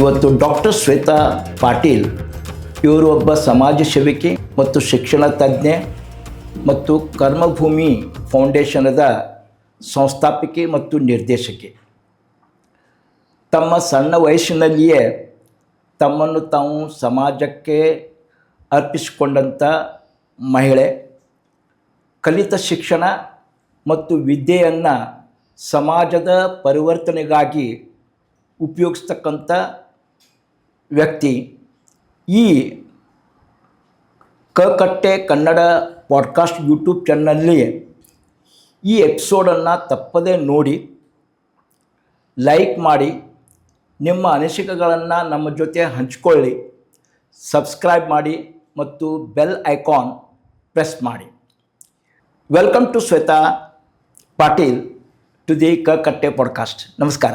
ಇವತ್ತು ಡಾಕ್ಟರ್ ಶ್ವೇತಾ ಪಾಟೀಲ್ ಇವರು ಒಬ್ಬ ಸಮಾಜ ಸೇವಕಿ ಮತ್ತು ಶಿಕ್ಷಣ ತಜ್ಞೆ ಮತ್ತು ಕರ್ಮಭೂಮಿ ಫೌಂಡೇಶನದ ಸಂಸ್ಥಾಪಕಿ ಮತ್ತು ನಿರ್ದೇಶಕಿ. ತಮ್ಮ ಸಣ್ಣ ವಯಸ್ಸಿನಲ್ಲಿಯೇ ತಮ್ಮನ್ನು ತಾವು ಸಮಾಜಕ್ಕೆ ಅರ್ಪಿಸಿಕೊಂಡಂಥ ಮಹಿಳೆ. ಕಲಿತ ಶಿಕ್ಷಣ ಮತ್ತು ವಿದ್ಯೆಯನ್ನು ಸಮಾಜದ ಪರಿವರ್ತನೆಗಾಗಿ ಉಪಯೋಗಿಸ್ತಕ್ಕಂಥ ವ್ಯಕ್ತಿ. ಈ ಕಟ್ಟೆ ಕನ್ನಡ ಪಾಡ್ಕಾಸ್ಟ್ ಯೂಟ್ಯೂಬ್ ಚಾನಲ್ನಲ್ಲಿ ಈ ಎಪಿಸೋಡನ್ನು ತಪ್ಪದೇ ನೋಡಿ, ಲೈಕ್ ಮಾಡಿ, ನಿಮ್ಮ ಅನಿಸಿಕೆಗಳನ್ನು ನಮ್ಮ ಜೊತೆ ಹಂಚಿಕೊಳ್ಳಿ, ಸಬ್ಸ್ಕ್ರೈಬ್ ಮಾಡಿ ಮತ್ತು ಬೆಲ್ ಐಕಾನ್ ಪ್ರೆಸ್ ಮಾಡಿ. Welcome to Shweta Patil to the Katte podcast. ನಮಸ್ಕಾರ.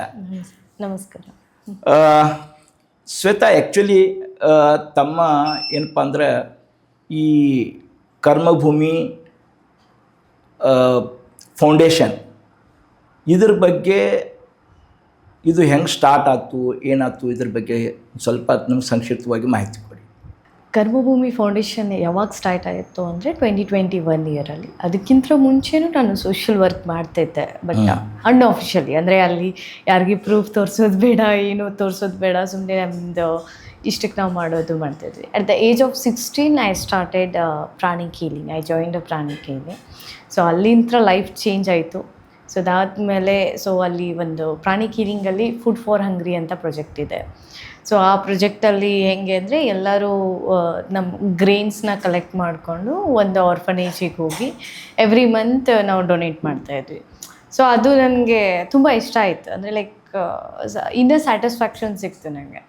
ನಮಸ್ಕಾರ. ಶ್ವೇತಾ, ಆ್ಯಕ್ಚುಲಿ ತಮ್ಮ ಏನಪ್ಪ ಅಂದ್ರೆ ಈ ಕರ್ಮಭೂಮಿ ಫೌಂಡೇಶನ್ ಇದ್ರ ಬಗ್ಗೆ ಇದು ಹೆಂಗೆ ಸ್ಟಾರ್ಟ್ ಆಯ್ತು, ಏನಾಯ್ತು, ಇದ್ರ ಬಗ್ಗೆ ಸ್ವಲ್ಪ ನಮ್ಗೆ ಸಂಕ್ಷಿಪ್ತವಾಗಿ ಮಾಹಿತಿ ಕೊಡಿ. ಕರ್ಮಭೂಮಿ ಫೌಂಡೇಶನ್ ಯಾವಾಗ ಸ್ಟಾರ್ಟ್ ಆಯಿತು ಅಂದರೆ 2021 ಇಯರಲ್ಲಿ. ಅದಕ್ಕಿಂತ ಮುಂಚೆನೂ ನಾನು ಸೋಷಿಯಲ್ ವರ್ಕ್ ಮಾಡ್ತಾಯಿದ್ದೆ, ಬಟ್ ಅನ್ಅಫಿಷಿಯಲಿ. ಅಂದರೆ ಅಲ್ಲಿ ಯಾರಿಗೆ ಪ್ರೂಫ್ ತೋರಿಸೋದು ಬೇಡ, ಏನು ತೋರಿಸೋದು ಬೇಡ, ಸುಮ್ಮನೆ ನಮ್ಮದು ಇಷ್ಟಕ್ಕೆ ನಾವು ಮಾಡ್ತಾಯಿದ್ವಿ. At the age of 16 I started pranic healing. I joined pranic healing. So ಅಲ್ಲಿಂದ ಲೈಫ್ ಚೇಂಜ್ ಆಯಿತು. ಸೊ ಅದಾದಮೇಲೆ ಅಲ್ಲಿ ಒಂದು ಪ್ರಾಣಿಕ್ ಹೀಲಿಂಗಲ್ಲಿ ಫುಡ್ ಫಾರ್ ಹಂಗ್ರಿ ಅಂತ ಪ್ರಾಜೆಕ್ಟ್ ಇದೆ. ಸೊ ಆ ಪ್ರಾಜೆಕ್ಟಲ್ಲಿ ಹೆಂಗೆ ಅಂದರೆ ಎಲ್ಲರೂ ನಮ್ಮ ಗ್ರೇನ್ಸ್ನ ಕಲೆಕ್ಟ್ ಮಾಡಿಕೊಂಡು ಒಂದು ಆರ್ಫನೇಜಿಗೆ ಹೋಗಿ ಎವ್ರಿ ಮಂತ್ ನಾವು ಡೊನೇಟ್ ಮಾಡ್ತಾಯಿದ್ವಿ. ಸೊ ಅದು ನನಗೆ ತುಂಬ ಇಷ್ಟ ಆಯಿತು. ಅಂದರೆ ಲೈಕ್ ಇನ್ನೂ ಸ್ಯಾಟಿಸ್ಫ್ಯಾಕ್ಷನ್ ಸಿಕ್ತು ನನಗೆ.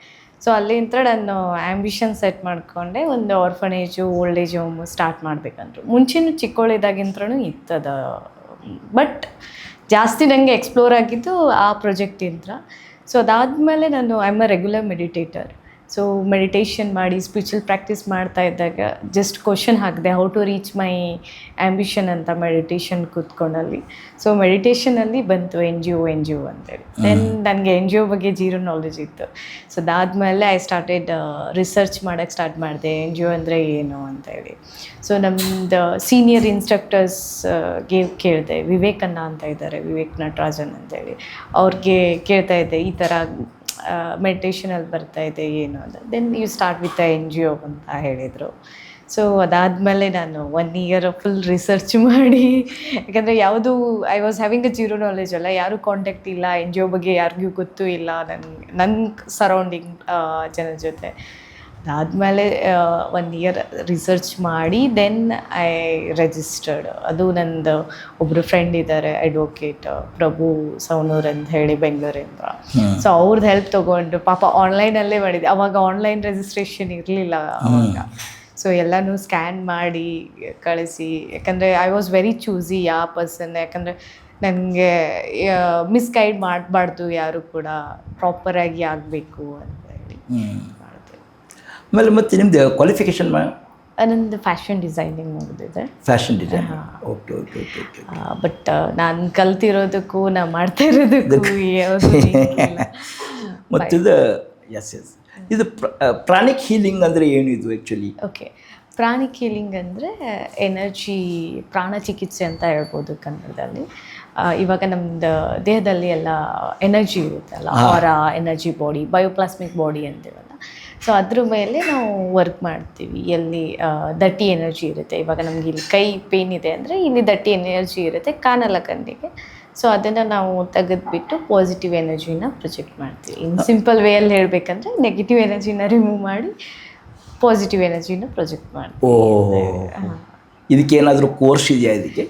ಸೊ ಅಲ್ಲಿಂದ ನಾನು ಆ್ಯಂಬಿಷನ್ ಸೆಟ್ ಮಾಡಿಕೊಂಡೆ, ಒಂದು ಆರ್ಫನೇಜು, ಓಲ್ಡ್ ಏಜ್ ಹೋಮು ಸ್ಟಾರ್ಟ್ ಮಾಡಬೇಕಂದ್ರು. ಮುಂಚೆನೂ ಚಿಕ್ಕವಳಿದ್ದಾಗಿಂತ್ರನೂ ಇತ್ತದ, ಬಟ್ ಜಾಸ್ತಿ ನನಗೆ ಎಕ್ಸ್ಪ್ಲೋರ್ ಆಗಿದ್ದು ಆ ಪ್ರಾಜೆಕ್ಟಿಂದ. ಸೊ ಅದಾದಮೇಲೆ ನಾನು I am a regular meditator. So meditation ಮಾಡಿ ಸ್ಪಿರಿಚುವಲ್ ಪ್ರಾಕ್ಟೀಸ್ ಮಾಡ್ತಾ ಇದ್ದಾಗ ಜಸ್ಟ್ ಕ್ವಶನ್ ಹಾಕಿದೆ, how to reach my ambition ಅಂತ ಮೆಡಿಟೇಷನ್ ಕೂತ್ಕೊಂಡಲ್ಲಿ. ಸೊ ಮೆಡಿಟೇಷನಲ್ಲಿ ಬಂತು ಎನ್ ಜಿ ಒ ಅಂತೇಳಿ. ದೆನ್ ನನಗೆ ಎನ್ ಜಿ ಒ ಬಗ್ಗೆ ಜೀರೋ ನಾಲೆಜ್ ಇತ್ತು. ಸೊ ಅದಾದಮೇಲೆ ಐ ಸ್ಟಾರ್ಟೆಡ್ ರಿಸರ್ಚ್ ಮಾಡೋಕ್ಕೆ ಸ್ಟಾರ್ಟ್ ಮಾಡಿದೆ, ಎನ್ ಜಿ ಒ ಅಂದರೆ ಏನು ಅಂತೇಳಿ. ಸೊ ನಮ್ಮದು ಸೀನಿಯರ್ ಇನ್ಸ್ಟ್ರಕ್ಟರ್ಸ್ಗೆ ಕೇಳಿದೆ, ವಿವೇಕನ್ನ ಅಂತ ಇದ್ದಾರೆ, ವಿವೇಕ್ ನಟರಾಜನ್ ಅಂತೇಳಿ. ಅವ್ರಿಗೆ ಕೇಳ್ತಾ ಇದ್ದೆ, ಈ ಥರ ಮೆಡಿಟೇಷನಲ್ಲಿ ಬರ್ತಾಯಿದೆ ಏನು ಅಂತ. Then you start with N G O ಅಂತ ಹೇಳಿದರು. ಸೊ ಅದಾದಮೇಲೆ ನಾನು 1 ಇಯರ್ ಫುಲ್ ರಿಸರ್ಚ್ ಮಾಡಿ, ಯಾಕಂದರೆ ಯಾವುದು I was having a zero knowledge ಅಲ್ಲ, ಯಾರೂ ಕಾಂಟ್ಯಾಕ್ಟ್ ಇಲ್ಲ, ಎನ್ ಜಿ ಒ ಬಗ್ಗೆ ಯಾರಿಗೂ ಗೊತ್ತೂ ಇಲ್ಲ ನನ್ನ ಸರೌಂಡಿಂಗ್ ಜನರ ಜೊತೆ. ಅದಾದಮೇಲೆ 1 ಇಯರ್ ರಿಸರ್ಚ್ ಮಾಡಿ ದೆನ್ ಐ ರಿಜಿಸ್ಟರ್ಡ್. ಅದು ನಂದು ಒಬ್ಬರು ಫ್ರೆಂಡ್ ಇದ್ದಾರೆ, ಅಡ್ವೊಕೇಟ್ ಪ್ರಭು ಸೌನೂರ್ ಅಂತ ಹೇಳಿ, ಬೆಂಗಳೂರಿಂದ. ಸೊ ಅವ್ರದ್ದು ಹೆಲ್ಪ್ ತೊಗೊಂಡು, ಪಾಪ ಆನ್ಲೈನಲ್ಲೇ ಮಾಡಿದ್ದೆ. ಅವಾಗ ಆನ್ಲೈನ್ ರಿಜಿಸ್ಟ್ರೇಷನ್ ಇರಲಿಲ್ಲ ಅವಾಗ. ಸೊ ಎಲ್ಲನೂ ಸ್ಕ್ಯಾನ್ ಮಾಡಿ ಕಳಿಸಿ, ಯಾಕಂದರೆ ಐ ವಾಸ್ ವೆರಿ ಚೂಸಿ ಯಾವ ಪರ್ಸನ್, ಯಾಕಂದರೆ ನನಗೆ ಮಿಸ್ಗೈಡ್ ಮಾಡಬಾರ್ದು, ಯಾರು ಕೂಡ ಪ್ರಾಪರಾಗಿ ಆಗಬೇಕು ಅಂತ ಹೇಳಿ ಮಾಡಿದೆ. ಆಮೇಲೆ ಮತ್ತು ನಿಮ್ಮದು ಕ್ವಾಲಿಫಿಕೇಷನ್? ನಂದು ಫ್ಯಾಷನ್ ಡಿಸೈನಿಂಗ್ ಮುಗಿದಿದೆ. Fashion design, okay okay okay okay. But ನಾನು ಕಲ್ತಿರೋದಕ್ಕೂ ನಾ ಮಾಡ್ತಾ ಇರೋದಕ್ಕೂ ಮತ್ತು ಇದು ಇದು ಪ್ರಾಣಿಕ್ ಹೀಲಿಂಗ್ ಅಂದರೆ ಏನು ಇದು ಆ್ಯಕ್ಚುಲಿ? ಓಕೆ, ಪ್ರಾಣಿಕ್ ಹೀಲಿಂಗ್ ಅಂದರೆ ಎನರ್ಜಿ, ಪ್ರಾಣ ಚಿಕಿತ್ಸೆ ಅಂತ ಹೇಳ್ಬೋದು ಕನ್ನಡದಲ್ಲಿ. ಇವಾಗ ನಮ್ಮದು ದೇಹದಲ್ಲಿ ಎಲ್ಲ ಎನರ್ಜಿ ಇರುತ್ತಲ್ಲ, ಅವರ ಎನರ್ಜಿ ಬಾಡಿ, ಬಯೋಪ್ಲಾಸ್ಮಿಕ್ ಬಾಡಿ ಅಂತೀವಲ್ಲ. ಸೊ ಅದ್ರ ಮೇಲೆ ನಾವು ವರ್ಕ್ ಮಾಡ್ತೀವಿ. ಎಲ್ಲಿ ದಟ್ಟಿ ಎನರ್ಜಿ ಇರುತ್ತೆ, ಇವಾಗ ನಮ್ಗೆ ಇಲ್ಲಿ ಕೈ ಪೇನ್ ಇದೆ ಅಂದರೆ ಇಲ್ಲಿ ದಟ್ಟಿ ಎನರ್ಜಿ ಇರುತ್ತೆ, ಕಾಣಲ್ಲ ಕಣ್ಣಿಗೆ. ಸೊ ಅದನ್ನು ನಾವು ತೆಗೆದುಬಿಟ್ಟು ಪಾಸಿಟಿವ್ ಎನರ್ಜಿನ ಪ್ರೊಜೆಕ್ಟ್ ಮಾಡ್ತೀವಿ. ಇನ್ ಸಿಂಪಲ್ ವೇಯಲ್ಲಿ ಹೇಳಬೇಕಂದ್ರೆ ನೆಗೆಟಿವ್ ಎನರ್ಜಿನ ರಿಮೂವ್ ಮಾಡಿ ಪಾಸಿಟಿವ್ ಎನರ್ಜಿನ ಪ್ರೊಜೆಕ್ಟ್ ಮಾಡ್ತೀವಿ. ಇದಕ್ಕೆ ಏನಾದರೂ ಕೋರ್ಸ್ ಇದೆಯಾ? ಇದಕ್ಕೆ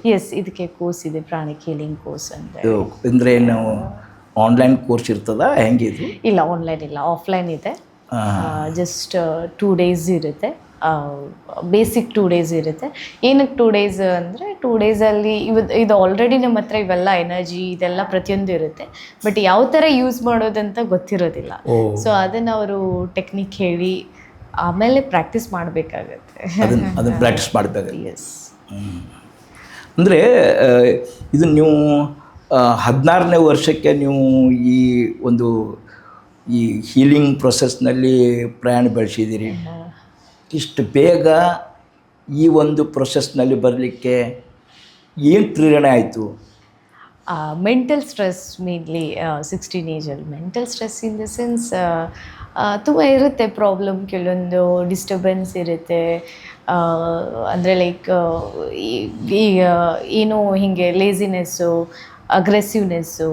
ಇದಕ್ಕೆ ಕೋರ್ಸ್ ಇದೆ, ಪ್ರಾಣಿಕ್ ಹೀಲಿಂಗ್ ಕೋರ್ಸ್ ಅಂತ. ಅಂದರೆ ನಾವು ಆನ್ಲೈನ್ ಕೋರ್ಸ್ ಇರ್ತದ ಹೆಂಗೆ ಇದು? ಇಲ್ಲ, ಆನ್ಲೈನ್ ಇಲ್ಲ, ಆಫ್ಲೈನ್ ಇದೆ. ಜಸ್ಟ್ 2 days ಇರುತ್ತೆ, ಬೇಸಿಕ್ 2 days ಇರುತ್ತೆ. ಏನಕ್ಕೆ 2 days ಅಂದರೆ 2 daysಲ್ಲಿ ಇದು ಆಲ್ರೆಡಿ ನಮ್ಮ ಹತ್ರ ಇವೆಲ್ಲ ಎನರ್ಜಿ ಇದೆಲ್ಲ ಪ್ರತಿಯೊಂದು ಇರುತ್ತೆ, ಬಟ್ ಯಾವ ಥರ ಯೂಸ್ ಮಾಡೋದಂತ ಗೊತ್ತಿರೋದಿಲ್ಲ. ಸೊ ಅದನ್ನು ಅವರು ಟೆಕ್ನಿಕ್ ಹೇಳಿ ಆಮೇಲೆ ಪ್ರಾಕ್ಟೀಸ್ ಮಾಡಬೇಕಾಗತ್ತೆ. ಅದನ್ನು ಪ್ರಾಕ್ಟೀಸ್ ಮಾಡಬೇಕಾಗುತ್ತೆ. ಎಸ್. ಅಂದರೆ ಇದು ನೀವು 16ನೇ ವರ್ಷಕ್ಕೆ ನೀವು ಈ ಒಂದು ಈ ಹೀಲಿಂಗ್ ಪ್ರೊಸೆಸ್ನಲ್ಲಿ ಪ್ರಯಾಣ ಬೆಳೆಸಿದ್ದೀರಿ. ಇಷ್ಟು ಬೇಗ ಈ ಒಂದು ಪ್ರೊಸೆಸ್ನಲ್ಲಿ ಬರಲಿಕ್ಕೆ ಏನು ಪ್ರೇರಣೆ ಆಯಿತು? ಮೆಂಟಲ್ ಸ್ಟ್ರೆಸ್ ಮೇನ್ಲಿ 16 ಏಜಲ್ಲಿ mental stress in the sense ತುಂಬ ಇರುತ್ತೆ ಪ್ರಾಬ್ಲಮ್, ಕೆಲವೊಂದು ಡಿಸ್ಟರ್ಬೆನ್ಸ್ ಇರುತ್ತೆ. ಅಂದರೆ ಲೈಕ್ ಏನೋ ಹೀಗೆ ಲೇಸಿನೆಸ್ಸು, ಅಗ್ರೆಸಿವ್ನೆಸ್ಸು,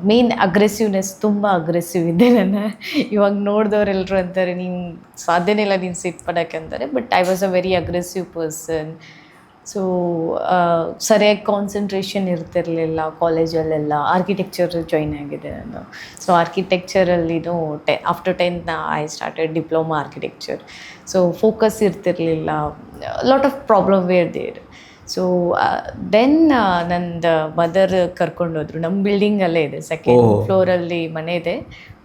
ಮೇನ್ ಅಗ್ರೆಸಿವ್ನೆಸ್, ತುಂಬ ಅಗ್ರೆಸಿವ್ ಇದೆ ನಾನು. ಇವಾಗ ನೋಡಿದವರೆಲ್ಲರೂ ಅಂತಾರೆ ನೀನು ಸಾಧ್ಯನೇ ಇಲ್ಲ ನೀನು ಸಿಟ್ಟು ಪಡೋಕ್ಕೆ ಅಂತಾರೆ. But I was a very aggressive person. So ಸರಿಯಾಗಿ ಕಾನ್ಸಂಟ್ರೇಷನ್ ಇರ್ತಿರಲಿಲ್ಲ ಕಾಲೇಜಲ್ಲೆಲ್ಲ. ಆರ್ಕಿಟೆಕ್ಚರ್ ಜಾಯ್ನ್ ಆಗಿದೆ ನಾನು. ಸೊ ಆರ್ಕಿಟೆಕ್ಚರಲ್ಲಿನೂ after 10th I started diploma architecture. So focus ಇರ್ತಿರಲಿಲ್ಲ, lot of problem were there. So then ನಂದು ಮದರ್ ಕರ್ಕೊಂಡೋದ್ರು. ನಮ್ಮ ಬಿಲ್ಡಿಂಗಲ್ಲೇ ಇದೆ, ಸೆಕೆಂಡ್ ಫ್ಲೋರಲ್ಲಿ ಮನೆ ಇದೆ,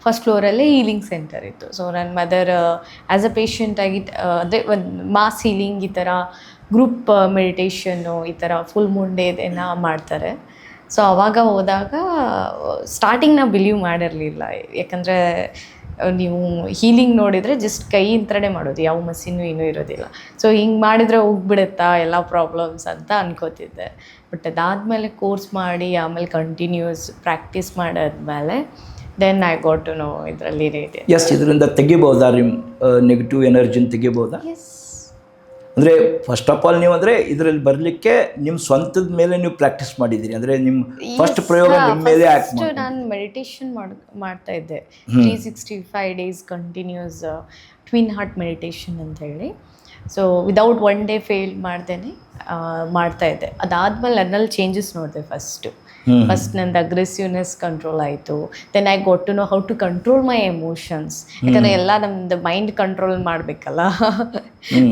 ಫಸ್ಟ್ ಫ್ಲೋರಲ್ಲೇ ಹೀಲಿಂಗ್ ಸೆಂಟರ್ ಇತ್ತು. ಸೊ ನನ್ನ ಮದರ್ ಆ್ಯಸ್ ಅ ಪೇಷಂಟಾಗಿ ಅದೇ ಒಂದು ಮಾಸ್ ಹೀಲಿಂಗ್, ಈ ಥರ ಗ್ರೂಪ್ ಮೆಡಿಟೇಷನ್ನು, ಈ ಥರ ಫುಲ್ ಮೂನ್ ಡೇನ ಮಾಡ್ತಾರೆ. ಸೊ ಆವಾಗ ಹೋದಾಗ ಸ್ಟಾರ್ಟಿಂಗ್ ನಾವು ಬಿಲೀವ್ ಮಾಡಿರಲಿಲ್ಲ. ಯಾಕಂದರೆ ನೀವು ಹೀಲಿಂಗ್ ನೋಡಿದರೆ ಜಸ್ಟ್ ಕೈ ಇಂತ್ರನೇ ಮಾಡೋದು, ಯಾವ ಮಸಿನೂ ಏನೂ ಇರೋದಿಲ್ಲ. ಸೊ ಹಿಂಗೆ ಮಾಡಿದರೆ ಹೋಗ್ಬಿಡುತ್ತಾ ಎಲ್ಲ ಪ್ರಾಬ್ಲಮ್ಸ್ ಅಂತ ಅನ್ಕೋತಿದ್ದೆ. ಬಟ್ ಅದಾದಮೇಲೆ ಕೋರ್ಸ್ ಮಾಡಿ ಆಮೇಲೆ ಕಂಟಿನ್ಯೂಸ್ ಪ್ರಾಕ್ಟೀಸ್ ಮಾಡಾದ್ಮೇಲೆ then I got to know ಇದರಲ್ಲಿ ಏನಿದೆ. ಎಸ್, ಇದರಿಂದ ತೆಗಿಬೋದಾ ನೆಗೆಟಿವ್ ಎನರ್ಜಿನ ತೆಗಿಬೋದಾ? ಎಸ್. ಅಂದರೆ ಫಸ್ಟ್ ಆಫ್ ಆಲ್ ನೀವು ಅಂದರೆ ಇದರಲ್ಲಿ ಬರಲಿಕ್ಕೆ ನಿಮ್ಮ ಸ್ವಂತದ ಮೇಲೆ ನೀವು ಪ್ರಾಕ್ಟೀಸ್ ಮಾಡಿದ್ದೀರಿ. ಅಂದರೆ ನಿಮ್ಮ ಫಸ್ಟ್ ಪ್ರಯೋಗ ನಿಮ್ಮ ಮೇಲೆ ನಾನು ಮೆಡಿಟೇಷನ್ ಮಾಡ್ತಾ ಇದ್ದೆ 365 days continuous twin heart meditation ಅಂತ ಹೇಳಿ. So without one day fail ಮಾಡ್ದೇನೆ ಮಾಡ್ತಾಯಿದ್ದೆ. ಅದಾದಮೇಲೆ ನನ್ನಲ್ಲಿ ಚೇಂಜಸ್ ನೋಡಿದೆ. ಫಸ್ಟ್ ನಂದು ಅಗ್ರೆಸಿವ್ನೆಸ್ ಕಂಟ್ರೋಲ್ ಆಯಿತು. Then I got to know how to control my emotions. ಯಾಕಂದರೆ ಎಲ್ಲ ನಮ್ಮದು ಮೈಂಡ್ ಕಂಟ್ರೋಲ್ ಮಾಡಬೇಕಲ್ಲ.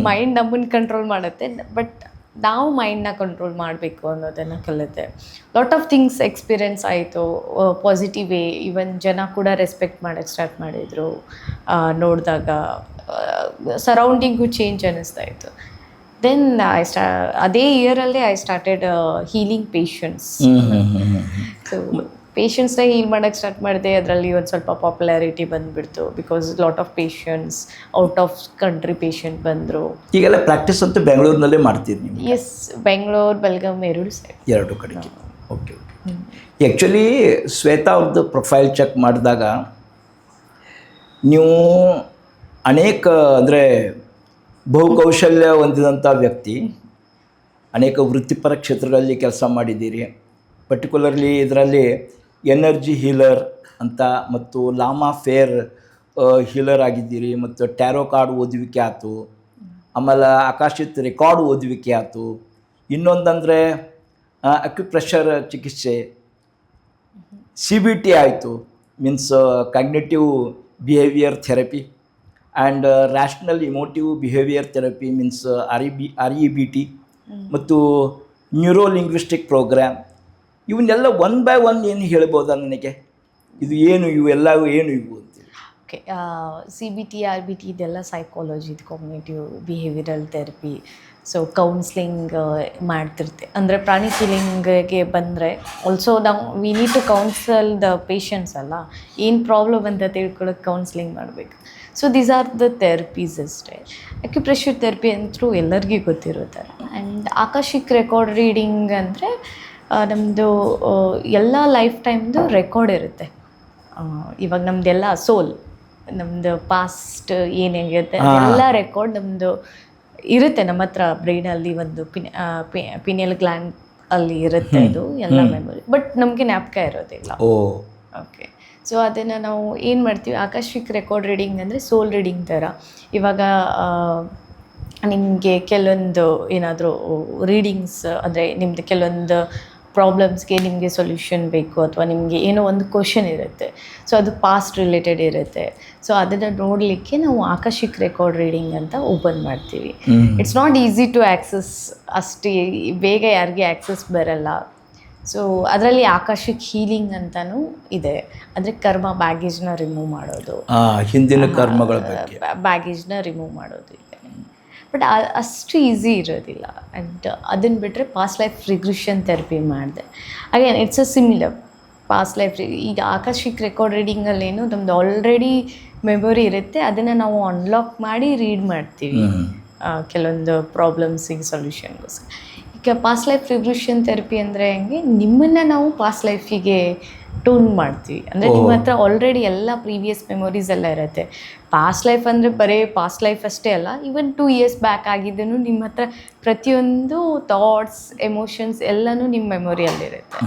ಮೈಂಡ್ ನಮ್ಮನ್ನು ಕಂಟ್ರೋಲ್ ಮಾಡುತ್ತೆ, ಬಟ್ ನಾವು ಮೈಂಡ್ನ ಕಂಟ್ರೋಲ್ ಮಾಡಬೇಕು ಅನ್ನೋದನ್ನು ಕಲಿತೆ. ಲಾಟ್ ಆಫ್ ಥಿಂಗ್ಸ್ ಎಕ್ಸ್ಪೀರಿಯೆನ್ಸ್ ಆಯಿತು, ಪಾಸಿಟಿವ್ ವೇ. ಈವನ್ ಜನ ಕೂಡ ರೆಸ್ಪೆಕ್ಟ್ ಮಾಡೋಕ್ಕೆ ಸ್ಟಾರ್ಟ್ ಮಾಡಿದರು. ನೋಡಿದಾಗ ಸರೌಂಡಿಂಗು ಚೇಂಜ್ ಅನ್ನಿಸ್ತಾ ಇತ್ತು. ದೆನ್ ಅದೇ ಇಯರಲ್ಲೇ I started healing patients. So ಪೇಷಂಟ್ಸ್ನ ಹೀಲ್ ಮಾಡೋಕ್ಕೆ ಸ್ಟಾರ್ಟ್ ಮಾಡಿದೆ. ಅದರಲ್ಲಿ ಒಂದು ಸ್ವಲ್ಪ ಪಾಪ್ಯುಲಾರಿಟಿ ಬಂದುಬಿಡ್ತು, because lot of patients out of country patient ಬಂದರು. ಈಗೆಲ್ಲ ಪ್ರಾಕ್ಟೀಸ್ ಅಂತೂ ಬೆಂಗಳೂರಿನಲ್ಲೇ ಮಾಡ್ತೀರಿ ನೀವು? ಎಸ್, ಬೆಂಗಳೂರು, ಬೆಳಗಾಂ ಎರಡು ಕಡೆಗೆ. ಓಕೆ. ಆ್ಯಕ್ಚುಲಿ ಶ್ವೇತಾ ಅವ್ರದ್ದು ಪ್ರೊಫೈಲ್ ಚೆಕ್ ಮಾಡಿದಾಗ ನೀವು ಅನೇಕ ಅಂದರೆ ಬಹುಕೌಶಲ್ಯ ಹೊಂದಿದಂಥ ವ್ಯಕ್ತಿ, ಅನೇಕ ವೃತ್ತಿಪರ ಕ್ಷೇತ್ರಗಳಲ್ಲಿ ಕೆಲಸ ಮಾಡಿದ್ದೀರಿ. ಪರ್ಟಿಕ್ಯುಲರ್ಲಿ ಇದರಲ್ಲಿ ಎನರ್ಜಿ ಹೀಲರ್ ಅಂತ ಮತ್ತು ಲಾಮಾ ಫೇರ್ ಹೀಲರ್ ಆಗಿದ್ದೀರಿ, ಮತ್ತು ಟ್ಯಾರೋ ಕಾರ್ಡ್ ಓದುವಿಕೆ ಆಯಿತು, ಆಮೇಲೆ ಆಕಾಶಿತ್ ರೆಕಾರ್ಡ್ ಓದುವಿಕೆ ಆಯಿತು. ಇನ್ನೊಂದಂದರೆ ಅಕ್ಯುಪ್ರೆಷರ್ ಚಿಕಿತ್ಸೆ, CBT ಆಯಿತು, means cognitive behaviour therapy, and rational emotive behaviour therapy means REBT, ಮತ್ತು ನ್ಯೂರೋ ಲಿಂಗ್ವಿಸ್ಟಿಕ್ ಪ್ರೋಗ್ರಾಮ್. ಇವನ್ನೆಲ್ಲ ಒನ್ ಬೈ ಒನ್ ಏನು ಹೇಳ್ಬೋದಾ ನನಗೆ? ಇದು ಏನು, ಇವೆಲ್ಲವೂ ಏನು ಇವು ಅಂತೇಳಿ? ಓಕೆ, CBT, RBT ಇದೆಲ್ಲ ಸೈಕಾಲಜಿದು, cognitive behavioural therapy. So counselling ಮಾಡ್ತಿರ್ತೆ. ಅಂದರೆ ಪ್ರಾಣಿ ಹೀಲಿಂಗ್ಗೆ ಬಂದರೆ ಆಲ್ಸೋ ನಾವು we need to counsel the patients ಅಲ್ಲ, ಏನು ಪ್ರಾಬ್ಲಮ್ ಅಂತ ತಿಳ್ಕೊಳ್ಳೋಕೆ ಕೌನ್ಸ್ಲಿಂಗ್ ಮಾಡಬೇಕು. So these are the therapies ಅಷ್ಟೇ. ಅಕ್ಯುಪ್ರೆಷರ್ ಥೆರಪಿ ಅಂತೂ ಎಲ್ಲರಿಗೂ ಗೊತ್ತಿರೋ ಥರ. ಆ್ಯಂಡ್ ಆಕಾಶಿಕ್ ರೆಕಾರ್ಡ್ ರೀಡಿಂಗ್ ಅಂದರೆ ನಮ್ಮದು ಎಲ್ಲ ಲೈಫ್ ಟೈಮ್ದು ರೆಕಾರ್ಡ್ ಇರುತ್ತೆ. ಇವಾಗ ನಮ್ಮದೆಲ್ಲ ಸೋಲ್, ನಮ್ಮದು ಪಾಸ್ಟ್ ಏನೇನಿರುತ್ತೆ ಎಲ್ಲ ರೆಕಾರ್ಡ್ ನಮ್ಮದು ಇರುತ್ತೆ ನಮ್ಮ ಹತ್ರ. ಬ್ರೈನಲ್ಲಿ ಒಂದು ಪಿನಿಯಲ್ ಗ್ಲ್ಯಾಂಡ್ ಅಲ್ಲಿ ಇರುತ್ತೆ, ಇದು ಎಲ್ಲ ಮೆಮೊರಿ. ಬಟ್ ನಮಗೆ ಜ್ಞಾಪಕ ಇರೋದಿಲ್ಲ. ಓಕೆ, ಸೊ ಅದನ್ನು ನಾವು ಏನು ಮಾಡ್ತೀವಿ, ಆಕಾಶಿಕ್ ರೆಕಾರ್ಡ್ ರೀಡಿಂಗ್ ಅಂದರೆ ಸೋಲ್ ರೀಡಿಂಗ್ ಥರ. ಇವಾಗ ನಿಮಗೆ ಕೆಲವೊಂದು ಏನಾದರೂ ರೀಡಿಂಗ್ಸ್ ಅಂದರೆ ನಿಮ್ಮದು ಕೆಲವೊಂದು ಪ್ರಾಬ್ಲಮ್ಸ್ಗೆ ನಿಮಗೆ ಸೊಲ್ಯೂಷನ್ ಬೇಕು, ಅಥವಾ ನಿಮಗೆ ಏನೋ ಒಂದು ಕ್ವಶನ್ ಇರುತ್ತೆ, ಸೊ ಅದು ಪಾಸ್ಟ್ ರಿಲೇಟೆಡ್ ಇರುತ್ತೆ. ಸೊ ಅದನ್ನು ನೋಡಲಿಕ್ಕೆ ನಾವು ಆಕಾಶಿಕ್ ರೆಕಾರ್ಡ್ ರೀಡಿಂಗ್ ಅಂತ ಓಪನ್ ಮಾಡ್ತೀವಿ. It's not easy to access, ಅಷ್ಟು ಬೇಗ ಯಾರಿಗೆ ಆ್ಯಕ್ಸಸ್ ಬರಲ್ಲ. ಸೊ ಅದರಲ್ಲಿ ಆಕಾಶಿಕ್ ಹೀಲಿಂಗ್ ಅಂತಲೂ ಇದೆ. ಅಂದರೆ ಕರ್ಮ ಬ್ಯಾಗೇಜ್ನ ರಿಮೂವ್ ಮಾಡೋದು, ಹಿಂದಿನ ಕರ್ಮಗಳ ಬ್ಯಾಗೇಜ್ನ ರಿಮೂವ್ ಮಾಡೋದು ಇದೆ. ಬಟ್ ಅಷ್ಟು ಈಸಿ ಇರೋದಿಲ್ಲ. ಆ್ಯಂಡ್ ಅದನ್ನು ಬಿಟ್ಟರೆ ಪಾಸ್ಟ್ ಲೈಫ್ ರಿಗ್ರೆಷನ್ ಥೆರಪಿ ಮಾಡಿದೆ. Again it's a similar. Past life ಈಗ ಆಕಸ್ಮಿಕ್ ರೆಕಾರ್ಡ್ ರೀಡಿಂಗಲ್ಲಿ ಏನು ನಮ್ದು ಆಲ್ರೆಡಿ ಮೆಮೊರಿ ಇರುತ್ತೆ, ಅದನ್ನು ನಾವು ಅನ್ಲಾಕ್ ಮಾಡಿ ರೀಡ್ ಮಾಡ್ತೀವಿ ಕೆಲವೊಂದು ಪ್ರಾಬ್ಲಮ್ಸಿಗೆ ಸೊಲ್ಯೂಷನ್ಗೋಸ್ಕರ. ಈಗ ಪಾಸ್ಟ್ ಲೈಫ್ ರಿಗ್ರೆಷನ್ ಥೆರಪಿ ಅಂದರೆ ಹೆಂಗೆ, ನಿಮ್ಮನ್ನು ನಾವು ಪಾಸ್ಟ್ ಲೈಫಿಗೆ ಟೂನ್ ಮಾಡ್ತೀವಿ. ಅಂದರೆ ನಿಮ್ಮ ಹತ್ರ ಆಲ್ರೆಡಿ ಎಲ್ಲ ಪ್ರೀವಿಯಸ್ ಮೆಮೊರೀಸ್ ಎಲ್ಲ ಇರುತ್ತೆ. ಪಾಸ್ಟ್ ಲೈಫ್ ಅಂದರೆ ಬರೀ ಪಾಸ್ಟ್ ಲೈಫ್ ಅಷ್ಟೇ ಅಲ್ಲ, ಈವನ್ 2 years ಬ್ಯಾಕ್ ಆಗಿದ್ದೂ ನಿಮ್ಮ ಹತ್ರ ಪ್ರತಿಯೊಂದು ಥಾಟ್ಸ್, ಎಮೋಷನ್ಸ್ ಎಲ್ಲನೂ ನಿಮ್ಮ ಮೆಮೊರಿಯಲ್ಲಿರುತ್ತೆ.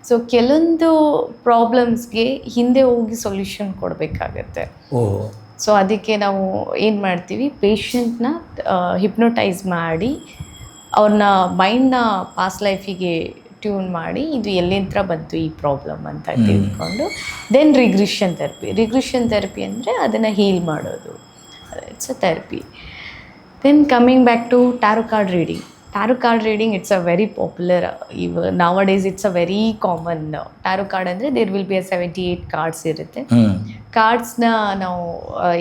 ಸೊ ಕೆಲವೊಂದು ಪ್ರಾಬ್ಲಮ್ಸ್ಗೆ ಹಿಂದೆ ಹೋಗಿ ಸೊಲ್ಯೂಷನ್ ಕೊಡಬೇಕಾಗತ್ತೆ. ಸೊ ಅದಕ್ಕೆ ನಾವು ಏನು ಮಾಡ್ತೀವಿ, ಪೇಷಂಟ್ನ ಹಿಪ್ನೋಟೈಸ್ ಮಾಡಿ ಅವ್ರನ್ನ ಮೈಂಡ್ನ ಪಾಸ್ಟ್ ಲೈಫಿಗೆ ಟ್ಯೂನ್ ಮಾಡಿ ಇದು ಎಲ್ಲಿಂದ ಬಂತು ಈ ಪ್ರಾಬ್ಲಮ್ ಅಂತ ತಿಳ್ಕೊಂಡು ದೆನ್ ರಿಗ್ರೆಷನ್ ಥೆರಪಿ ಅಂದರೆ ಅದನ್ನು ಹೀಲ್ ಮಾಡೋದು. It's a therapy. Then coming back to tarot card reading it's a very popular. Nowadays it's a very common. Tarot card ಅಂದರೆ ದೇರ್ ವಿಲ್ ಬಿ 78 ಕಾರ್ಡ್ಸ್ ಇರುತ್ತೆ. ಕಾರ್ಡ್ಸ್ನ ನಾವು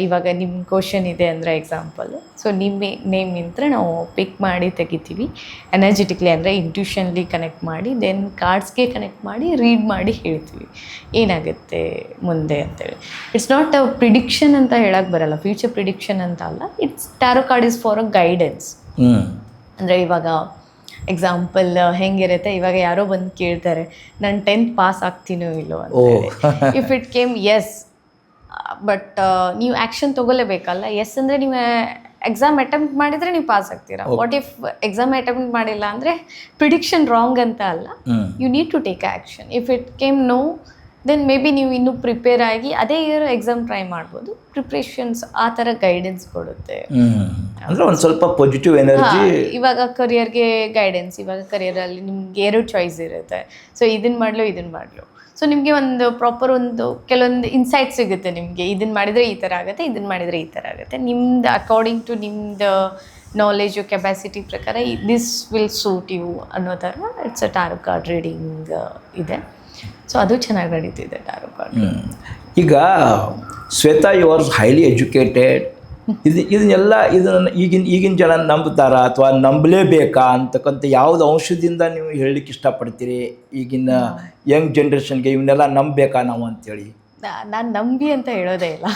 ಇವಾಗ ನಿಮ್ಮ ಕ್ವಶನ್ ಇದೆ ಅಂದರೆ ಎಕ್ಸಾಂಪಲ್, ಸೊ ನಿಮ್ಮ ನೇಮಿಂದ ನಾವು ಪಿಕ್ ಮಾಡಿ ತೆಗಿತೀವಿ ಎನರ್ಜೆಟಿಕ್ಲಿ, ಅಂದರೆ ಇಂಟ್ಯೂಷನ್ಲಿ ಕನೆಕ್ಟ್ ಮಾಡಿ ದೆನ್ ಕಾರ್ಡ್ಸ್ಗೆ ಕನೆಕ್ಟ್ ಮಾಡಿ ರೀಡ್ ಮಾಡಿ ಹೇಳ್ತೀವಿ ಏನಾಗುತ್ತೆ ಮುಂದೆ ಅಂತೇಳಿ. ಇಟ್ಸ್ ನಾಟ್ ಅ ಪ್ರಿಡಿಕ್ಷನ್ ಅಂತ ಹೇಳಕ್ಕೆ ಬರಲ್ಲ, ಫ್ಯೂಚರ್ ಪ್ರಿಡಿಕ್ಷನ್ ಅಂತ ಅಲ್ಲ. It's tarot card is for a guidance. ಅಂದರೆ ಇವಾಗ ಎಕ್ಸಾಂಪಲ್ ಹೆಂಗಿರುತ್ತೆ, ಇವಾಗ ಯಾರೋ ಬಂದು ಕೇಳ್ತಾರೆ ನಾನು 10th ಪಾಸ್ ಆಗ್ತೀನೋ ಇಲ್ಲೋ ಅಂತ. If it came yes, but ನೀವು ಆ್ಯಕ್ಷನ್ ತೊಗೊಲೇಬೇಕಲ್ಲ. ಎಸ್ ಅಂದರೆ ನೀವು ಎಕ್ಸಾಮ್ ಅಟೆಂಪ್ಟ್ ಮಾಡಿದರೆ ನೀವು ಪಾಸ್ ಆಗ್ತೀರಾ. ವಾಟ್ ಇಫ್ ಎಕ್ಸಾಮ್ ಅಟೆಂಪ್ಟ್ ಮಾಡಿಲ್ಲ ಅಂದರೆ ಪ್ರಿಡಿಕ್ಷನ್ ರಾಂಗ್ ಅಂತ ಅಲ್ಲ, you need to take action. If it came no, then maybe ನೀವು ಇನ್ನೂ ಪ್ರಿಪೇರ್ ಆಗಿ ಅದೇ ಇಯರ್ ಎಕ್ಸಾಮ್ ಟ್ರೈ ಮಾಡ್ಬೋದು. ಪ್ರಿಪ್ರೇಷನ್ಸ್ ಆ ಥರ ಗೈಡೆನ್ಸ್ ಕೊಡುತ್ತೆ. ಅಂದರೆ ಒಂದು ಸ್ವಲ್ಪ ಪಾಸಿಟಿವ್ ಎನರ್ಜಿ. ಇವಾಗ ಕರಿಯರ್ಗೆ ಗೈಡೆನ್ಸ್, ಇವಾಗ ಕರಿಯರಲ್ಲಿ ನಿಮ್ಗೆ 2 ಚಾಯ್ಸ್ ಇರುತ್ತೆ. ಸೊ ಇದನ್ನು ಮಾಡಲು. ಸೊ ನಿಮಗೆ ಒಂದು ಪ್ರಾಪರ್ ಒಂದು ಕೆಲವೊಂದು ಇನ್ಸೈಟ್ ಸಿಗುತ್ತೆ ನಿಮಗೆ, ಇದನ್ನು ಮಾಡಿದರೆ ಈ ಥರ ಆಗುತ್ತೆ, ಇದನ್ನು ಮಾಡಿದರೆ ಈ ಥರ ಆಗುತ್ತೆ. ನಿಮ್ದು ಅಕಾರ್ಡಿಂಗ್ ಟು ನಿಮ್ದು ನಾಲೆಜು ಕೆಪಾಸಿಟಿ ಪ್ರಕಾರ ದಿಸ್ ವಿಲ್ ಸೂಟ್ ಯು ಅನ್ನೋ ಥರ it's a tarot card reading ಇದೆ. ಸೊ ಅದು ಚೆನ್ನಾಗಿ ನಡೀತಿದೆ ಟ್ಯಾರೋ ಕಾರ್ಡ್. ಈಗ Shweta, you are highly educated. ಇದನ್ನು ಈಗಿನ ಜನ ನಂಬ್ತಾರಾ ಅಥವಾ ನಂಬಲೇಬೇಕಾ ಅಂತಕ್ಕಂಥ ಯಾವ್ದು ಅಂಶದಿಂದ ನೀವು ಹೇಳಲಿಕ್ಕೆ ಇಷ್ಟಪಡ್ತೀರಿ ಈಗಿನ ಯಂಗ್ ಜನ್ರೇಷನ್ಗೆ? ಇವನ್ನೆಲ್ಲ ನಂಬಬೇಕಾ ನಾವು ಅಂತೇಳಿ? ನಾನು ನಂಬಿ ಅಂತ ಹೇಳೋದೇ ಇಲ್ಲ,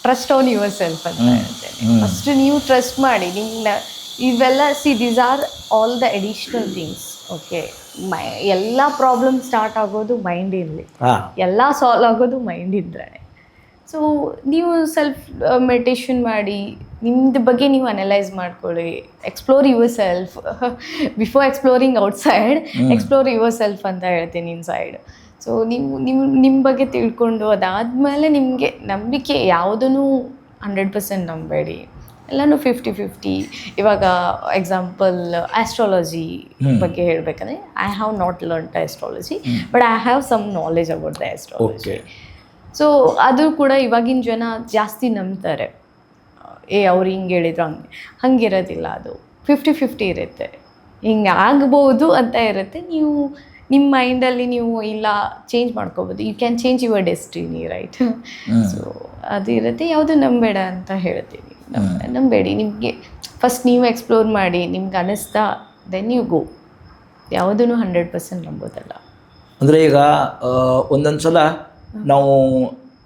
ಟ್ರಸ್ಟ್ ಆನ್ ಯುವರ್ ಸೆಲ್ಫ್ ಅಂತ ಹೇಳ್ತೇನೆ. ಫಸ್ಟ್ ನೀವು ಟ್ರಸ್ಟ್ ಮಾಡಿ ನಿಮ್ಮನ್ನ. ಇವೆಲ್ಲ these are all the additional things. Okay, ಎಲ್ಲ ಪ್ರಾಬ್ಲಮ್ ಸ್ಟಾರ್ಟ್ ಆಗೋದು ಮೈಂಡಿಂದಲೇ, ಎಲ್ಲ ಸಾಲ್ವ್ ಆಗೋದು ಮೈಂಡಿಂದಲೇ. ಸೊ ನೀವು ಸೆಲ್ಫ್ ಮೆಡಿಟೇಷನ್ ಮಾಡಿ ನಿಮ್ಮದು ಬಗ್ಗೆ ನೀವು ಅನಲೈಸ್ ಮಾಡ್ಕೊಳ್ಳಿ. Explore your self before exploring outside, explore your self ಅಂತ ಹೇಳ್ತೀನಿ ಇನ್ಸೈಡ್. ಸೊ ನಿಮ್ಮ ಬಗ್ಗೆ ತಿಳ್ಕೊಂಡು ಅದಾದಮೇಲೆ ನಿಮಗೆ ನಂಬಿಕೆ ಯಾವುದೂ 100% ನಂಬೇಡಿ, ಎಲ್ಲನೂ 50-50. ಇವಾಗ ಎಕ್ಸಾಂಪಲ್ ಆಸ್ಟ್ರಾಲಜಿ ಬಗ್ಗೆ ಹೇಳಬೇಕಂದ್ರೆ, I have not learn astrology, but I have some knowledge about the astrology. So ಅದು ಕೂಡ ಇವಾಗಿನ ಜನ ಜಾಸ್ತಿ ನಂಬ್ತಾರೆ. ಅವ್ರು ಹಿಂಗೆ ಹೇಳಿದ್ರು ಹಂಗಿರೋದಿಲ್ಲ, ಅದು 50-50 ಇರುತ್ತೆ. ಹಿಂಗೆ ಆಗ್ಬೋದು ಅಂತ ಇರುತ್ತೆ. ನೀವು ನಿಮ್ಮ ಮೈಂಡಲ್ಲಿ ನೀವು ಇಲ್ಲ ಚೇಂಜ್ ಮಾಡ್ಕೋಬೋದು. You can change your destiny, right? So ಅದು ಇರುತ್ತೆ. ಯಾವುದು ನಂಬೇಡ ಅಂತ ಹೇಳ್ತೀನಿ. ನಂಬೇಡಿ. ನಿಮಗೆ ಫಸ್ಟ್ ನೀವು ಎಕ್ಸ್ಪ್ಲೋರ್ ಮಾಡಿ, ನಿಮ್ಗೆ ಅನ್ನಿಸ್ತಾ ದೆನ್ ಯು ಗೋ. ಯಾವುದೂ 100% ನಂಬೋದಲ್ಲ. ಅಂದರೆ ಈಗ ಒಂದೊಂದು ಸಲ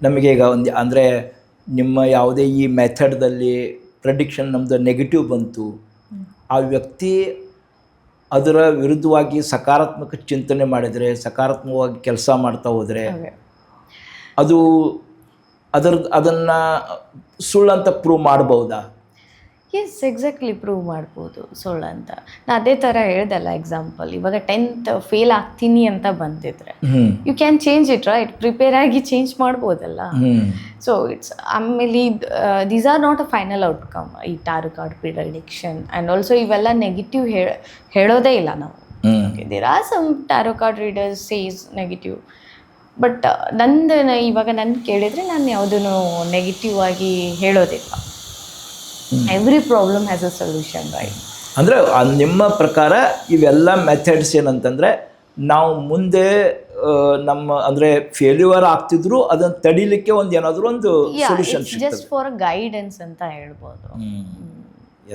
ನಮಗೆ ಈಗ ಅಂದರೆ ನಿಮ್ಮ ಯಾವುದೇ ಈ ಮೆಥಡ್ದಲ್ಲಿ ಪ್ರೆಡಿಕ್ಷನ್ ನಮ್ಮದು ನೆಗೆಟಿವ್ ಬಂತು, ಆ ವ್ಯಕ್ತಿ ಅದರ ವಿರುದ್ಧವಾಗಿ ಸಕಾರಾತ್ಮಕ ಚಿಂತನೆ ಮಾಡಿದರೆ, ಸಕಾರಾತ್ಮಕವಾಗಿ ಕೆಲಸ ಮಾಡ್ತಾ ಹೋದರೆ ಅದನ್ನು ಸುಳ್ಳಂತ ಪ್ರೂವ್ ಮಾಡ್ಬೋದಾ? ಎಸ್, ಎಕ್ಸಾಕ್ಟ್ಲಿ ಪ್ರೂವ್ ಮಾಡ್ಬೋದು ಸುಳ್ಳು ಅಂತ. ನಾನು ಅದೇ ಥರ ಹೇಳ್ದಲ್ಲ ಎಕ್ಸಾಂಪಲ್, ಇವಾಗ 10th ಫೇಲ್ ಆಗ್ತೀನಿ ಅಂತ ಬಂದಿದ್ರೆ you can change it, right? Prepare ಆಗಿ ಚೇಂಜ್ ಮಾಡ್ಬೋದಲ್ಲ. ಸೊ ಇಟ್ಸ್ ಆಮೇಲೆ these are not a final outcome. ಈ tarot card prediction and also ಇವೆಲ್ಲ ನೆಗೆಟಿವ್ ಹೇಳೋದೇ ಇಲ್ಲ ನಾವು. There are some tarot card readers says negative, but ಇವಾಗ ನನ್ನ ಕೇಳಿದರೆ ನಾನು ಯಾವುದೂ ನೆಗೆಟಿವ್ ಆಗಿ ಹೇಳೋದಿಲ್ಲ. Every problem has a solution, right? ಅಂದರೆ ನಿಮ್ಮ ಪ್ರಕಾರ ಇವೆಲ್ಲ ಮೆಥಡ್ಸ್ ಏನಂತಂದರೆ ನಾವು ಮುಂದೆ ನಮ್ಮ ಅಂದರೆ ಫೇಲ್ಯೂರ್ ಆಗ್ತಿದ್ರು ಅದನ್ನು ತಡಿಲಿಕ್ಕೆ ಏನಾದರೂ ಒಂದು ಸೊಲ್ಯೂಷನ್ ಸಿಗ್ತದೆ. ಜಸ್ಟ್ ಫಾರ್ ಗೈಡೆನ್ಸ್ ಅಂತ ಹೇಳ್ಬೋದು.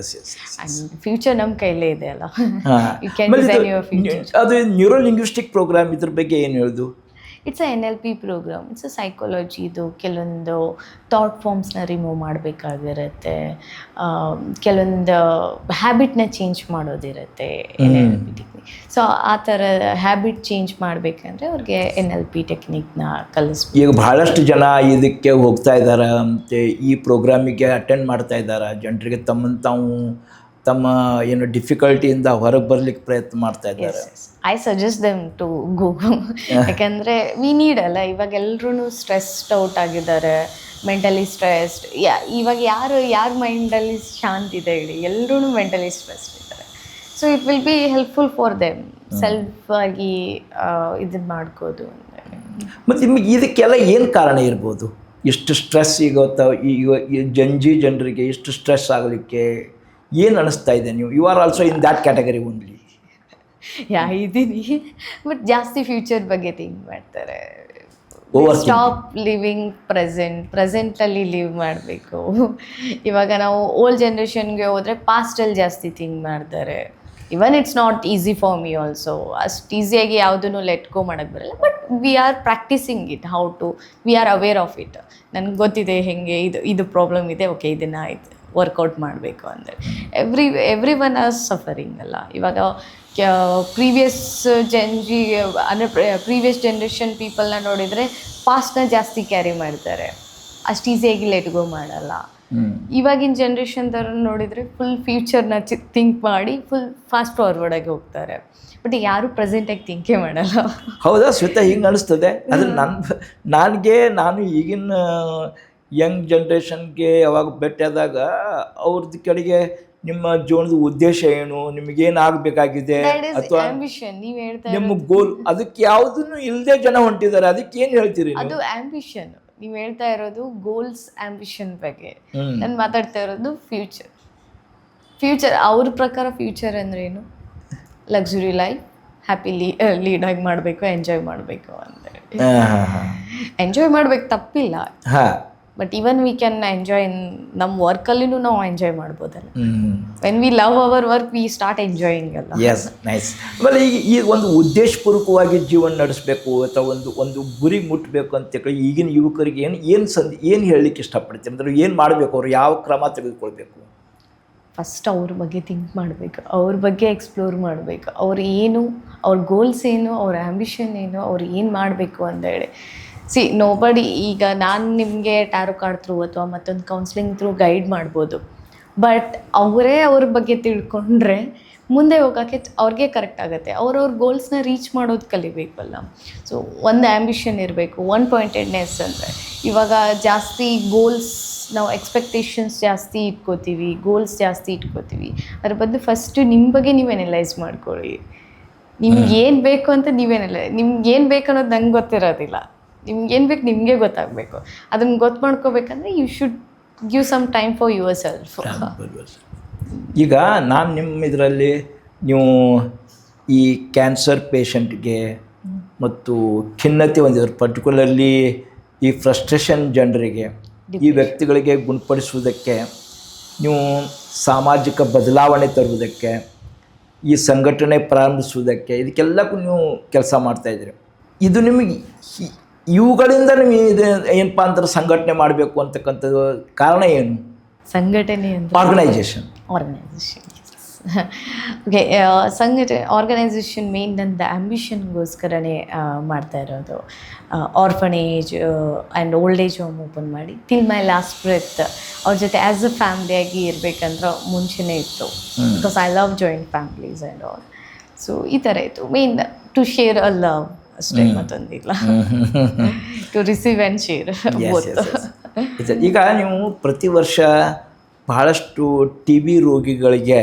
S S. ಫ್ಯೂಚರ್ ನಮ್ಮ ಕೈಲೇ ಇದೆ ಅಲ್ಲ. ಅದು ನ್ಯೂರೋ ಲಿಂಗ್ವಿಸ್ಟಿಕ್ ಪ್ರೋಗ್ರಾಮ್ ಇದ್ರ ಬಗ್ಗೆ ಏನು ಹೇಳೋದು? It's a NLP programme. It's a ಸೈಕಾಲಜಿದು ಕೆಲವೊಂದು ಥಾಟ್ ಫಾರ್ಮ್ಸ್ನ ರಿಮೂವ್ ಮಾಡಬೇಕಾಗಿರುತ್ತೆ, ಕೆಲವೊಂದು ಹ್ಯಾಬಿಟ್ನ ಚೇಂಜ್ ಮಾಡೋದಿರುತ್ತೆ NLP ಟೆಕ್ನಿಕ್. ಸೊ ಆ ಥರ ಹ್ಯಾಬಿಟ್ ಚೇಂಜ್ ಮಾಡಬೇಕಂದ್ರೆ ಅವ್ರಿಗೆ NLP ಟೆಕ್ನಿಕ್ನ ಕಲಿಸ್ಬೇಕು. ಈಗ ಬಹಳಷ್ಟು ಜನ ಇದಕ್ಕೆ ಹೋಗ್ತಾ ಇದ್ದಾರೆ, ಮತ್ತು ಈ ಪ್ರೋಗ್ರಾಮಿಗೆ ಅಟೆಂಡ್ ಮಾಡ್ತಾ ಇದ್ದಾರೆ. ಜನರಿಗೆ ತಮ್ಮನ್ನು ತಾವು ತಮ್ಮ ಏನು ಡಿಫಿಕಲ್ಟಿಯಿಂದ ಹೊರಗೆ ಬರ್ಲಿಕ್ಕೆ ಪ್ರಯತ್ನ ಮಾಡ್ತಾ ಇದ್ದಾರೆ. I suggest them to go. ಯಾಕೆಂದರೆ ವಿ ನೀಡ್ ಅಲ್ಲ, ಇವಾಗ ಎಲ್ಲರೂ ಸ್ಟ್ರೆಸ್ಡ್ ಔಟ್ ಆಗಿದ್ದಾರೆ, ಮೆಂಟಲಿ ಸ್ಟ್ರೆಸ್ಡ್. ಇವಾಗ ಯಾರ ಮೈಂಡಲ್ಲಿ ಶಾಂತಿ ಇದೆ ಹೇಳಿ? ಎಲ್ಲರೂ ಮೆಂಟಲಿ ಸ್ಟ್ರೆಸ್ಡ್ ಇದ್ದಾರೆ. So it will be helpful for them self ಆಗಿ ಇದನ್ನು ಮಾಡ್ಕೋದು. ಮತ್ತು ನಿಮಗೆ ಇದಕ್ಕೆಲ್ಲ ಏನು ಕಾರಣ ಇರ್ಬೋದು? ಇಷ್ಟು ಸ್ಟ್ರೆಸ್ ಈಗ ಜನರಿಗೆ ಇಷ್ಟು ಸ್ಟ್ರೆಸ್ ಆಗಲಿಕ್ಕೆ ಏನು ಅನ್ನಿಸ್ತಾ ಇದೆ? ನೀವು you are also in that category only. ಇದ್ದೀನಿ, ಬಟ್ ಜಾಸ್ತಿ ಫ್ಯೂಚರ್ ಬಗ್ಗೆ ಥಿಂಕ್ ಮಾಡ್ತಾರೆ. ಸ್ಟಾಪ್ ಲಿವಿಂಗ್ ಪ್ರೆಸೆಂಟಲ್ಲಿ ಲೀವ್ ಮಾಡಬೇಕು. ಇವಾಗ ನಾವು ಓಲ್ಡ್ ಜನ್ರೇಷನ್ಗೆ ಹೋದರೆ ಪಾಸ್ಟಲ್ಲಿ ಜಾಸ್ತಿ ಥಿಂಕ್ ಮಾಡ್ತಾರೆ. Even it's not easy for me also. ಅಷ್ಟು ಈಸಿಯಾಗಿ ಯಾವುದನ್ನು ಲೆಟ್ ಗೋ ಮಾಡೋಕ್ಕೆ ಬರಲ್ಲ, but we are practising it, how to we are aware of it. ನನಗೆ ಗೊತ್ತಿದೆ ಹೆಂಗೆ ಇದು ಪ್ರಾಬ್ಲಮ್ ಇದೆ, ಓಕೆ ಇದನ್ನು ಆಯ್ತು ವರ್ಕೌಟ್ ಮಾಡಬೇಕು ಅಂದರೆ. ಎವ್ರಿ ಒನ್ ಆರ್ ಸಫರಿಂಗ್ ಅಲ್ಲ. ಇವಾಗ ಪ್ರೀವಿಯಸ್ ಪ್ರೀವಿಯಸ್ ಜನ್ರೇಷನ್ ಪೀಪಲ್ನ ನೋಡಿದರೆ ಪಾಸ್ಟ್ನ ಜಾಸ್ತಿ ಕ್ಯಾರಿ ಮಾಡ್ತಾರೆ, ಅಷ್ಟು ಈಸಿಯಾಗಿ ಲೆಟ್ ಗೋ ಮಾಡಲ್ಲ. ಇವಾಗಿನ ಜನ್ರೇಷನ್ದವ್ರು ನೋಡಿದರೆ ಫುಲ್ ಫ್ಯೂಚರ್ನ ಥಿಂಕ್ ಮಾಡಿ ಫುಲ್ ಫಾಸ್ಟ್ ಫಾರ್ವರ್ಡಾಗಿ ಹೋಗ್ತಾರೆ, ಬಟ್ ಯಾರೂ ಪ್ರೆಸೆಂಟಾಗಿ ಥಿಂಕೇ ಮಾಡಲ್ಲ. ಹೌದಾ ಶ್ವೇತಾ? ಹಿಂಗೆ ಅನಿಸ್ತದೆ. ಆದರೆ ನಾನು ಈಗಿನ ಯಂಗ್ ಜನ್ರೇಷನ್ಗೆ ಯಾವಾಗ ಭೇಟಿಯಾದಾಗ ಅವ್ರದ್ದು ಕಡೆಗೆ ನಿಮ್ಮ ಜೀವನದ ಉದ್ದೇಶ ಏನು, ನಿಮಗೇನು ಆಗಬೇಕಾಗಿದೆ ಅಥವಾ ನಿಮ್ಮ ಗೋಲ್, ಅದಕ್ಕೆ ಯಾವುದನ್ನು ಇಲ್ಲದೆ ಜನ ಹೊಂಟಿದ್ದಾರೆ. ಅದಕ್ಕೆ ಏನು ಹೇಳ್ತೀರಿ? ಅದು ಆಂಬಿಷನ್. ನೀವು ಹೇಳ್ತಾ ಇರೋದು ಗೋಲ್ಸ್, ಆಂಬಿಷನ್ ಬಗ್ಗೆ. ನಾನು ಮಾತಾಡ್ತಾ ಇರೋದು ಫ್ಯೂಚರ್. ಅವ್ರ ಪ್ರಕಾರ ಫ್ಯೂಚರ್ ಅಂದ್ರೆ ಏನು? ಲಕ್ಸುರಿ ಲೈಫ್, ಹ್ಯಾಪಿ ಲೀಡಾಗಿ ಮಾಡಬೇಕು, ಎಂಜಾಯ್ ಮಾಡಬೇಕು ಅಂದರೆ. ಎಂಜಾಯ್ ಮಾಡ್ಬೇಕು, ತಪ್ಪಿಲ್ಲ. But even we can enjoy ನಮ್ಮ ವರ್ಕಲ್ಲಿನೂ ನಾವು ಎಂಜಾಯ್ ಮಾಡ್ಬೋದಲ್ಲ. When we love our work we start enjoying ಅಲ್ಲ. Yes, nice. ಆಮೇಲೆ ಈಗ ಒಂದು ಉದ್ದೇಶಪೂರ್ವಕವಾಗಿ ಜೀವನ ನಡೆಸಬೇಕು ಅಥವಾ ಒಂದು ಗುರಿ ಮುಟ್ಟಬೇಕು ಅಂತ ಈಗಿನ ಯುವಕರಿಗೆ ಏನು ಹೇಳಲಿಕ್ಕೆ ಇಷ್ಟಪಡ್ತೀವಿ? ಅಂದರೆ ಏನು ಮಾಡಬೇಕು, ಅವ್ರು ಯಾವ ಕ್ರಮ ತೆಗೆದುಕೊಳ್ಬೇಕು? ಫಸ್ಟ್ ಅವ್ರ ಬಗ್ಗೆ ಥಿಂಕ್ ಮಾಡಬೇಕು, ಅವ್ರ ಬಗ್ಗೆ ಎಕ್ಸ್ಪ್ಲೋರ್ ಮಾಡಬೇಕು. ಅವ್ರ ಗೋಲ್ಸ್ ಏನು, ಅವ್ರ ಆ್ಯಂಬಿಷನ್ ಏನು, ಅವ್ರು ಏನು ಮಾಡಬೇಕು ಅಂತೇಳಿ. ನೋಬಡಿ ಈಗ ನಾನು ನಿಮಗೆ ಟ್ಯಾರೋ ಕಾರ್ಡ್ ಥ್ರೂ ಅಥವಾ ಮತ್ತೊಂದು ಕೌನ್ಸ್ಲಿಂಗ್ ಥ್ರೂ ಗೈಡ್ ಮಾಡ್ಬೋದು, ಬಟ್ ಅವ್ರ ಬಗ್ಗೆ ತಿಳ್ಕೊಂಡ್ರೆ ಮುಂದೆ ಹೋಗೋಕ್ಕೆ ಅವ್ರಿಗೆ ಕರೆಕ್ಟ್ ಆಗುತ್ತೆ. ಅವ್ರವ್ರ ಗೋಲ್ಸ್ನ ರೀಚ್ ಮಾಡೋದು ಕಲಿಬೇಕಲ್ಲ. ಸೊ ಒಂದು ಆ್ಯಂಬಿಷನ್ ಇರಬೇಕು, ಪಾಯಿಂಟೆಡ್ನೆಸ್ ಅಂದರೆ ಇವಾಗ ಜಾಸ್ತಿ ಗೋಲ್ಸ್ ನಾವು ಎಕ್ಸ್ಪೆಕ್ಟೇಷನ್ಸ್ ಜಾಸ್ತಿ ಇಟ್ಕೋತೀವಿ, ಗೋಲ್ಸ್ ಜಾಸ್ತಿ ಇಟ್ಕೋತೀವಿ. ಅದ್ರ ಬದಲು ಫಸ್ಟು ನಿಮ್ಮ ಬಗ್ಗೆ ನೀವು ಎನಲೈಸ್ ಮಾಡ್ಕೊಳ್ಳಿ. ನಿಮ್ಗೆ ಏನು ಬೇಕು ಅಂತ ನಿಮ್ಗೆ ಏನು ಬೇಕು ಅನ್ನೋದು ನಂಗೆ ಗೊತ್ತಿರೋದಿಲ್ಲ. ನಿಮ್ಗೆ ಏನು ಬೇಕು ನಿಮಗೆ ಗೊತ್ತಾಗಬೇಕು. ಅದನ್ನು ಗೊತ್ತು ಮಾಡ್ಕೋಬೇಕಂದ್ರೆ you should give some time for yourself. ಈಗ ನಾನು ನಿಮ್ಮ ಇದರಲ್ಲಿ ನೀವು ಈ ಕ್ಯಾನ್ಸರ್ ಪೇಷಂಟ್ಗೆ ಮತ್ತು ಖಿನ್ನತೆ ಹೊಂದಿದ್ರು, ಪರ್ಟಿಕ್ಯುಲರ್ಲಿ ಈ ಫ್ರಸ್ಟ್ರೇಷನ್ ಜನರಿಗೆ, ಈ ವ್ಯಕ್ತಿಗಳಿಗೆ ಗುಣಪಡಿಸುವುದಕ್ಕೆ, ನೀವು ಸಾಮಾಜಿಕ ಬದಲಾವಣೆ ತರುವುದಕ್ಕೆ, ಈ ಸಂಘಟನೆ ಪ್ರಾರಂಭಿಸುವುದಕ್ಕೆ, ಇದಕ್ಕೆಲ್ಲಕ್ಕೂ ನೀವು ಕೆಲಸ ಮಾಡ್ತಾಯಿದ್ದೀರಿ. ಇದು ನಿಮಗೆ ಇವುಗಳಿಂದ ನೀವು ಏನಪ್ಪ ಅಂತಾರೆ ಸಂಘಟನೆ ಮಾಡಬೇಕು ಅಂತಕ್ಕಂಥದ್ದು ಕಾರಣ ಏನು? ಸಂಘಟನೆ ಅಂತ ಆರ್ಗನೈಸೇಷನ್ ಓಕೆ. ಆರ್ಗನೈಸೇಷನ್ ಮೇನ್ ನನ್ನ ಆ್ಯಂಬಿಷನ್ಗೋಸ್ಕರನೇ ಮಾಡ್ತಾ ಇರೋದು. Orphanage and old age home open ಮಾಡಿ ಟಿಲ್ ಮೈ ಲಾಸ್ಟ್ ಬ್ರೆತ್ ಅವ್ರ ಜೊತೆ ಆ್ಯಸ್ ಅ ಫ್ಯಾಮ್ಲಿಯಾಗಿ ಇರಬೇಕಂದ್ರೆ ಮುಂಚೆನೇ ಇತ್ತು. Because I love joint families and all. So ಈ ಥರ ಇತ್ತು main to share a love ಅಷ್ಟೇ, ಮತ್ತೊಂದಿಲ್ಲ. To receive and share. ಈಗ ನೀವು ಪ್ರತಿ ವರ್ಷ ಬಹಳಷ್ಟು TB ರೋಗಿಗಳಿಗೆ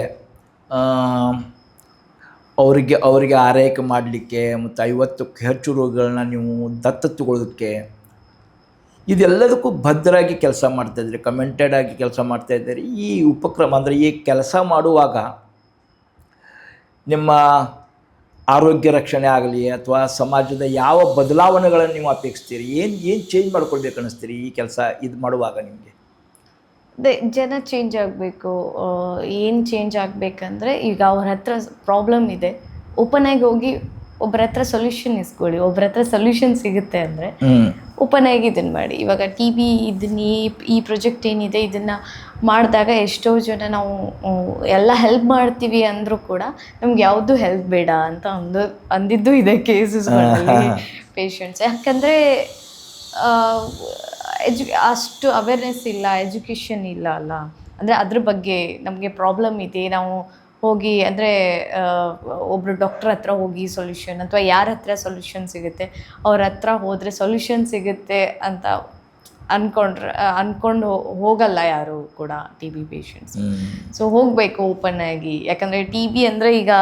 ಅವರಿಗೆ ಆರೈಕೆ ಮಾಡಲಿಕ್ಕೆ ಮತ್ತು 50ಕ್ಕೂ ಹೆಚ್ಚು ರೋಗಿಗಳನ್ನ ನೀವು ದತ್ತತೆಗೊಳ್ಳೋದಕ್ಕೆ ಇದೆಲ್ಲದಕ್ಕೂ ಭದ್ರಾಗಿ ಕೆಲಸ ಮಾಡ್ತಾಯಿದ್ರಿ, ಕಮೆಂಟೆಡ್ ಆಗಿ ಕೆಲಸ ಮಾಡ್ತಾಯಿದ್ದೀರಿ. ಈ ಉಪಕ್ರಮ ಅಂದರೆ ಈ ಕೆಲಸ ಮಾಡುವಾಗ ನಿಮ್ಮ ಆರೋಗ್ಯ ರಕ್ಷಣೆ ಆಗಲಿ ಅಥವಾ ಸಮಾಜದ ಯಾವ ಬದಲಾವಣೆಗಳನ್ನು ನೀವು ಅಪೇಕ್ಷಿಸ್ತೀರಿ? ಏನು ಚೇಂಜ್ ಮಾಡ್ಕೊಳ್ಬೇಕು ಅನ್ನಿಸ್ತೀರಿ ಈ ಕೆಲಸ ಇದು ಮಾಡುವಾಗ ನಿಮಗೆ? ಜನ ಚೇಂಜ್ ಆಗಬೇಕು. ಏನು ಚೇಂಜ್ ಆಗಬೇಕಂದ್ರೆ ಈಗ ಅವ್ರ ಹತ್ರ ಪ್ರಾಬ್ಲಮ್ ಇದೆ, ಓಪನ್ ಆಗಿ ಹೋಗಿ ಒಬ್ಬರ ಹತ್ರ ಸೊಲ್ಯೂಷನ್ ಇಸ್ಕೊಳ್ಳಿ, ಒಬ್ಬರ ಹತ್ರ ಸೊಲ್ಯೂಷನ್ ಸಿಗುತ್ತೆ ಅಂದರೆ ಹ್ಮ್ ಓಪನ್ ಆಗಿ ಇದನ್ನು ಮಾಡಿ. ಇವಾಗ ಟಿ ವಿ ಇದನ್ನ ಈ ಪ್ರಾಜೆಕ್ಟ್ ಏನಿದೆ ಇದನ್ನು ಮಾಡಿದಾಗ ಎಷ್ಟೋ ಜನ ನಾವು ಎಲ್ಲ ಹೆಲ್ಪ್ ಮಾಡ್ತೀವಿ ಅಂದರೂ ಕೂಡ ನಮ್ಗೆ ಯಾವುದು ಹೆಲ್ಪ್ ಬೇಡ ಅಂತ ಅಂದಿದ್ದು ಇದೆ ಕೇಸಸ್ಗಳಲ್ಲಿ ಪೇಷಂಟ್ಸ್. ಯಾಕಂದರೆ ಅಷ್ಟು ಅವೇರ್ನೆಸ್ ಇಲ್ಲ, ಎಜುಕೇಷನ್ ಇಲ್ಲ ಅಲ್ಲ. ಅಂದರೆ ಅದ್ರ ಬಗ್ಗೆ ನಮಗೆ ಪ್ರಾಬ್ಲಮ್ ಇದೆ, ನಾವು ಹೋಗಿ ಅಂದರೆ ಒಬ್ಬರು ಡಾಕ್ಟ್ರ್ ಹತ್ರ ಹೋಗಿ ಸೊಲ್ಯೂಷನ್, ಅಥವಾ ಯಾರ ಹತ್ರ ಸೊಲ್ಯೂಷನ್ ಸಿಗುತ್ತೆ ಅವ್ರ ಹತ್ರ ಹೋದರೆ ಸೊಲ್ಯೂಷನ್ ಸಿಗುತ್ತೆ ಅಂತ ಅಂದ್ಕೊಂಡು ಹೋಗಲ್ಲ ಯಾರು ಕೂಡ ಟಿ ಬಿ ಪೇಷಂಟ್ಸ್. ಸೊ ಹೋಗಬೇಕು ಓಪನ್ ಆಗಿ, ಯಾಕಂದರೆ ಟಿ ಬಿ ಅಂದರೆ ಈಗ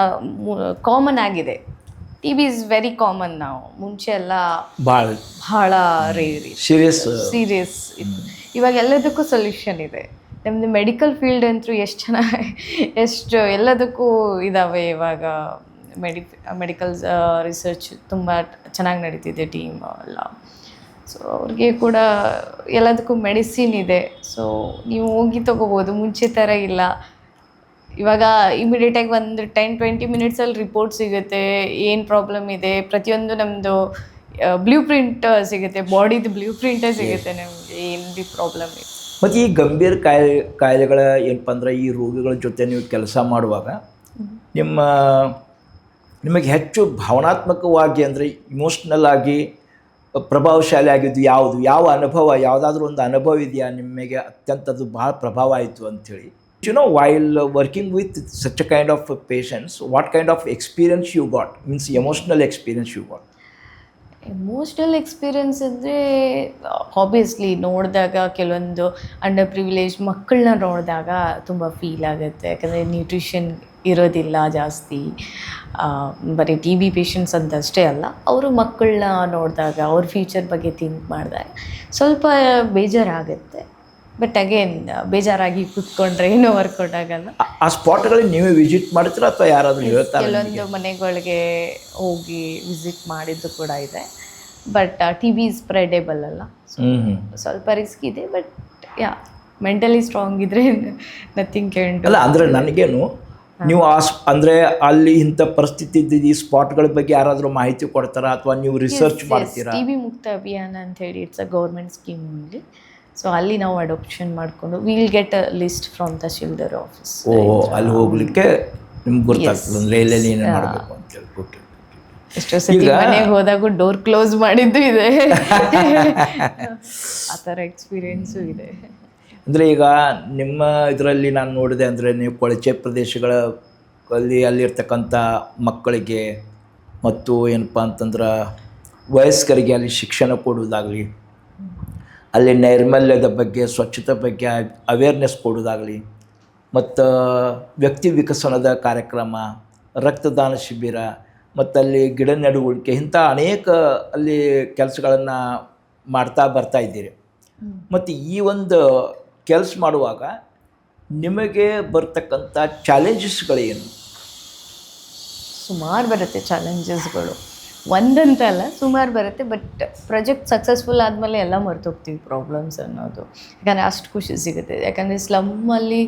ಕಾಮನ್ ಆಗಿದೆ. T B is very common. ನಾವು ಮುಂಚೆ ಎಲ್ಲ ಭಾಳ ಸೀರಿಯಸ್ ಇತ್ತು. ಇವಾಗ ಎಲ್ಲದಕ್ಕೂ ಸೊಲ್ಯೂಷನ್ ಇದೆ. ನಮ್ಮದು ಮೆಡಿಕಲ್ ಫೀಲ್ಡ್ ಅಂತೂ ಎಷ್ಟು ಎಲ್ಲದಕ್ಕೂ ಇದ್ದಾವೆ ಇವಾಗ. ಮೆಡಿಕಲ್ ರಿಸರ್ಚ್ ತುಂಬ ಚೆನ್ನಾಗಿ ನಡೀತಿದೆ, ಟೀಮ್ ಎಲ್ಲ. ಸೊ ಅವ್ರಿಗೆ ಕೂಡ ಎಲ್ಲದಕ್ಕೂ ಮೆಡಿಸಿನ್ ಇದೆ. ಸೊ ನೀವು ಹೋಗಿ ತೊಗೋಬೋದು, ಮುಂಚೆ ಥರ ಇಲ್ಲ. ಇವಾಗ ಇಮಿಡಿಯೇಟಾಗಿ ಒಂದು 10-20 ಮಿನಿಟ್ಸಲ್ಲಿ ರಿಪೋರ್ಟ್ ಸಿಗುತ್ತೆ, ಏನು ಪ್ರಾಬ್ಲಮ್ ಇದೆ ಪ್ರತಿಯೊಂದು. ನಮ್ಮದು ಬ್ಲೂ ಪ್ರಿಂಟ್ ಸಿಗುತ್ತೆ, ಬಾಡಿದು ಬ್ಲೂ ಪ್ರಿಂಟೇ ಸಿಗುತ್ತೆ ನಮಗೆ, ಏನು ಬಿ ಪ್ರಾಬ್ಲಮ್ ಇದೆ. ಮತ್ತು ಈ ಗಂಭೀರ ಕಾಯಿಲೆಗಳ ಏನಪ್ಪ ಅಂದ್ರೆ ಈ ರೋಗಿಗಳ ಜೊತೆ ನೀವು ಕೆಲಸ ಮಾಡುವಾಗ ನಿಮಗೆ ಹೆಚ್ಚು ಭಾವನಾತ್ಮಕವಾಗಿ ಅಂದರೆ ಇಮೋಷ್ನಲ್ ಆಗಿ ಪ್ರಭಾವಶಾಲಿ ಆಗಿದ್ದು ಯಾವ ಅನುಭವ, ಯಾವುದಾದ್ರೂ ಒಂದು ಅನುಭವ ಇದೆಯಾ ನಿಮಗೆ ಅತ್ಯಂತ ಅದು ಭಾಳ ಪ್ರಭಾವ ಆಯಿತು ಅಂಥೇಳಿ? while working with such a kind of patients, what kind of experience you got, means emotional experience you got? Emotional experience ಅಂದರೆ ಆಬ್ವಿಯಸ್ಲಿ ನೋಡಿದಾಗ ಕೆಲವೊಂದು ಅಂಡರ್ ಪ್ರಿವಿಲೇಜ್ ಮಕ್ಕಳನ್ನ ನೋಡಿದಾಗ ತುಂಬ ಫೀಲ್ ಆಗುತ್ತೆ. ಯಾಕಂದರೆ ನ್ಯೂಟ್ರಿಷನ್ ಇರೋದಿಲ್ಲ ಜಾಸ್ತಿ. ಬರೀ ಟಿ ಬಿ ಪೇಷಂಟ್ಸ್ ಅಂತ ಅಷ್ಟೇ ಅಲ್ಲ, ಅವರು ಮಕ್ಕಳನ್ನ ನೋಡಿದಾಗ ಅವ್ರ ಫ್ಯೂಚರ್ ಬಗ್ಗೆ ಥಿಂಕ್ ಮಾಡಿದಾಗ ಸ್ವಲ್ಪ ಬೇಜಾರಾಗುತ್ತೆ. ಬಟ್ ಅಗೇನ್ ಬೇಜಾರಾಗಿ ಕೂತ್ಕೊಂಡ್ರೆ ಏನೂ ವರ್ಕೌಟ್ ಆಗಲ್ಲ. ಆ ಸ್ಪಾಟ್ಗಳಿಗೆ ನೀವೇ ವಿಸಿಟ್ ಮಾಡ್ತೀರಾ ಅಥವಾ ಯಾರಾದರೂ ಹೇಳ್ತಾರೆ? ಕೆಲವೊಂದು ಮನೆಗಳಿಗೆ ಹೋಗಿ ವಿಸಿಟ್ ಮಾಡಿದ್ದು ಕೂಡ ಇದೆ. ಬಟ್ ಟಿ ಬಿ ಸ್ಪ್ರೆಡೇಬಲ್ ಅಲ್ಲ, ಸ್ವಲ್ಪ ರಿಸ್ಕ್ ಇದೆ. ಬಟ್ ಮೆಂಟಲಿ ಸ್ಟ್ರಾಂಗ್ ಇದ್ರೆ ನಥಿಂಗ್ ಕ್ಯಾನ್ ಡು. ಅಲ್ಲ ಅಂದರೆ ನನಗೇನು ನೀವು ಅಂದರೆ ಅಲ್ಲಿ ಇಂಥ ಪರಿಸ್ಥಿತಿ ಇದ್ದಿದ್ದು ಈ ಸ್ಪಾಟ್ಗಳ ಬಗ್ಗೆ ಯಾರಾದರೂ ಮಾಹಿತಿ ಕೊಡ್ತಾರಾ ಅಥವಾ ನೀವು ರಿಸರ್ಚ್ ಮಾಡ್ತೀರಾ? ಟಿ ಬಿ ಮುಕ್ತ ಅಭಿಯಾನ ಅಂತ ಹೇಳಿ it's a government scheme only. So ಅಲ್ಲಿ ನಾವು ಅಡಾಪ್ಷನ್ ಮಾಡಿಕೊಂಡು will get a list from tahsildar office. ಅಲ್ಲಿ ಹೋಗ್ಲಿಕ್ಕೆ ನಿಮ್ಗೆ ಗೊತ್ತಾಗ್ತದೆ ಅಂದರೆ ಎಲ್ಲೆಲ್ಲಿ ಏನೇನು ಮಾಡಬೇಕು ಅಂತೇಳಿ. ಓಕೆ. ಎಷ್ಟೋ ಸತಿ ಮನೆಗೆ ಹೋದಾಗ ಡೋರ್ ಕ್ಲೋಸ್ ಮಾಡಿದ್ದು ಇದೆ, ಆ ಥರ ಎಕ್ಸ್ಪೀರಿಯೆನ್ಸು ಇದೆ. ಅಂದರೆ ಈಗ ನಿಮ್ಮ ಇದರಲ್ಲಿ ನಾನು ನೋಡಿದೆ ಅಂದರೆ ನೀವು ಕೊಳಚೆ ಪ್ರದೇಶಗಳ ಅಲ್ಲಿರ್ತಕ್ಕಂಥ ಮಕ್ಕಳಿಗೆ ಮತ್ತು ಏನಪ್ಪ ಅಂತಂದ್ರೆ ವಯಸ್ಕರಿಗೆ ಅಲ್ಲಿ ಶಿಕ್ಷಣ ಕೊಡುವುದಾಗಲಿ, ಅಲ್ಲಿ ನೈರ್ಮಲ್ಯದ ಬಗ್ಗೆ ಸ್ವಚ್ಛತೆ ಬಗ್ಗೆ ಅವೇರ್ನೆಸ್ ಕೊಡೋದಾಗಲಿ, ಮತ್ತು ವ್ಯಕ್ತಿ ವಿಕಸನದ ಕಾರ್ಯಕ್ರಮ, ರಕ್ತದಾನ ಶಿಬಿರ, ಮತ್ತು ಅಲ್ಲಿ ಗಿಡ ನೆಡುವಿಕೆ, ಇಂಥ ಅನೇಕ ಅಲ್ಲಿ ಕೆಲಸಗಳನ್ನು ಮಾಡ್ತಾ ಬರ್ತಾ ಇದ್ದೀರಿ. ಮತ್ತು ಈ ಒಂದು ಕೆಲಸ ಮಾಡುವಾಗ ನಿಮಗೆ ಬರ್ತಕ್ಕಂಥ ಚಾಲೆಂಜಸ್ಗಳೇನು? ಸುಮಾರು ಬರುತ್ತೆ ಚಾಲೆಂಜಸ್ಗಳು, ಒಂದಂತ ಅಲ್ಲ ಸುಮಾರು ಬರುತ್ತೆ. ಬಟ್ ಪ್ರಾಜೆಕ್ಟ್ ಸಕ್ಸಸ್ಫುಲ್ ಆದಮೇಲೆ ಎಲ್ಲ ಮರ್ತೋಗ್ತೀವಿ ಪ್ರಾಬ್ಲಮ್ಸ್ ಅನ್ನೋದು. ಯಾಕಂದರೆ ಅಷ್ಟು ಖುಷಿ ಸಿಗುತ್ತೆ. ಯಾಕಂದರೆ ಸ್ಲಮ್ಮಲ್ಲಿ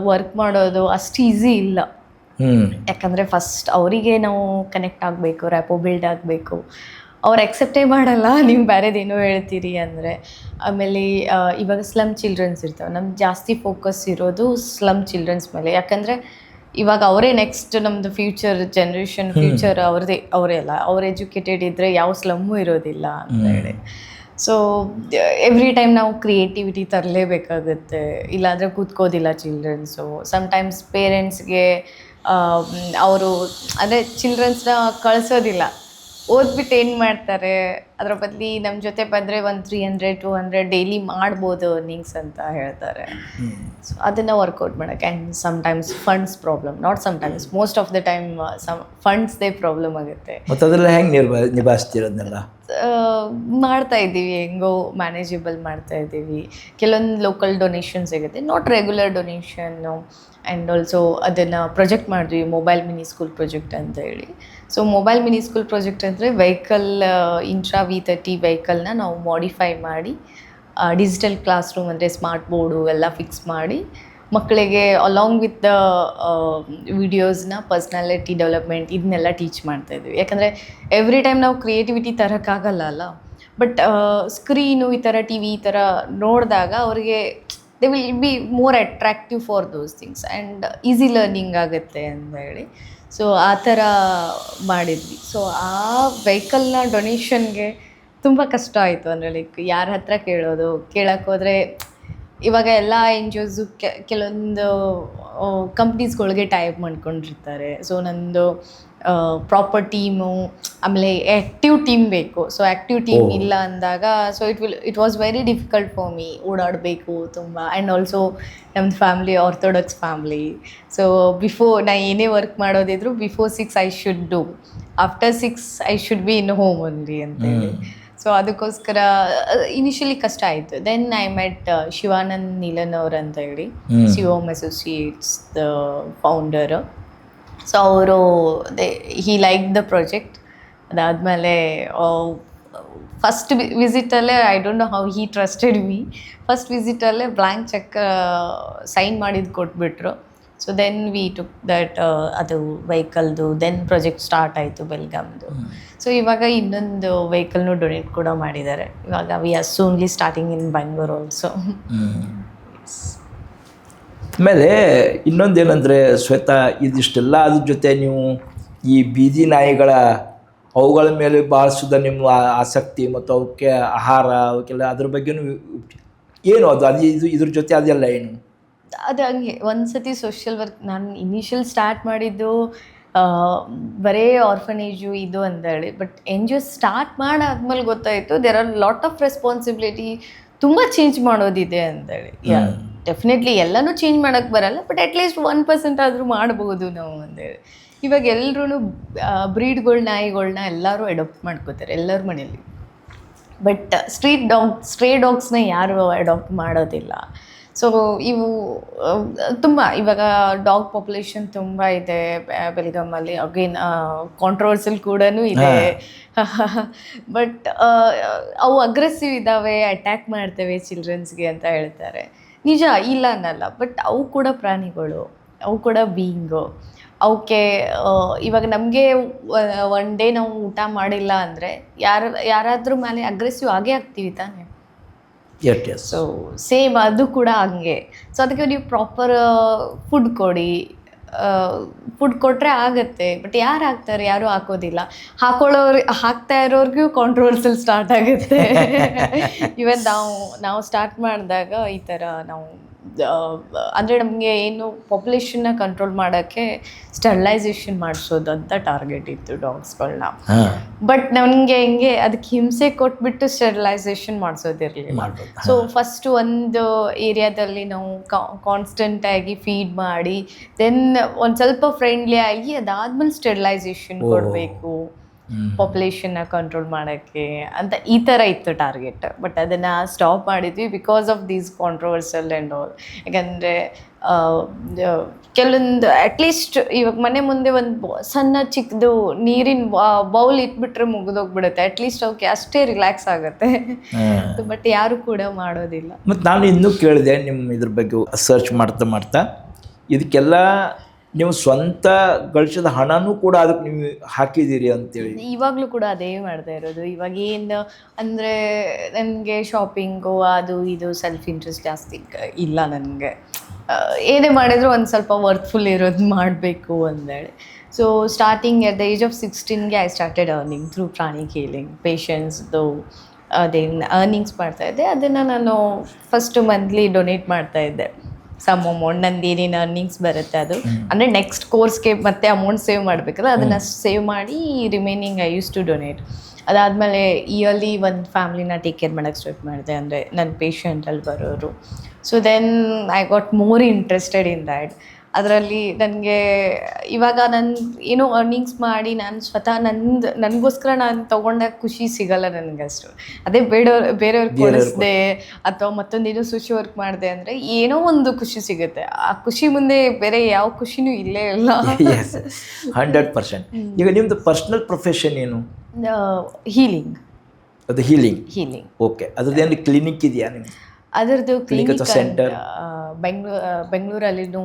ವರ್ಕ್ ಮಾಡೋದು ಅಷ್ಟು ಈಸಿ ಇಲ್ಲ. ಯಾಕಂದರೆ ಫಸ್ಟ್ ಅವರಿಗೆ ನಾವು ಕನೆಕ್ಟ್ ಆಗಬೇಕು, ರ್ಯಾಪೋ ಬಿಲ್ಡ್ ಆಗಬೇಕು. ಅವ್ರು ಎಕ್ಸೆಪ್ಟೇ ಮಾಡಲ್ಲ ನೀವು ಬೇರೆದೇನೋ ಹೇಳ್ತೀರಿ ಅಂದರೆ. ಆಮೇಲೆ ಇವಾಗ ಸ್ಲಮ್ ಚಿಲ್ಡ್ರನ್ಸ್ ಇರ್ತವೆ, ನಮ್ಗೆ ಜಾಸ್ತಿ ಫೋಕಸ್ ಇರೋದು ಸ್ಲಮ್ ಚಿಲ್ಡ್ರನ್ಸ್ ಮೇಲೆ. ಯಾಕಂದರೆ ಇವಾಗ ಅವರೇ ನೆಕ್ಸ್ಟ್ ನಮ್ಮದು ಫ್ಯೂಚರ್ ಜನ್ರೇಷನ್, ಫ್ಯೂಚರ್ ಅವರೇ ಅಲ್ಲ. ಅವ್ರು ಎಜುಕೇಟೆಡ್ ಇದ್ದರೆ ಯಾವ ಸ್ಲಮ್ಮು ಇರೋದಿಲ್ಲ ಅಂತ ಹೇಳಿ. ಸೊ ಎವ್ರಿ ಟೈಮ್ ನಾವು ಕ್ರಿಯೇಟಿವಿಟಿ ತರಲೇಬೇಕಾಗುತ್ತೆ, ಇಲ್ಲಾಂದರೆ ಕೂತ್ಕೋದಿಲ್ಲ ಚಿಲ್ಡ್ರನ್ಸು. ಸಮ್ಟೈಮ್ಸ್ ಪೇರೆಂಟ್ಸ್ಗೆ ಅವರು ಅಂದರೆ ಚಿಲ್ಡ್ರನ್ಸ್ನ ಕಳಿಸೋದಿಲ್ಲ, ಓದ್ಬಿಟ್ಟು ಏನು ಮಾಡ್ತಾರೆ, ಅದರ ಬದಲಿ ನಮ್ಮ ಜೊತೆ ಬಂದರೆ ಒಂದು 300-200 ಡೈಲಿ ಮಾಡ್ಬೋದು ಅರ್ನಿಂಗ್ಸ್ ಅಂತ ಹೇಳ್ತಾರೆ. ಸೊ ಅದನ್ನು ವರ್ಕೌಟ್ ಮಾಡೋಕ್ಕೆ. And sometimes funds problem, not sometimes, most of the time ಫಂಡ್ಸ್ದೇ ಪ್ರಾಬ್ಲಮ್ ಆಗುತ್ತೆ. ಮತ್ತು ಅದೆಲ್ಲ ಹೆಂಗೆ ನಿಭಾಯಿಸ್ತಿರೋದನ್ನೆಲ್ಲ ಮಾಡ್ತಾ ಇದ್ದೀವಿ, ಹೆಂಗೋ ಮ್ಯಾನೇಜಬಲ್ ಮಾಡ್ತಾ ಇದ್ದೀವಿ. ಕೆಲವೊಂದು ಲೋಕಲ್ ಡೊನೇಷನ್ ಸಿಗುತ್ತೆ, ನಾಟ್ ರೆಗ್ಯುಲರ್ ಡೊನೇಷನ್ನು. ಆ್ಯಂಡ್ ಆಲ್ಸೋ ಅದನ್ನು ಪ್ರೊಜೆಕ್ಟ್ ಮಾಡಿದ್ವಿ, ಮೊಬೈಲ್ ಮಿನಿ ಸ್ಕೂಲ್ ಪ್ರಾಜೆಕ್ಟ್ ಅಂತ ಹೇಳಿ. ಸೊ ಮೊಬೈಲ್ ಮಿನಿ ಸ್ಕೂಲ್ ಪ್ರಾಜೆಕ್ಟ್ ಅಂದರೆ ವೆಹಿಕಲ್, ಇಂಟ್ರಾ V30 ವೆಹಿಕಲ್ನ ನಾವು ಮಾಡಿಫೈ ಮಾಡಿ ಡಿಜಿಟಲ್ ಕ್ಲಾಸ್ ರೂಮ್ ಅಂದರೆ ಸ್ಮಾರ್ಟ್ ಬೋರ್ಡು ಎಲ್ಲ ಫಿಕ್ಸ್ ಮಾಡಿ ಮಕ್ಕಳಿಗೆ ಅಲಾಂಗ್ ವಿತ್ ದ ವಿಡಿಯೋಸ್ನ ಪರ್ಸ್ನಾಲಿಟಿ ಡೆವಲಪ್ಮೆಂಟ್ ಇದನ್ನೆಲ್ಲ ಟೀಚ್ ಮಾಡ್ತಾಯಿದ್ವಿ. ಯಾಕಂದರೆ ಎವ್ರಿ ಟೈಮ್ ನಾವು ಕ್ರಿಯೇಟಿವಿಟಿ ತರೋಕ್ಕಾಗಲ್ಲ ಅಲ್ಲ. ಬಟ್ ಸ್ಕ್ರೀನು ಈ ಥರ ಟಿ ವಿ ಈ ಥರ ನೋಡಿದಾಗ ಅವ್ರಿಗೆ they will be more attractive for those things and easy learning ಆಗುತ್ತೆ ಅಂತ ಹೇಳಿ ಸೊ ಆ ಥರ ಮಾಡಿದ್ವಿ. ಸೊ ಆ ವೆಹಿಕಲ್ನ ಡೊನೇಷನ್ಗೆ ತುಂಬ ಕಷ್ಟ ಆಯಿತು. ಅಂದರೆ ಲೈಕ್ ಯಾರ ಹತ್ರ ಕೇಳೋದು, ಕೇಳಕ್ಕೆ ಹೋದರೆ ಇವಾಗ ಎಲ್ಲ ಎನ್ ಜಿ ಒಸು ಕೆಲವೊಂದು ಕಂಪ್ನೀಸ್ಗಳಿಗೆ ಟೈಪ್ ಮಾಡ್ಕೊಂಡಿರ್ತಾರೆ. ಸೊ ನಂದು ಪ್ರಾಪರ್ ಟೀಮು, ಆಮೇಲೆ ಆ್ಯಕ್ಟಿವ್ ಟೀಮ್ ಬೇಕು. ಸೊ ಆ್ಯಕ್ಟಿವ್ ಟೀಮ್ ಇಲ್ಲ ಅಂದಾಗ so it was very difficult for me. ಓಡಾಡಬೇಕು ತುಂಬ. ಆ್ಯಂಡ್ ಆಲ್ಸೋ ನಮ್ಮದು family orthodox family. So before ನಾ ಏನೇ ವರ್ಕ್ ಮಾಡೋದಿದ್ರು before 6 I should do, after 6 I should be in home only ಅಂತೇಳಿ. ಸೊ ಅದಕ್ಕೋಸ್ಕರ ಇನಿಷಿಯಲಿ ಕಷ್ಟ ಆಯಿತು. Then I met Shivanand Neelan ಅವ್ರು ಅಂತ ಹೇಳಿ, Shivom associates the founder. So ಅವರು ಹಿ ಲೈಕ್ ದ ಪ್ರಾಜೆಕ್ಟ್. ಅದಾದಮೇಲೆ ಫಸ್ಟ್ ವಿಸಿಟಲ್ಲೇ I don't know how he trusted me. First ವಿಸಿಟಲ್ಲೇ ಬ್ಲ್ಯಾಂಕ್ ಚೆಕ್ ಸೈನ್ ಮಾಡಿದ್ದು ಕೊಟ್ಬಿಟ್ರು. So then we took that ಅದು ವೆಹಿಕಲ್ದು. ದೆನ್ ಪ್ರಾಜೆಕ್ಟ್ ಸ್ಟಾರ್ಟ್ ಆಯಿತು ಬೆಲ್ಗಾಮ್ದು. ಸೊ ಇವಾಗ ಇನ್ನೊಂದು ವೆಹಿಕಲ್ನು ಡೊನೇಟ್ ಕೂಡ ಮಾಡಿದ್ದಾರೆ. ಇವಾಗ we are soonly starting in Bangalore also. ಆಮೇಲೆ ಇನ್ನೊಂದೇನೆಂದರೆ ಶ್ವೇತಾ, ಇದಿಷ್ಟೆಲ್ಲ ಅದ್ರ ಜೊತೆ ನೀವು ಈ ಬೀದಿ ನಾಯಿಗಳ ಅವುಗಳ ಮೇಲೆ ಭಾಳ ನಿಮ್ಮ ಆಸಕ್ತಿ ಮತ್ತು ಅವಕ್ಕೆ ಆಹಾರ ಅವಕ್ಕೆಲ್ಲ ಅದ್ರ ಬಗ್ಗೆನೂ ಏನು ಅದು ಇದ್ರ ಜೊತೆ ಅದೆಲ್ಲ ಏನು? ಅದು ಹಂಗೆ ಒಂದು ಸತಿ ಸೋಷಿಯಲ್ ವರ್ಕ್ ನಾನು ಇನಿಷಿಯಲ್ ಸ್ಟಾರ್ಟ್ ಮಾಡಿದ್ದು ಬರೀ ಆರ್ಫನೇಜು ಇದು ಅಂತೇಳಿ. But N G O start ಮಾಡಾದ್ಮೇಲೆ ಗೊತ್ತಾಯಿತು there are lot of responsibility, ತುಂಬ ಚೇಂಜ್ ಮಾಡೋದಿದೆ ಅಂತೇಳಿ. ಡೆಫಿನೆಟ್ಲಿ ಎಲ್ಲನೂ ಚೇಂಜ್ ಮಾಡೋಕ್ಕೆ ಬರಲ್ಲ, ಬಟ್ ಅಟ್ಲೀಸ್ಟ್ 1% ಆದರೂ ಮಾಡ್ಬೋದು ನಾವು ಅಂತೇಳಿ. ಇವಾಗ ಎಲ್ಲರೂ ಬ್ರೀಡ್ಗಳ ನಾಯಿಗಳ್ನ ಎಲ್ಲರೂ ಅಡಾಪ್ಟ್ ಮಾಡ್ಕೋತಾರೆ ಎಲ್ಲರ ಮನೇಲಿ. ಬಟ್ ಸ್ಟ್ರೇ ಡಾಗ್ಸ್ನ ಯಾರು ಅಡಾಪ್ಟ್ ಮಾಡೋದಿಲ್ಲ. ಸೊ ಇವು ತುಂಬ ಇವಾಗ ಡಾಗ್ ಪಾಪ್ಯುಲೇಷನ್ ತುಂಬ ಇದೆ ಬೆಲ್ಗಾಮಲ್ಲಿ. ಅಗೇನ್ ಕಾಂಟ್ರವರ್ಸಲ್ ಕೂಡ ಇದೆ. ಬಟ್ ಅವು ಅಗ್ರೆಸಿವ್ ಇದ್ದಾವೆ, ಅಟ್ಯಾಕ್ ಮಾಡ್ತೇವೆ ಚಿಲ್ಡ್ರನ್ಸ್ಗೆ ಅಂತ ಹೇಳ್ತಾರೆ. ನಿಜ, ಇಲ್ಲ ಅನ್ನಲ್ಲ. ಬಟ್ ಅವು ಕೂಡ ಪ್ರಾಣಿಗಳು, ಅವು ಕೂಡ ಬೀಯಿಂಗು. ಅವಕ್ಕೆ ಇವಾಗ ನಮಗೆ ಒನ್ ಡೇ ನಾವು ಊಟ ಮಾಡಿಲ್ಲ ಅಂದರೆ ಯಾರಾದ್ರೂ ಮೇಲೆ ಅಗ್ರೆಸಿವ್ ಆಗೇ ಆಗ್ತೀವಿ ತಾನೇ. ಸೊ ಸೇಮ್ ಅದು ಕೂಡ ಹಂಗೆ. ಸೊ ಅದಕ್ಕೆ ನೀವು ಪ್ರಾಪರ್ ಫುಡ್ ಕೊಡಿ. ಫುಡ್ ಕೊಟ್ಟರೆ ಆಗುತ್ತೆ. ಬಟ್ ಯಾರು ಹಾಕ್ತಾರೆ? ಯಾರೂ ಹಾಕೋದಿಲ್ಲ. ಹಾಕ್ತಾ ಇರೋರ್ಗೂ ಕಾಂಟ್ರವರ್ಸಲ್ ಸ್ಟಾರ್ಟ್ ಆಗುತ್ತೆ. ಇವನ್ ನಾವು ಸ್ಟಾರ್ಟ್ ಮಾಡಿದಾಗ ಈ ಥರ ನಾವು ಅಂದರೆ ನಮಗೆ ಏನು ಪಾಪ್ಯುಲೇಷನ್ನ ಕಂಟ್ರೋಲ್ ಮಾಡೋಕ್ಕೆ ಸ್ಟೆರಿಲೈಸೇಷನ್ ಮಾಡಿಸೋದು ಅಂತ ಟಾರ್ಗೆಟ್ ಇತ್ತು ಡಾಗ್ಸ್ಗಳನ್ನ. ಬಟ್ ನನಗೆ ಹೆಂಗೆ ಅದಕ್ಕೆ ಹಿಂಸೆ ಕೊಟ್ಬಿಟ್ಟು ಸ್ಟೆರಿಲೈಸೇಷನ್ ಮಾಡಿಸೋದಿರಲಿಲ್ಲ. ಸೊ ಫಸ್ಟ್ ಒಂದು ಏರಿಯಾದಲ್ಲಿ ನಾವು ಕಾನ್ಸ್ಟೆಂಟಾಗಿ ಫೀಡ್ ಮಾಡಿ ದೆನ್ ಒಂದು ಸ್ವಲ್ಪ ಫ್ರೆಂಡ್ಲಿ ಆಗಿ ಅದಾದ್ಮೇಲೆ ಸ್ಟೆರಿಲೈಸೇಷನ್ ಕೊಡಬೇಕು ಪಾಪ್ಯುಲೇಷನ್ನ ಕಂಟ್ರೋಲ್ ಮಾಡೋಕ್ಕೆ ಅಂತ ಈ ಥರ ಇತ್ತು ಟಾರ್ಗೆಟ್. ಬಟ್ ಅದನ್ನು ಸ್ಟಾಪ್ ಮಾಡಿದ್ವಿ because of these controversial and all. ಯಾಕಂದರೆ ಕೆಲವೊಂದು ಅಟ್ಲೀಸ್ಟ್ ಇವಾಗ ಮನೆ ಮುಂದೆ ಒಂದು ಸಣ್ಣ ಚಿಕ್ಕದು ನೀರಿನ ಬೌಲ್ ಇಟ್ಬಿಟ್ರೆ ಮುಗಿದೋಗ್ಬಿಡುತ್ತೆ. ಅಟ್ಲೀಸ್ಟ್ ಅವಕ್ಕೆ ಅಷ್ಟೇ ರಿಲ್ಯಾಕ್ಸ್ ಆಗುತ್ತೆ. ಬಟ್ ಯಾರು ಕೂಡ ಮಾಡೋದಿಲ್ಲ. ಮತ್ತು ನಾನು ಇನ್ನೂ ಕೇಳಿದೆ ನಿಮ್ಮ ಇದ್ರ ಬಗ್ಗೆ ಸರ್ಚ್ ಮಾಡ್ತಾ ಇದಕ್ಕೆಲ್ಲ ನೀವು ಸ್ವಂತ ಗಳಿಸಿದ ಹಣನೂ ಕೂಡ ಅದಕ್ಕೆ ನೀವು ಹಾಕಿದ್ದೀರಿ ಅಂತೇಳಿ. ಇವಾಗಲೂ ಕೂಡ ಅದೇ ಮಾಡ್ತಾ ಇರೋದು. ಇವಾಗ ಏನು ಅಂದರೆ ನನಗೆ ಶಾಪಿಂಗು ಅದು ಇದು ಸೆಲ್ಫ್ ಇಂಟ್ರೆಸ್ಟ್ ಜಾಸ್ತಿ ಇಲ್ಲ ನನಗೆ. ಏನೇ ಮಾಡಿದ್ರು ಒಂದು ಸ್ವಲ್ಪ ವರ್ತ್ಫುಲ್ ಇರೋದು ಮಾಡಬೇಕು ಅಂದೇಳಿ. So starting at the age of 16ಗೆ I started earning through pranic healing ಪೇಷನ್ಸ್ದು ಅದೇನು ಅರ್ನಿಂಗ್ಸ್ ಮಾಡ್ತಾಯಿದ್ದೆ. ಅದನ್ನು ನಾನು ಫಸ್ಟ್ ಮಂತ್ಲಿ ಡೊನೇಟ್ ಮಾಡ್ತಾಯಿದ್ದೆ ಸಮ್ ಅಮೌಂಟ್. ನಂದು ಏನೇನು ಅರ್ನಿಂಗ್ಸ್ ಬರುತ್ತೆ ಅದು ಅಂದರೆ ನೆಕ್ಸ್ಟ್ ಕೋರ್ಸ್ಗೆ ಮತ್ತೆ ಅಮೌಂಟ್ ಸೇವ್ ಮಾಡಬೇಕಲ್ಲ, ಅದನ್ನು ಸೇವ್ ಮಾಡಿ remaining I use to donate. ಅದಾದಮೇಲೆ ಇಯರ್ಲಿ ಒಂದು ಫ್ಯಾಮ್ಲಿನ ಟೇಕ್ ಕೇರ್ ಮಾಡೋಕ್ಕೆ ಸ್ಟಾರ್ಟ್ ಮಾಡಿದೆ, ಅಂದರೆ ನನ್ನ ಪೇಷಂಟಲ್ಲಿ ಬರೋರು. So then I got more interested in that. ಅದರಲ್ಲಿ ನನಗೆ ಇವಾಗ ನಾನು ಏನೋ ಅರ್ನಿಂಗ್ಸ್ ಮಾಡಿ ನಾನು ಸ್ವತಃ ನನಗೋಸ್ಕರ ನಾನು ತೊಗೊಂಡಾಗ ಖುಷಿ ಸಿಗಲ್ಲ ನನಗಷ್ಟು. ಅದೇ ಬೇರೆಯವ್ರಿಗೆ ಕೊಡಿಸ್ದೆ ಅಥವಾ ಮತ್ತೊಂದೇನೋ ಸೋಶಿಯಲ್ ವರ್ಕ್ ಮಾಡಿದೆ ಅಂದರೆ ಏನೋ ಒಂದು ಖುಷಿ ಸಿಗುತ್ತೆ. ಆ ಖುಷಿ ಮುಂದೆ ಬೇರೆ ಯಾವ ಖುಷಿನೂ ಇಲ್ಲೇ ಇಲ್ಲ. 100%. ಈಗ ನಿಮ್ಮದು ಪರ್ಸ್ನಲ್ ಪ್ರೊಫೆಷನ್ ಏನು? ಹೀಲಿಂಗ್. ಅದು ಹೀಲಿಂಗ್. ಓಕೆ. ಅದ್ರದ್ದೇನು ಕ್ಲಿನಿಕ್ ಇದೆಯಾ ನಿಮ್ಗೆ? ಅದರದ್ದು ಕ್ಲಿನಿಕ್ center. ಬೆಂಗಳೂರಲ್ಲಿನೂ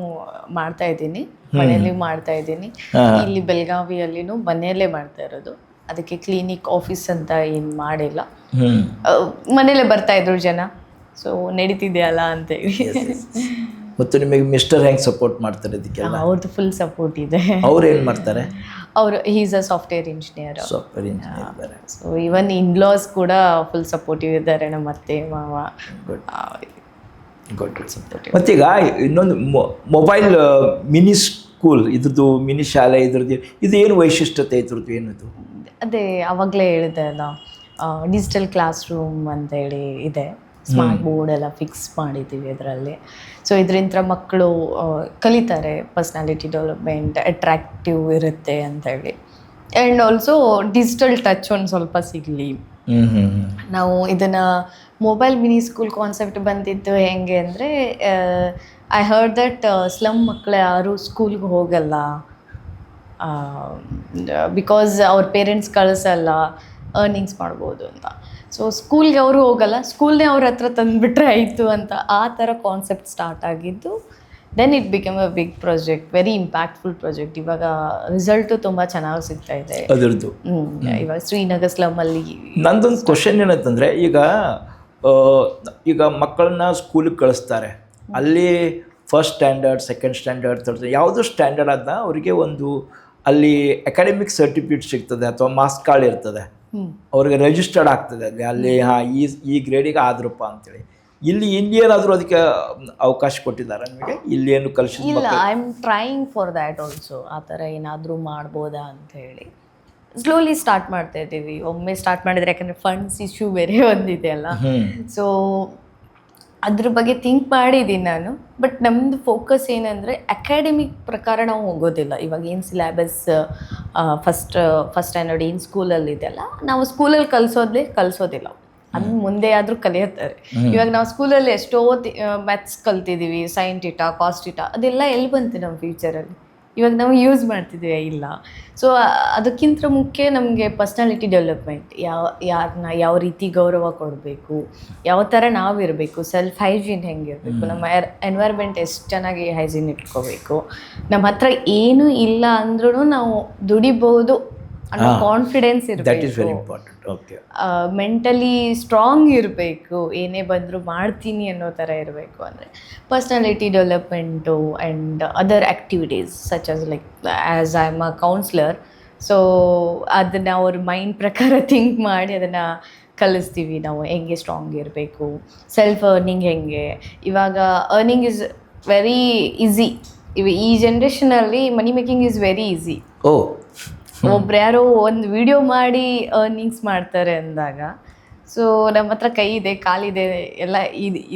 ಮಾಡ್ತಾ ಇದ್ದೀನಿ, ಮನೆಯಲ್ಲಿ ಮಾಡ್ತಾ ಇದ್ದೀನಿ. ಇಲ್ಲಿ ಬೆಳಗಾವಿಯಲ್ಲಿನೂ ಮನೆಯಲ್ಲೇ ಮಾಡ್ತಾ ಇರೋದು. ಅದಕ್ಕೆ ಕ್ಲಿನಿಕ್ ಆಫೀಸ್ ಅಂತ ಏನು ಮಾಡಿಲ್ಲ, ಮನೇಲೆ ಬರ್ತಾ ಇದ್ರು ಜನ, ಸೊ ನಡೀತಿದೆಯಲ್ಲ ಅಂತೇಳಿ. ಮತ್ತು ನಿಮಗೆ ಮಿಸ್ಟರ್ ಹೆಂಗೆ ಸಪೋರ್ಟ್ ಮಾಡ್ತಾರೆ ಇದಕ್ಕೆಲ್ಲ? ಅವ್ರದ್ದು ಫುಲ್ ಸಪೋರ್ಟ್ ಇದೆ. ಅವ್ರು ಏನು ಮಾಡ್ತಾರೆ? ಅವರು is a software engineer. Software engineer. So even in laws ಕೂಡ ಫುಲ್ ಸಪೋರ್ಟಿವ್ ಇದ್ದಾರೆ, ನಮ್ಮ ಅತ್ತೆ ಮಾವ. ಗುಡ್. ಮತ್ತೀಗ ಇನ್ನೊಂದು ಮೊಬೈಲ್ ಮಿನಿ ಸ್ಕೂಲ್, ಇದ್ರದ್ದು ಮಿನಿ ಶಾಲೆ, ಇದ್ರದ್ದು ಇದು ಏನು ವೈಶಿಷ್ಟ್ಯತೆ, ಇದ್ರದ್ದು ಏನದು? ಅದೇ ಆವಾಗಲೇ ಹೇಳಿದೆ ಅಲ್ಲ, ಡಿಜಿಟಲ್ ಕ್ಲಾಸ್ ರೂಮ್ ಅಂತೇಳಿ ಇದೆ, ಸ್ಮಾರ್ಟ್ ಬೋರ್ಡ್ ಎಲ್ಲ ಫಿಕ್ಸ್ ಮಾಡಿದ್ದೀವಿ ಇದರಲ್ಲಿ. ಸೊ ಇದರಿಂದ ಮಕ್ಕಳು ಕಲಿತಾರೆ, ಪರ್ಸ್ನಾಲಿಟಿ ಡೆವಲಪ್ಮೆಂಟ್, ಅಟ್ರಾಕ್ಟಿವ್ ಇರುತ್ತೆ ಅಂತೇಳಿ. ಆ್ಯಂಡ್ ಆಲ್ಸೋ ಡಿಜಿಟಲ್ ಟಚ್ ಒಂದು ಸ್ವಲ್ಪ ಸಿಗಲಿ. ನಾವು ಇದನ್ನು ಮೊಬೈಲ್ ಮಿನಿ ಸ್ಕೂಲ್ ಕಾನ್ಸೆಪ್ಟ್ ಬಂದಿದ್ದು ಹೆಂಗೆ ಅಂದರೆ, ಐ ಹರ್ಡ್ ದಟ್ ಸ್ಲಮ್ ಮಕ್ಕಳು ಯಾರು ಸ್ಕೂಲ್ಗೆ ಹೋಗಲ್ಲ, ಬಿಕಾಸ್ ಅವ್ರ ಪೇರೆಂಟ್ಸ್ ಕಳಿಸಲ್ಲ, ಅರ್ನಿಂಗ್ಸ್ ಮಾಡ್ಬೋದು ಅಂತ. ಸೊ ಸ್ಕೂಲ್ಗೆ ಅವರು ಹೋಗಲ್ಲ, ಸ್ಕೂಲ್ನೇ ಅವ್ರ ಹತ್ರ ತಂದುಬಿಟ್ರೆ ಆಯಿತು ಅಂತ ಆ ಥರ ಕಾನ್ಸೆಪ್ಟ್ ಸ್ಟಾರ್ಟ್ ಆಗಿದ್ದು. Then it become a big project, very impactful project. ಇವಾಗ ರಿಸಲ್ಟು ತುಂಬ ಚೆನ್ನಾಗಿ ಸಿಗ್ತಾ ಇದೆ ಅದರದ್ದು. ಇವಾಗ ಶ್ರೀನಗರ್ ಸ್ಲಮ್ಮಲ್ಲಿ. ನಂದೊಂದು ಕ್ವಶನ್ ಏನಂತಂದರೆ, ಈಗ ಮಕ್ಕಳನ್ನ ಸ್ಕೂಲಿಗೆ ಕಳಿಸ್ತಾರೆ, ಅಲ್ಲಿ first standard, second standard, third, ಯಾವುದೋ ಸ್ಟ್ಯಾಂಡರ್ಡ್ ಆದ ಅವರಿಗೆ ಒಂದು ಅಲ್ಲಿ ಅಕಾಡೆಮಿಕ್ ಸರ್ಟಿಫಿಕೇಟ್ ಸಿಗ್ತದೆ ಅಥವಾ ಮಾರ್ಕ್ಸ್ ಕಾರ್ಡ್ ಇರ್ತದೆ, ಅವ್ರಿಗೆ ರಿಜಿಸ್ಟರ್ಡ್ ಆಗ್ತದೆ ಅಲ್ಲಿ ಈ ಗ್ರೇಡಿಗೆ ಆದ್ರಪ್ಪ ಅಂತೇಳಿ. ಇಲ್ಲಿ ಏನಾದರೂ ಅದಕ್ಕೆ ಅವಕಾಶ ಕೊಟ್ಟಿದ್ದಾರೆ ನಿಮಗೆ? ಇಲ್ಲಿ ಏನು ಕಲಿಸಿಲ್ಲ? ಇಲ್ಲ, I am trying for that also. ಆ ಥರ ಏನಾದರೂ ಮಾಡ್ಬೋದಾ ಅಂತ ಹೇಳಿ ಸ್ಲೋಲಿ ಸ್ಟಾರ್ಟ್ ಮಾಡ್ತಾ ಇದ್ದೀವಿ. ಒಮ್ಮೆ ಸ್ಟಾರ್ಟ್ ಮಾಡಿದರೆ, ಯಾಕಂದರೆ ಫಂಡ್ಸ್ ಇಶ್ಯೂ ಬೇರೆ ಒಂದಿದೆ ಅಲ್ಲ, ಸೊ ಅದ್ರ ಬಗ್ಗೆ ಥಿಂಕ್ ಮಾಡಿದ್ದೀನಿ ನಾನು. ಬಟ್ ನಮ್ಮದು ಫೋಕಸ್ ಏನಂದರೆ ಅಕಾಡೆಮಿಕ್ ಪ್ರಕಾರ ನಾವು ಹೋಗೋದಿಲ್ಲ. ಇವಾಗ ಏನು ಸಿಲೆಬಸ್ ಫಸ್ಟ್ ಸ್ಟ್ಯಾಂಡರ್ಡ್ ಏನು ಸ್ಕೂಲಲ್ಲಿ ಇದೆಯಲ್ಲ, ನಾವು ಸ್ಕೂಲಲ್ಲಿ ಕಲಿಸೋದಿಲ್ಲ, ಅದನ್ನ ಮುಂದೆ ಆದರೂ ಕಲಿಯುತ್ತಾರೆ. ಇವಾಗ ನಾವು ಸ್ಕೂಲಲ್ಲಿ ಎಷ್ಟೋ ಮ್ಯಾಥ್ಸ್ ಕಲ್ತಿದ್ದೀವಿ, ಸೈನ್ ಟೀಟಾ, ಕಾಸ್ ಟೀಟಾ, ಅದೆಲ್ಲ ಎಲ್ಲಿ ಬಂತು ನಮ್ಮ ಫ್ಯೂಚರಲ್ಲಿ? ಇವಾಗ ನಾವು ಯೂಸ್ ಮಾಡ್ತಿದ್ದೀವಿ ಇಲ್ಲ. ಸೊ ಅದಕ್ಕಿಂತ ಮುಖ್ಯ ನಮಗೆ ಪರ್ಸ್ನಾಲಿಟಿ ಡೆವಲಪ್ಮೆಂಟ್, ಯಾರನ್ನ ಯಾವ ರೀತಿ ಗೌರವ ಕೊಡಬೇಕು, ಯಾವ ಥರ ನಾವು ಇರಬೇಕು, ಸೆಲ್ಫ್ ಹೈಜೀನ್ ಹೆಂಗಿರಬೇಕು, ನಮ್ಮ ಎನ್ವೈರ್ಮೆಂಟ್ ಎಷ್ಟು ಚೆನ್ನಾಗಿ ಹೈಜೀನ್ ಇಟ್ಕೋಬೇಕು, ನಮ್ಮ ಹತ್ರ ಏನೂ ಇಲ್ಲ ಅಂದ್ರೂ ನಾವು ದುಡಿಬಹುದು ಅನ್ನೋ ಕಾನ್ಫಿಡೆನ್ಸ್ ಇರಬೇಕು, ಮೆಂಟಲಿ ಸ್ಟ್ರಾಂಗ್ ಇರಬೇಕು, ಏನೇ ಬಂದರೂ ಮಾಡ್ತೀನಿ ಅನ್ನೋ ಥರ ಇರಬೇಕು. ಅಂದರೆ personality development and other activities such as like as I am a counsellor. So ಅದನ್ನು ಅವ್ರ ಮೈಂಡ್ ಪ್ರಕಾರ ಥಿಂಕ್ ಮಾಡಿ ಅದನ್ನು ಕಲಿಸ್ತೀವಿ ನಾವು, ಹೆಂಗೆ ಸ್ಟ್ರಾಂಗ್ ಇರಬೇಕು, ಸೆಲ್ಫ್ ಅರ್ನಿಂಗ್ ಹೆಂಗೆ. ಇವಾಗ ಅರ್ನಿಂಗ್ ಇಸ್ ವೆರಿ ಈಸಿ. ಈ ಜನ್ರೇಷನಲ್ಲಿ money making is very easy. ಒಬ್ರು ಯಾರೋ ಒಂದು ವಿಡಿಯೋ ಮಾಡಿ ಅರ್ನಿಂಗ್ಸ್ ಮಾಡ್ತಾರೆ ಅಂದಾಗ, ಸೊ ನಮ್ಮ ಹತ್ರ ಕೈ ಇದೆ, ಕಾಲಿದೆ, ಎಲ್ಲ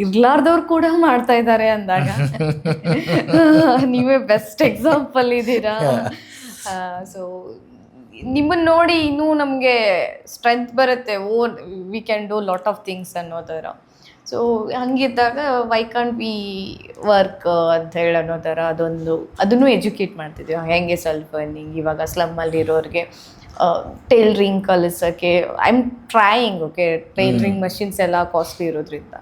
ಇರ್ಲಾರ್ದವ್ರು ಕೂಡ ಮಾಡ್ತಾ ಇದ್ದಾರೆ ಅಂದಾಗ ನೀವೇ ಬೆಸ್ಟ್ ಎಕ್ಸಾಂಪಲ್ ಇದ್ದೀರಾ. ಸೊ ನಿಮ್ಮನ್ನು ನೋಡಿ ಇನ್ನೂ ನಮಗೆ ಸ್ಟ್ರೆಂತ್ ಬರುತ್ತೆ, we can do lot of things ಅನ್ನೋ ಥರ. ಸೊ ಹಂಗಿದ್ದಾಗ ವೈ ಕಾಂಟ್ ವಿ ವರ್ಕ್ ಅಂತ ಹೇಳಿ ಅನ್ನೋ ಥರ ಅದನ್ನು ಎಜುಕೇಟ್ ಮಾಡ್ತಿದ್ದೀವಿ. ಹೆಂಗೆ ಸೆಲ್ಫ್ ಅರ್ನಿಂಗ್, ಇವಾಗ ಸ್ಲಮ್ಮಲ್ಲಿರೋರಿಗೆ ಟೇಲ್ರಿಂಗ್ ಕಲಿಸೋಕ್ಕೆ I am trying. Okay, tailoring machines ಎಲ್ಲ ಕಾಸ್ಟ್ಲಿ ಇರೋದ್ರಿಂದ,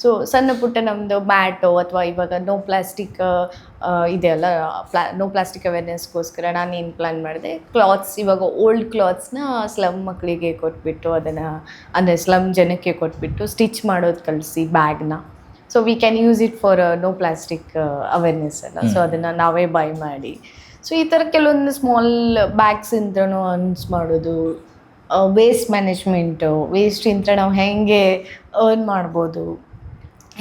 ಸೊ ಸಣ್ಣ ಪುಟ್ಟ ನಮ್ಮದು ಮ್ಯಾಟು ಅಥವಾ ಇವಾಗ ನೋ ಪ್ಲಾಸ್ಟಿಕ್ ಇದೆಯಲ್ಲ, ನೋ ಪ್ಲಾಸ್ಟಿಕ್ ಅವೇರ್ನೆಸ್ಗೋಸ್ಕರ ನಾನು ಏನು ಪ್ಲ್ಯಾನ್ ಮಾಡಿದೆ, ಕ್ಲಾತ್ಸ್, ಇವಾಗ ಓಲ್ಡ್ ಕ್ಲಾತ್ಸ್ನ ಸ್ಲಮ್ ಮಕ್ಕಳಿಗೆ ಕೊಟ್ಬಿಟ್ಟು, ಅದನ್ನು ಅಂದರೆ ಸ್ಲಮ್ ಜನಕ್ಕೆ ಕೊಟ್ಬಿಟ್ಟು ಸ್ಟಿಚ್ ಮಾಡೋದು ಕಲಿಸಿ ಬ್ಯಾಗ್ನ. So we can use it for no plastic awareness ಎಲ್ಲ. ಸೊ ಅದನ್ನು ನಾವೇ ಬೈ ಮಾಡಿ, ಸೊ ಈ ಥರ ಕೆಲವೊಂದು ಸ್ಮಾಲ್ ಬ್ಯಾಗ್ಸಿಂದನೂ ಅರ್ನ್ಸ್ ಮಾಡೋದು, ವೇಸ್ಟ್ ಮ್ಯಾನೇಜ್ಮೆಂಟು, ವೇಸ್ಟಿಂದ ನಾವು ಹೇಗೆ ಅರ್ನ್ ಮಾಡ್ಬೋದು,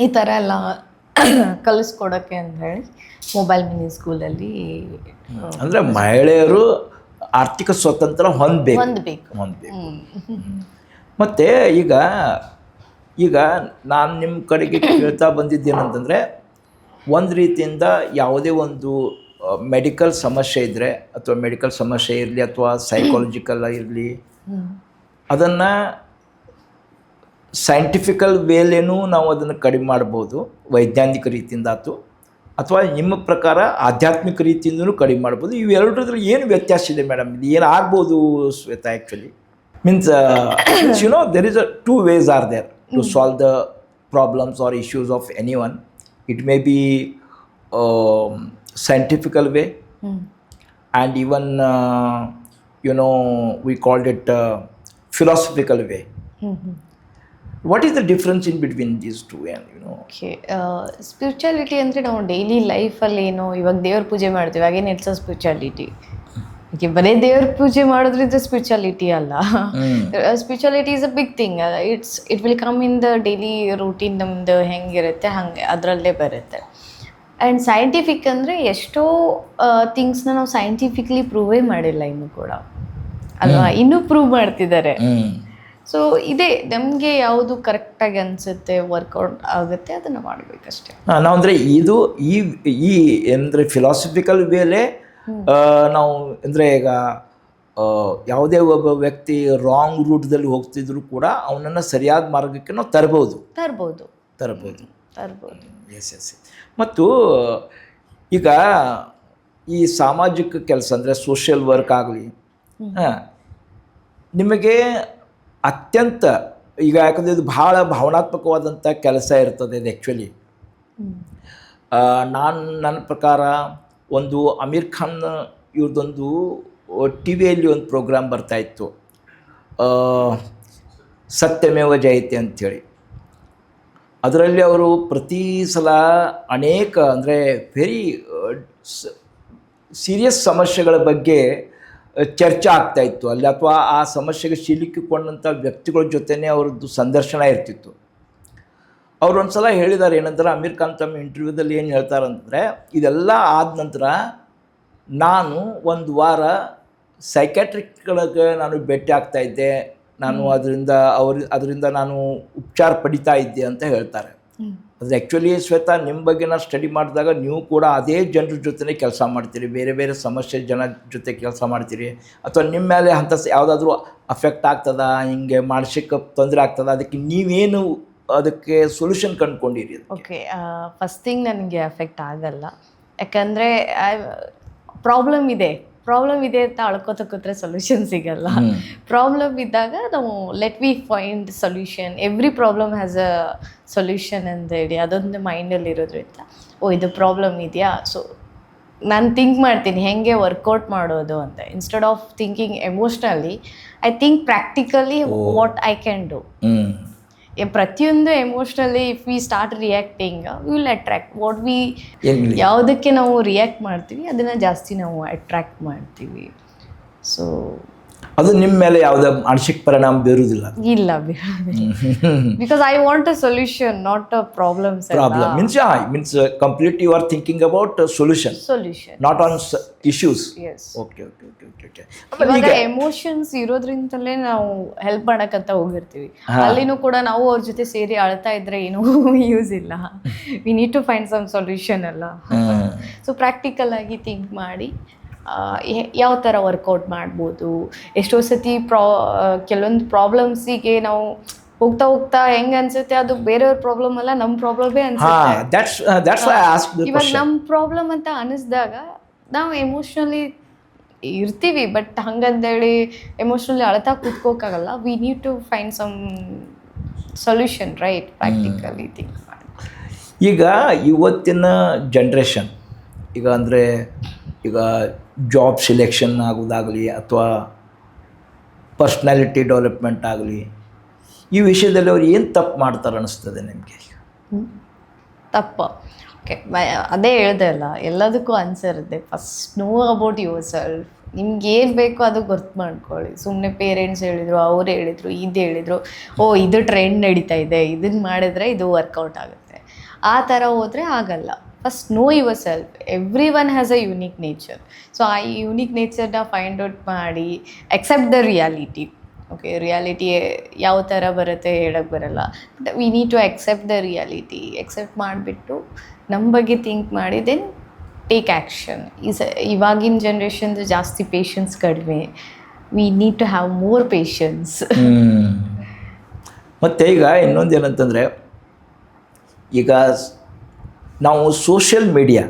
ಈ ಥರ ಎಲ್ಲ ಕಲಿಸ್ಕೊಡೋಕ್ಕೆ ಅಂತ ಹೇಳಿ ಮೊಬೈಲ್ ಮಿನಿ ಸ್ಕೂಲಲ್ಲಿ. ಅಂದರೆ ಮಹಿಳೆಯರು ಆರ್ಥಿಕ ಸ್ವತಂತ್ರ ಹೊಂದಬೇಕು. ಮತ್ತು ಈಗ ನಾನು ನಿಮ್ಮ ಕಡೆಗೆ ಕೇಳ್ತಾ ಬಂದಿದ್ದೇನಂತಂದರೆ, ಒಂದು ರೀತಿಯಿಂದ ಯಾವುದೇ ಒಂದು ಮೆಡಿಕಲ್ ಸಮಸ್ಯೆ ಇದ್ದರೆ, ಅಥವಾ ಮೆಡಿಕಲ್ ಸಮಸ್ಯೆ ಇರಲಿ ಅಥವಾ ಸೈಕಾಲಜಿಕಲ್ ಇರಲಿ, ಅದನ್ನು ಸೈಂಟಿಫಿಕಲ್ ವೇಲೇನೂ ನಾವು ಅದನ್ನು ಕಡಿಮೆ ಮಾಡ್ಬೋದು, ವೈಜ್ಞಾನಿಕ ರೀತಿಯಿಂದ ಆಯ್ತು, ಅಥವಾ ನಿಮ್ಮ ಪ್ರಕಾರ ಆಧ್ಯಾತ್ಮಿಕ ರೀತಿಯಿಂದಲೂ ಕಡಿಮೆ ಮಾಡ್ಬೋದು. ಇವೆರಡರಲ್ಲಿ ಏನು ವ್ಯತ್ಯಾಸ ಇದೆ ಮೇಡಮ್? ಇದು ಏನು ಆಗ್ಬೋದು Shweta? Actually means there is a 2 ways are there to solve the problems or issues of anyone. It may be scientifical way, and even we called it philosophical way. What is the difference in between these two? And okay spirituality ಅಂದರೆ ನಾವು daily ಲೈಫಲ್ಲಿ ಏನೋ ಇವಾಗ ದೇವ್ರ ಪೂಜೆ ಮಾಡ್ತೀವಿ, ಹಾಗೇನು it's a spirituality. Okay, ಬರೀ ದೇವ್ರ ಪೂಜೆ ಮಾಡೋದ್ರಿಂದ ಸ್ಪಿರಿಚುಯಾಲಿಟಿ ಅಲ್ಲ. Spirituality is a big thing. It will come in the daily routine. ನಮ್ಮದು ಹೆಂಗಿರುತ್ತೆ ಹಂಗೆ ಅದರಲ್ಲೇ ಬರುತ್ತೆ. ಆ್ಯಂಡ್ ಸೈಂಟಿಫಿಕ್ ಅಂದರೆ ಎಷ್ಟೋ ಥಿಂಗ್ಸ್ನ ನಾವು ಸೈಂಟಿಫಿಕ್ಲಿ ಪ್ರೂವೇ ಮಾಡಿಲ್ಲ ಇನ್ನೂ ಕೂಡ ಅಲ್ವಾ, ಇನ್ನೂ ಪ್ರೂವ್ ಮಾಡ್ತಿದ್ದಾರೆ. ಸೊ ಇದೇ ನಮಗೆ ಯಾವುದು ಕರೆಕ್ಟಾಗಿ ಅನಿಸುತ್ತೆ, ವರ್ಕೌಟ್ ಆಗುತ್ತೆ, ಅದನ್ನು ಮಾಡಬೇಕಷ್ಟೇ. ನಾವು ಅಂದರೆ ಇದು ಈ ಅಂದರೆ ಫಿಲಾಸಫಿಕಲ್ ವೇಲೆ ನಾವು ಅಂದರೆ ಈಗ ಯಾವುದೇ ಒಬ್ಬ ವ್ಯಕ್ತಿ ರಾಂಗ್ ರೂಟ್ದಲ್ಲಿ ಹೋಗ್ತಿದ್ರು ಕೂಡ ಅವನನ್ನು ಸರಿಯಾದ ಮಾರ್ಗಕ್ಕೆ ನಾವು ತರ್ಬೋದು. ಎಸ್. ಮತ್ತು ಈಗ ಈ ಸಾಮಾಜಿಕ ಕೆಲಸ ಅಂದರೆ ಸೋಷಿಯಲ್ ವರ್ಕ್ ಆಗಲಿ, ನಿಮಗೆ ಅತ್ಯಂತ ಈಗ ಯಾಕಂದರೆ ಇದು ಭಾಳ ಭಾವನಾತ್ಮಕವಾದಂಥ ಕೆಲಸ ಇರ್ತದೆ ಇದು ಆ್ಯಕ್ಚುಲಿ. ನನ್ನ ಪ್ರಕಾರ ಒಂದು ಅಮೀರ್ ಖಾನ್ ಇವ್ರದ್ದೊಂದು ಟಿ ವಿಯಲ್ಲಿ ಒಂದು ಪ್ರೋಗ್ರಾಮ್ ಬರ್ತಾಯಿತ್ತು, ಸತ್ಯಮೇವ ಜಯತೆ ಅಂಥೇಳಿ. ಅದರಲ್ಲಿ ಅವರು ಪ್ರತಿ ಸಲ ಅನೇಕ ಅಂದರೆ ವೆರಿ ಸೀರಿಯಸ್ ಸಮಸ್ಯೆಗಳ ಬಗ್ಗೆ ಚರ್ಚೆ ಆಗ್ತಾಯಿತ್ತು ಅಲ್ಲಿ, ಅಥವಾ ಆ ಸಮಸ್ಯೆಗೆ ಸಿಲುಕಿಕೊಂಡಂಥ ವ್ಯಕ್ತಿಗಳ ಜೊತೆನೇ ಅವ್ರದ್ದು ಸಂದರ್ಶನ ಇರ್ತಿತ್ತು. ಅವ್ರು ಒಂದು ಸಲ ಹೇಳಿದ್ದಾರೆ ಏನಂದ್ರೆ, ಅಮೀರ್ ಖಾನ್ ತಮ್ಮ ಇಂಟರ್ವ್ಯೂದಲ್ಲಿ ಏನು ಹೇಳ್ತಾರಂದರೆ, ಇದೆಲ್ಲ ಆದ ನಂತರ ನಾನು ಒಂದು ವಾರ ಸೈಕ್ಯಾಟ್ರಿಕ್ಗಳಿಗೆ ನಾನು ಭೇಟಿ ಆಗ್ತಾಯಿದ್ದೆ, ನಾನು ಅದರಿಂದ ನಾನು ಉಪಚಾರ ಪಡಿತಾ ಇದ್ದೆ ಅಂತ ಹೇಳ್ತಾರೆ. ಅದು ಆ್ಯಕ್ಚುಲಿ ಶ್ವೇತಾ, ನಿಮ್ಮ ಬಗ್ಗೆ ನಾನು ಸ್ಟಡಿ ಮಾಡಿದಾಗ ನೀವು ಕೂಡ ಅದೇ ಜನರ ಜೊತೆ ಕೆಲಸ ಮಾಡ್ತೀರಿ, ಬೇರೆ ಬೇರೆ ಸಮಸ್ಯೆ ಜನ ಜೊತೆ ಕೆಲಸ ಮಾಡ್ತೀರಿ, ಅಥವಾ ನಿಮ್ಮ ಮೇಲೆ ಅಂಥ ಯಾವುದಾದ್ರೂ ಅಫೆಕ್ಟ್ ಆಗ್ತದ, ಹಿಂಗೆ ಮಾನಸಿಕ ತೊಂದರೆ ಆಗ್ತದ, ಅದಕ್ಕೆ ನೀವೇನು ಅದಕ್ಕೆ ಸೊಲ್ಯೂಷನ್ ಕಂಡುಕೊಂಡಿರಿ? ಓಕೆ, ಫಸ್ಟ್ ಥಿಂಗ್ ನನಗೆ ಅಫೆಕ್ಟ್ ಆಗಲ್ಲ, ಯಾಕಂದರೆ ಪ್ರಾಬ್ಲಮ್ ಇದೆ ಅಂತ ಅಳ್ಕೋತ ಕೂತ್ರೆ ಸೊಲ್ಯೂಷನ್ ಸಿಗಲ್ಲ. ಪ್ರಾಬ್ಲಮ್ ಇದ್ದಾಗ ನಾವು let we find solution. Every problem has a solution ಅಂತ ಹೇಳಿ ಅದೊಂದು ಮೈಂಡಲ್ಲಿ ಇರೋದ್ರಿಂದ, ಇದು ಪ್ರಾಬ್ಲಮ್ ಇದೆಯಾ, ಸೊ ನಾನು ಥಿಂಕ್ ಮಾಡ್ತೀನಿ ಹೆಂಗೆ ವರ್ಕೌಟ್ ಮಾಡೋದು ಅಂತ. Instead of thinking emotionally, I think practically what I can do. ಪ್ರತಿಯೊಂದು emotionally if we start reacting will attract what we, ಯಾವುದಕ್ಕೆ ನಾವು ರಿಯಾಕ್ಟ್ ಮಾಡ್ತೀವಿ ಅದನ್ನು ಜಾಸ್ತಿ ನಾವು ಅಟ್ರಾಕ್ಟ್ ಮಾಡ್ತೀವಿ. ಸೊ ಅದು ನಿಮ್ಮ ಮೇಲೆ ಯಾವುದೇ ಮಾನಸಿಕ ಪರಿಣಾಮ ಬೀರುವುದಿಲ್ಲ? ಇಲ್ಲ, because I want a solution, not a problems. Means completely you are thinking about solution, not on issues. Okay. ಇವಾಗ ಎಮೋಷನ್ಸ್ ಇರೋದ್ರಿಂದಲೇ ನಾವು ಹೆಲ್ಪ್ ಮಾಡಕ್ಕಂತ ಹೋಗಿರ್ತೀವಿ, ಅಲ್ಲಿನೂ ಕೂಡ ನಾವು ಅವ್ರ ಜೊತೆ ಸೇರಿ ಅಳ್ತಾ ಇದ್ರೆ ಏನೂ ಯೂಸ್ ಇಲ್ಲ. We need to find some solution ಅಲ್ಲ. ಸೊ ಪ್ರಾಕ್ಟಿಕಲ್ ಆಗಿ ಥಿಂಕ್ ಮಾಡಿ ಯಾವ ಥರ ವರ್ಕೌಟ್ ಮಾಡ್ಬೋದು. ಎಷ್ಟೋ ಸತಿ ಕೆಲವೊಂದು ಪ್ರಾಬ್ಲಮ್ಸಿಗೆ ನಾವು ಹೋಗ್ತಾ ಹೆಂಗೆ ಅನ್ಸುತ್ತೆ ಅದು ಬೇರೆಯವ್ರ ಪ್ರಾಬ್ಲಮ್ ಅಲ್ಲ, ನಮ್ಮ ಪ್ರಾಬ್ಲಮೇ ಅನ್ಸುತ್ತೆ. ಇವಾಗ ನಮ್ಮ ಪ್ರಾಬ್ಲಮ್ ಅಂತ ಅನ್ನಿಸ್ದಾಗ ನಾವು ಎಮೋಷ್ನಲಿ ಇರ್ತೀವಿ, ಬಟ್ ಹಂಗಂದೇಳಿ ಎಮೋಷ್ನಲಿ ಅಳ್ತಾ ಕೂತ್ಕೋಕ್ಕಾಗಲ್ಲ. We need to find some solution, right? Practically think ಮಾಡಿ. ಈಗ ಇವತ್ತಿನ ಜನ್ರೇಷನ್ ಈಗ ಜಾಬ್ ಸಿಲೆಕ್ಷನ್ ಆಗೋದಾಗಲಿ ಅಥವಾ ಪರ್ಸ್ನಾಲಿಟಿ ಡೆವಲಪ್ಮೆಂಟ್ ಆಗಲಿ, ಈ ವಿಷಯದಲ್ಲಿ ಅವ್ರು ಏನು ತಪ್ಪು ಮಾಡ್ತಾರೆ ಅನ್ನಿಸ್ತದೆ ನಿಮಗೆ? ತಪ್ಪು, ಓಕೆ, ಅದೇ ಹೇಳ್ದೆ ಅಲ್ಲ, ಎಲ್ಲದಕ್ಕೂ ಆನ್ಸರ್ ಇದೆ. First know about your self. ನಿಮ್ಗೆ ಏನು ಬೇಕೋ ಅದು ಗೊತ್ತು ಮಾಡ್ಕೊಳ್ಳಿ. ಸುಮ್ಮನೆ ಪೇರೆಂಟ್ಸ್ ಹೇಳಿದರು, ಅವ್ರು ಹೇಳಿದರು, ಇದು ಹೇಳಿದರು, ಇದು ಟ್ರೆಂಡ್ ನಡೀತಾ ಇದೆ, ಇದನ್ನು ಮಾಡಿದ್ರೆ ಇದು ವರ್ಕೌಟ್ ಆಗುತ್ತೆ, ಆ ಥರ ಹೋದರೆ ಆಗಲ್ಲ. First know yourself. Everyone has a unique nature. So ಆ ಯೂನಿಕ್ ನೇಚರ್ನ ಫೈಂಡ್ ಔಟ್ ಮಾಡಿ accept the reality. Okay, reality ಯಾವ ಥರ ಬರುತ್ತೆ ಹೇಳೋಕ್ಕೆ ಬರಲ್ಲ, but we need to accept the reality. Accept ಮಾಡಿಬಿಟ್ಟು ನಮ್ಮ ಬಗ್ಗೆ ಥಿಂಕ್ ಮಾಡಿ ದೆನ್ ಟೇಕ್ ಆ್ಯಕ್ಷನ್. ಇವಾಗಿನ ಜನ್ರೇಷನ್ದು ಜಾಸ್ತಿ ಪೇಷನ್ಸ್ ಕಡಿಮೆ. We need to have more patience. ಮತ್ತು ಈಗ ಇನ್ನೊಂದು ಏನಂತಂದರೆ, ಈಗ ನಾವು social media,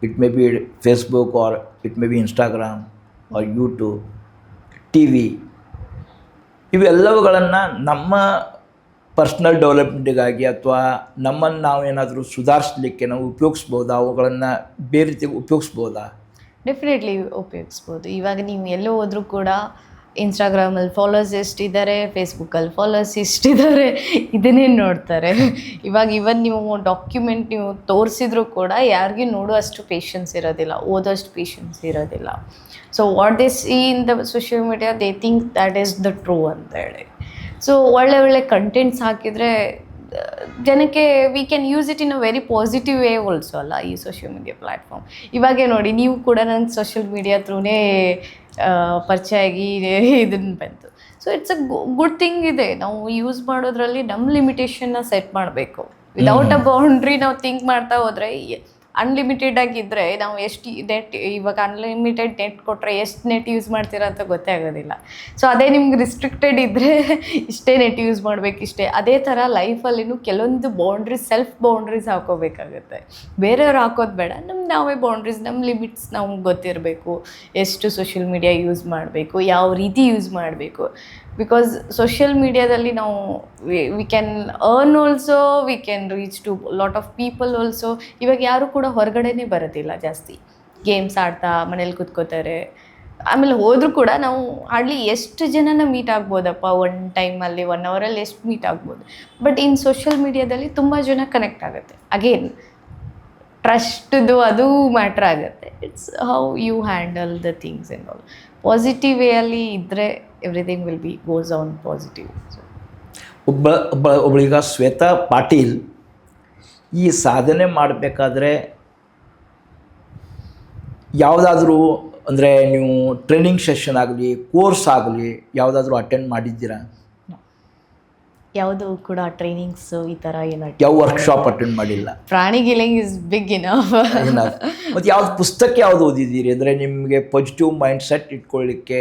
it may be Facebook or it may be Instagram or YouTube, T V, ಇವೆಲ್ಲವುಗಳನ್ನು ನಮ್ಮ ಪರ್ಸ್ನಲ್ ಡೆವಲಪ್ಮೆಂಟಿಗಾಗಿ ಅಥವಾ ನಮ್ಮನ್ನು ನಾವು ಏನಾದರೂ ಸುಧಾರಿಸಲಿಕ್ಕೆ ನಾವು ಉಪಯೋಗಿಸ್ಬೋದಾ, ಅವುಗಳನ್ನು ಬೇರೆ ರೀತಿಗೆ ಉಪಯೋಗಿಸ್ಬೋದಾ? ಡೆಫಿನೆಟ್ಲಿ ಉಪಯೋಗಿಸ್ಬೋದು. ಇವಾಗ ನೀವು ಎಲ್ಲೋ ಹೋದರೂ ಕೂಡ ಇನ್ಸ್ಟಾಗ್ರಾಮಲ್ಲಿ ಫಾಲೋವರ್ಸ್ ಎಷ್ಟಿದ್ದಾರೆ, ಫೇಸ್ಬುಕ್ಕಲ್ಲಿ ಫಾಲೋವರ್ಸ್ ಎಷ್ಟಿದ್ದಾರೆ, ಇದನ್ನೇ ನೋಡ್ತಾರೆ. ಇವಾಗ ಇವನ್ ನೀವು ಡಾಕ್ಯುಮೆಂಟ್ ನೀವು ತೋರಿಸಿದ್ರು ಕೂಡ ಯಾರಿಗೂ ನೋಡುವಷ್ಟು ಪೇಷನ್ಸ್ ಇರೋದಿಲ್ಲ, ಓದೋಷ್ಟು ಪೇಷನ್ಸ್ ಇರೋದಿಲ್ಲ. So what they see in the social media they think that is the true ಅಂತೇಳಿ. ಸೊ ಒಳ್ಳೆ ಕಂಟೆಂಟ್ಸ್ ಹಾಕಿದರೆ ಜನಕ್ಕೆ V can use it in a very positive way also ಅಲ್ಲ ಈ ಸೋಷಿಯಲ್ ಮೀಡಿಯಾ ಪ್ಲ್ಯಾಟ್ಫಾರ್ಮ್. ಇವಾಗೇ ನೋಡಿ, ನೀವು ಕೂಡ ನನಗೆ ಸೋಷಿಯಲ್ ಮೀಡಿಯಾ ಥ್ರೂನೇ ಪರಿಚಯ ಆಗಿ ಇದನ್ನು ಬಂತು. So it's a good thing ಇದೆ. ನಾವು ಯೂಸ್ ಮಾಡೋದ್ರಲ್ಲಿ ನಮ್ಮ ಲಿಮಿಟೇಷನ್ನ ಸೆಟ್ ಮಾಡಬೇಕು. ವಿದೌಟ್ ಅ ಬೌಂಡ್ರಿ ನಾವು ಥಿಂಕ್ ಮಾಡ್ತಾ ಹೋದರೆ, ಅನ್ಲಿಮಿಟೆಡ್ ಆಗಿದ್ದರೆ ನಾವು ಎಷ್ಟು ನೆಟ್, ಇವಾಗ ಅನ್ಲಿಮಿಟೆಡ್ ನೆಟ್ ಕೊಟ್ಟರೆ ಎಷ್ಟು ನೆಟ್ ಯೂಸ್ ಮಾಡ್ತೀರಾ ಅಂತ ಗೊತ್ತೇ ಆಗೋದಿಲ್ಲ. ಸೊ ಅದೇ ನಿಮ್ಗೆ ರಿಸ್ಟ್ರಿಕ್ಟೆಡ್ ಇದ್ದರೆ ಇಷ್ಟೇ ನೆಟ್ ಯೂಸ್ ಮಾಡಬೇಕಿಷ್ಟೇ. ಅದೇ ಥರ ಲೈಫಲ್ಲಿನೂ ಕೆಲವೊಂದು ಬೌಂಡ್ರೀಸ್, ಸೆಲ್ಫ್ ಬೌಂಡ್ರೀಸ್ ಹಾಕೋಬೇಕಾಗುತ್ತೆ. ಬೇರೆಯವ್ರು ಹಾಕೋದು ಬೇಡ, ನಾವೇ ಬೌಂಡ್ರೀಸ್, ನಮ್ಮ ಲಿಮಿಟ್ಸ್ ನಮ್ಗೆ ಗೊತ್ತಿರಬೇಕು. ಎಷ್ಟು ಸೋಷಿಯಲ್ ಮೀಡಿಯಾ ಯೂಸ್ ಮಾಡಬೇಕು, ಯಾವ ರೀತಿ ಯೂಸ್ ಮಾಡಬೇಕು. ಬಿಕಾಸ್ ಸೋಷಿಯಲ್ ಮೀಡಿಯಾದಲ್ಲಿ ನಾವು we can earn also, we can reach to lot of people also. ಇವಾಗ ಯಾರು ಕೂಡ ಹೊರಗಡೆನೇ ಬರೋದಿಲ್ಲ ಜಾಸ್ತಿ, ಗೇಮ್ಸ್ ಆಡ್ತಾ ಮನೇಲಿ ಕೂತ್ಕೋತಾರೆ. ಆಮೇಲೆ ಹೋದರೂ ಕೂಡ ನಾವು ಹಾರ್ಡ್ಲಿ ಎಷ್ಟು ಜನನ ಮೀಟ್ ಆಗ್ಬೋದಪ್ಪ ಒನ್ ಟೈಮಲ್ಲಿ, 1 ಅವರಲ್ಲಿ ಎಷ್ಟು ಮೀಟ್ ಆಗ್ಬೋದು. ಬಟ್ ಇನ್ ಸೋಷಿಯಲ್ ಮೀಡಿಯಾದಲ್ಲಿ ತುಂಬ ಜನ ಕನೆಕ್ಟ್ ಆಗುತ್ತೆ. ಅಗೇನ್ ಟ್ರಸ್ಟ್ದು ಅದು ಮ್ಯಾಟ್ರ್ ಆಗುತ್ತೆ. It's how you handle the things and all. Positive ವೇಯಲ್ಲಿ ಇದ್ದರೆ everything will be goes on positive. ಒಬ್ಬಳೀಗ ಶ್ವೇತಾ ಪಾಟೀಲ್ ಈ ಸಾಧನೆ ಮಾಡಬೇಕಾದ್ರೆ ಯಾವುದಾದ್ರೂ ಅಂದರೆ ನೀವು ಟ್ರೈನಿಂಗ್ ಸೆಷನ್ ಆಗಲಿ, ಕೋರ್ಸ್ ಆಗಲಿ ಯಾವುದಾದ್ರೂ ಅಟೆಂಡ್ ಮಾಡಿದ್ದೀರಾ? ಯಾವುದು ಕೂಡ ಟ್ರೈನಿಂಗ್ಸು ಈ ಥರ ಏನು, ಯಾವ ವರ್ಕ್ಶಾಪ್ ಅಟೆಂಡ್ ಮಾಡಿಲ್ಲ? ಪ್ರಾಣಿ ಗಿಲಿಂಗ್ ಇಸ್ ಬಿಗ್ ಇನಫ್. ಮತ್ತು ಯಾವ್ದು ಪುಸ್ತಕ ಯಾವುದು ಓದಿದ್ದೀರಿ ಅಂದರೆ ನಿಮಗೆ ಪಾಸಿಟಿವ್ ಮೈಂಡ್ ಸೆಟ್ ಇಟ್ಕೊಳ್ಳಿಕ್ಕೆ?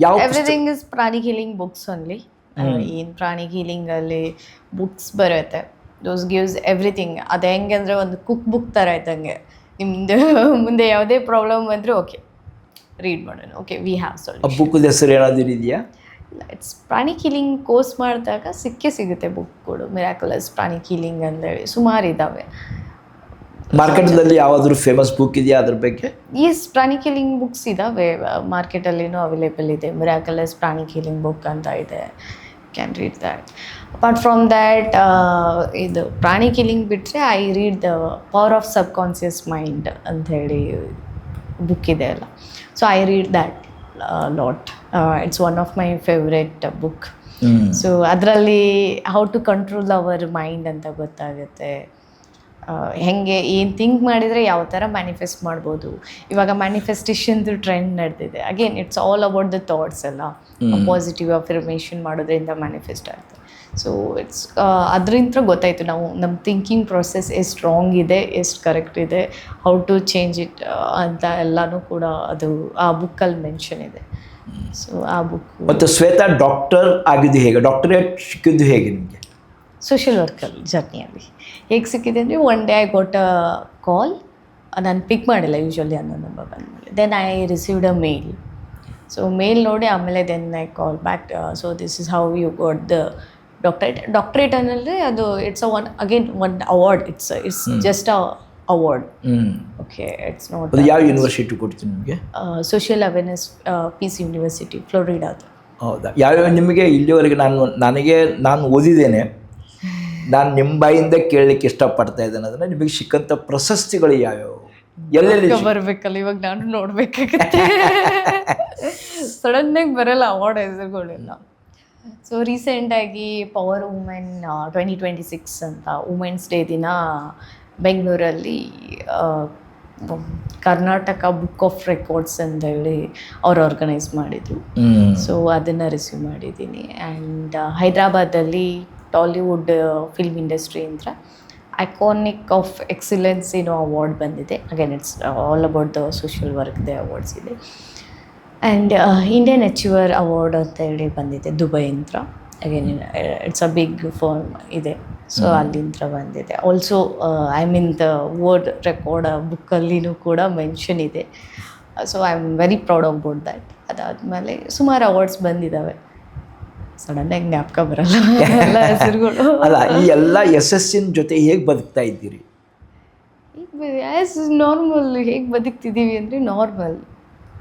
ಯಾವ ಎವ್ರಿಥಿಂಗ್ ಇಸ್ ಪ್ರಾಣಿ ಹೀಲಿಂಗ್ ಬುಕ್ಸ್ ಓನ್ಲಿ. ಏನು ಪ್ರಾಣಿ ಹೀಲಿಂಗಲ್ಲಿ ಬುಕ್ಸ್ ಬರುತ್ತೆ, ದೋಸ್ ಗಿವ್ಸ್ ಎವ್ರಿಥಿಂಗ್. ಅದು ಹೆಂಗೆ ಅಂದರೆ ಒಂದು ಕುಕ್ ಬುಕ್ ಥರ ಇದ್ದಂಗೆ. ನಿಮ್ಮದು ಮುಂದೆ ಯಾವುದೇ ಪ್ರಾಬ್ಲಮ್ ಬಂದರೆ ಓಕೆ ರೀಡ್ ಮಾಡೋಣ, ಓಕೆ ವಿ ಹ್ಯಾವ್ ಸಾಲ್ವ್. ಬುಕ್ದ ಹೆಸರು ಏನಾದರೂ ಇದೆಯಾ? ಇಟ್ಸ್ ಪ್ರಾಣಿ ಹೀಲಿಂಗ್ ಕೋರ್ಸ್ ಮಾಡಿದಾಗ ಸಿಗುತ್ತೆ ಬುಕ್ಗಳು. ಮಿರಾಕಲಸ್ ಪ್ರಾಣಿ ಹೀಲಿಂಗ್ ಅಂತೇಳಿ ಸುಮಾರು ಇದ್ದಾವೆ. ಮಾರ್ಕೆಟಲ್ಲಿ ಯಾವುದಾದ್ರೂ ಫೇಮಸ್ ಬುಕ್ ಇದೆಯಾ ಅದ್ರ ಬಗ್ಗೆ? ಈಸ್ ಪ್ರಾಣಿ ಹೀಲಿಂಗ್ ಬುಕ್ಸ್ ಇದ್ದಾವೆ, ಮಾರ್ಕೆಟಲ್ಲಿನೂ ಅವೈಲೇಬಲ್ ಇದೆ. ಮಿರಾಕಲಸ್ ಪ್ರಾಣಿ ಹೀಲಿಂಗ್ ಬುಕ್ ಅಂತ ಇದೆ, can read that. Apart from that ಇದು ಪ್ರಾಣಿ ಹೀಲಿಂಗ್ ಬಿಟ್ಟರೆ I read the power of subconscious mind ಅಂಥೇಳಿ ಬುಕ್ ಇದೆ ಅಲ್ಲ. So I read that lot. It's one of my favourite book. ಸೊ ಅದರಲ್ಲಿ how to control our mind ಅಂತ ಗೊತ್ತಾಗುತ್ತೆ. ಹೆಂಗೆ ಏನು ಥಿಂಕ್ ಮಾಡಿದರೆ ಯಾವ ಥರ ಮ್ಯಾನಿಫೆಸ್ಟ್ ಮಾಡ್ಬೋದು. ಇವಾಗ ಮ್ಯಾನಿಫೆಸ್ಟೇಷನ್ದು ಟ್ರೆಂಡ್ ನಡೆದಿದೆ. Again it's all about the thoughts ಅಲ್ಲ. ಪಾಸಿಟಿವ್ ಅಫರ್ಮೇಷನ್ ಮಾಡೋದ್ರಿಂದ ಮ್ಯಾನಿಫೆಸ್ಟ್ ಆಗುತ್ತೆ. ಸೊ ಇಟ್ಸ್ ಅದರಿಂದ ಗೊತ್ತಾಯಿತು ನಾವು ನಮ್ಮ ಥಿಂಕಿಂಗ್ ಪ್ರೊಸೆಸ್ ಎಷ್ಟು ರಾಂಗ್ ಇದೆ, ಎಷ್ಟು ಕರೆಕ್ಟ್ ಇದೆ, ಹೌ ಟು ಚೇಂಜ್ ಇಟ್ ಅಂತ ಎಲ್ಲನೂ ಕೂಡ ಅದು ಆ ಬುಕ್ಕಲ್ಲಿ ಮೆನ್ಷನ್ ಇದೆ. ಸೊ ಆ ಬುಕ್. ಮತ್ತು ಶ್ವೇತಾ ಡಾಕ್ಟರ್ ಆಗಿದ್ದು ಹೇಗೆ, ಡಾಕ್ಟರೇಟ್ ಸಿಕ್ಕಿದ್ದು ಹೇಗೆ ನಿಮಗೆ? ಸೋಷಿಯಲ್ ವರ್ಕಲ್ಲಿ ಜರ್ನಿಯಲ್ಲಿ ಹೇಗೆ ಸಿಕ್ಕಿದೆ ಅಂದರೆ, one day I got a call. ನಾನು ಪಿಕ್ ಮಾಡಿಲ್ಲ ಯೂಶ್ವಲಿ ಅನ್ನೋ ನಂಬರ್ ಬಂದಮೇಲೆ. Then I received a mail. So mail ನೋಡಿ ಆಮೇಲೆ then I call back. So this is how you got the doctorate ಅನ್ನೋದ್ರೆ ಅದು it's one award. It's just a award. Okay, it's not. ಯಾವ university ಕೊಡ್ತೀನಿ ನಿಮಗೆ? Social awareness peace university, ಫ್ಲೋರಿಡಾದು. ಹೌದಾ? ಯಾವ್ಯಾವ ನಿಮಗೆ ಇಲ್ಲಿವರೆಗೆ ನಾನು ಓದಿದ್ದೇನೆ, ನಾನು ನಿಮ್ಮ ಬಾಯಿಂದ ಕೇಳಲಿಕ್ಕೆ ಇಷ್ಟಪಡ್ತಾ ಇದ್ದೇನೆ ಅಂದರೆ ನಿಮಗೆ ಸಿಕ್ಕಂಥ ಪ್ರಶಸ್ತಿಗಳು ಯಾವ್ಯಾವು, ಎಲ್ಲೆಲ್ಲಿ ಬರಬೇಕಲ್ಲ? ಇವಾಗ ನಾನು ನೋಡಬೇಕಾಗತ್ತೆ, ಸಡನ್ನಾಗಿ ಬರಲ್ಲ ಅವಾರ್ಡ್ ಹೆಸರುಗಳೆಲ್ಲ. ಸೊ ರೀಸೆಂಟಾಗಿ ಪವರ್ ವುಮೆನ್ 2026 ಅಂತ ವುಮೆನ್ಸ್ ಡೇ ದಿನ ಬೆಂಗಳೂರಲ್ಲಿ ಕರ್ನಾಟಕ ಬುಕ್ ಆಫ್ ರೆಕಾರ್ಡ್ಸ್ ಅಂತ ಹೇಳಿ ಅವ್ರು ಆರ್ಗನೈಸ್ ಮಾಡಿದರು. ಸೊ ಅದನ್ನು ರಿಸೀವ್ ಮಾಡಿದ್ದೀನಿ. ಆ್ಯಂಡ್ ಹೈದ್ರಾಬಾದಲ್ಲಿ ಟಾಲಿವುಡ್ ಫಿಲ್ಮ್ ಇಂಡಸ್ಟ್ರಿ ಅಂತ ಐಕಾನಿಕ್ ಆಫ್ ಎಕ್ಸಲೆನ್ಸ್ ಏನೋ ಅವಾರ್ಡ್ ಬಂದಿದೆ. Again it's all about the social ವರ್ಕ್ದೇ ಅವಾರ್ಡ್ಸ್ ಇದೆ. ಆ್ಯಂಡ್ ಇಂಡಿಯನ್ ಅಚೀವರ್ ಅವಾರ್ಡ್ ಅಂತ ಹೇಳಿ ಬಂದಿದೆ ದುಬೈಯಿಂದ. Again it's a big firm ಇದೆ. ಸೊ ಅಲ್ಲಿಂದ ಬಂದಿದೆ. Also I mean the world record ಬುಕ್ಕಲ್ಲಿನೂ ಕೂಡ ಮೆನ್ಷನ್ ಇದೆ. So I am very proud about that. ಅದಾದಮೇಲೆ ಸುಮಾರು ಅವಾರ್ಡ್ಸ್ ಬಂದಿದ್ದಾವೆ. ಸಡನ್ನಾಗಿ ಜ್ಞಾಪಕ ಬರಲ್ಲ ಎಲ್ಲ ಹೆಸರುಗಳು. ಅಲ್ಲ, ಈ ಎಲ್ಲ ಯಶಸ್ಸಿನ ಜೊತೆ ಹೇಗೆ ಬದುಕ್ತಾ ಇದ್ದೀರಿ? ಆ್ಯಸ್ ನಾರ್ಮಲ್ ಹೇಗೆ ಬದುಕ್ತಿದ್ದೀವಿ ಅಂದರೆ normal.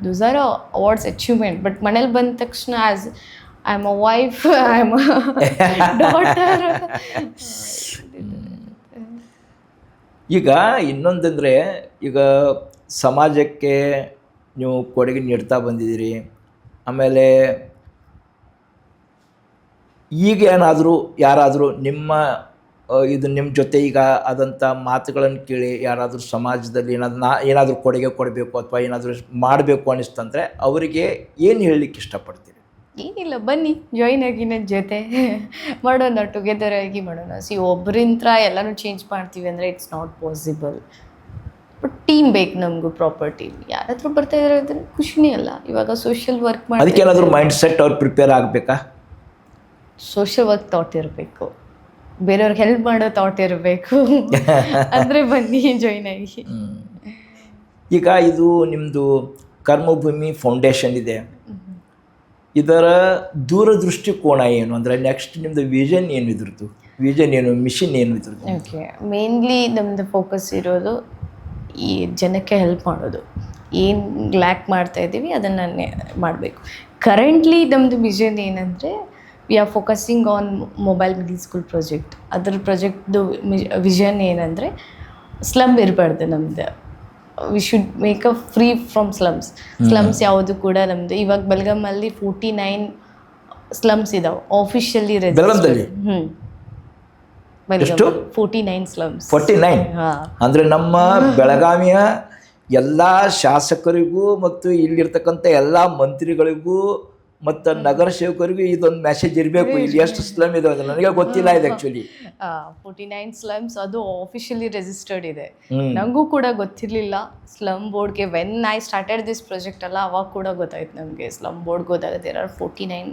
Those are awards achievement. But ಮನೇಲಿ ಬಂದ ತಕ್ಷಣ as I am a wife, I am daughter. ಈಗ ಇನ್ನೊಂದಂದರೆ, ಈಗ ಸಮಾಜಕ್ಕೆ ನೀವು ಕೊಡುಗೆ ನೀಡ್ತಾ ಬಂದಿದ್ದೀರಿ. ಆಮೇಲೆ ಈಗ ಏನಾದರೂ ಯಾರಾದರೂ ನಿಮ್ಮ ಇದು ನಿಮ್ಮ ಜೊತೆ ಈಗ ಆದಂಥ ಮಾತುಗಳನ್ನು ಕೇಳಿ ಯಾರಾದರೂ ಸಮಾಜದಲ್ಲಿ ಏನಾದರೂ ಕೊಡುಗೆ ಕೊಡಬೇಕು ಅಥವಾ ಏನಾದರೂ ಮಾಡಬೇಕು ಅನ್ನಿಸ್ತಂದರೆ ಅವರಿಗೆ ಏನು ಹೇಳಲಿಕ್ಕೆ ಇಷ್ಟಪಡ್ತೀರಿ? ಏನಿಲ್ಲ, ಬನ್ನಿ ಜಾಯಿನ್ ಆಗಿ ನನ್ನ ಜೊತೆ ಮಾಡೋಣ, ಟುಗೆದರ್ ಆಗಿ ಮಾಡೋಣ. ಒಬ್ಬರಿಂದ ಎಲ್ಲನೂ ಚೇಂಜ್ ಮಾಡ್ತೀವಿ ಅಂದರೆ it's not possible. But team ಬೇಕು ನಮಗೂ, ಪ್ರಾಪರ್ ಟೀಮ್. ಯಾರ ಹತ್ರ ಬರ್ತಾ ಇದ್ದಾರೆ ಅಂದರೆ ಖುಷಿನೇ ಅಲ್ಲ. ಇವಾಗ ಸೋಷಿಯಲ್ ವರ್ಕ್ ಮಾಡಿ ಅದಕ್ಕೇನಾದರೂ ಮೈಂಡ್ ಸೆಟ್ ಅವ್ರು ಪ್ರಿಪೇರ್ ಆಗಬೇಕಾ? ಸೋಷಿಯಲ್ ವರ್ಕ್ ಥಾಟ್ ಇರಬೇಕು, ಬೇರೆಯವ್ರಿಗೆ ಹೆಲ್ಪ್ ಮಾಡೋ ಥಾಟ್ ಇರಬೇಕು. ಅಂದರೆ ಬನ್ನಿ ಜಾಯಿನ್ ಆಗಿ. ಈಗ ಇದು ನಿಮ್ಮದು ಕರ್ಮಭೂಮಿ ಫೌಂಡೇಶನ್ ಇದೆ. ಇದರ ದೂರದೃಷ್ಟಿಕೋನ ಏನು? ಅಂದರೆ ನೆಕ್ಸ್ಟ್ ನಿಮ್ಮದು ವಿಷನ್ ಏನು? ಇದ್ರದ್ದು ವಿಷನ್ ಏನು, ಮಿಷನ್ ಏನು ಇದ್ರದ್ದು? ಓಕೆ, ಮೇನ್ಲಿ ನಮ್ಮದು ಫೋಕಸ್ ಇರೋದು ಈ ಜನಕ್ಕೆ ಹೆಲ್ಪ್ ಮಾಡೋದು. ಏನು ಲ್ಯಾಕ್ ಮಾಡ್ತಾ ಇದ್ದೀವಿ ಅದನ್ನು ಮಾಡಬೇಕು. ಕರೆಂಟ್ಲಿ ನಮ್ಮದು ವಿಷನ್ ಏನಂದರೆ we are focusing on mobile middle school project. ಅದ್ರ ಪ್ರಾಜೆಕ್ಟ್ದು ವಿಷನ್ ಏನಂದರೆ ಸ್ಲಮ್ ಇರಬಾರ್ದು ನಮ್ಮದು. We should make a free from slums ಯಾವುದು ಕೂಡ ನಮ್ಮದು. ಇವಾಗ ಬೆಳಗಾಮಲ್ಲಿ 49 ಸ್ಲಮ್ಸ್ ಇದಾವೆ ಆಫಿಷಿಯಲಿ ರಿಜಿಸ್ಟರ್ಡ್. 49 ಸ್ಲಮ್ಸ್. 49 ಅಂದರೆ ನಮ್ಮ ಬೆಳಗಾವಿಯ ಎಲ್ಲ ಶಾಸಕರಿಗೂ ಮತ್ತು ಇಲ್ಲಿರ್ತಕ್ಕಂಥ ಎಲ್ಲ ಮಂತ್ರಿಗಳಿಗೂ ಮತ್ತು ನಗರ ಸೇವಕರಿಗೂ ಇದೊಂದು ಮೆಸೇಜ್ ಇರಬೇಕು, ಇಲ್ಲಿ ಎಷ್ಟು ಸ್ಲಮ್ ಇದೆ ಅಂತ. ನನಗೆ ಗೊತ್ತಿಲ್ಲ ಇದು ಆ್ಯಕ್ಚುಲಿ 49 ಸ್ಲಮ್ಸ್ ಅದು ಆಫಿಷಿಯಲಿ ರಿಜಿಸ್ಟರ್ಡ್ ಇದೆ. ನನಗೂ ಕೂಡ ಗೊತ್ತಿರಲಿಲ್ಲ ಸ್ಲಮ್ ಬೋರ್ಡ್ಗೆ. When I started this project ಅಲ್ಲ ಅವಾಗ ಕೂಡ ಗೊತ್ತಾಯ್ತು ನಮಗೆ. ಸ್ಲಮ್ ಬೋರ್ಡ್ ಗೊತ್ತಾಗುತ್ತೆ there are 49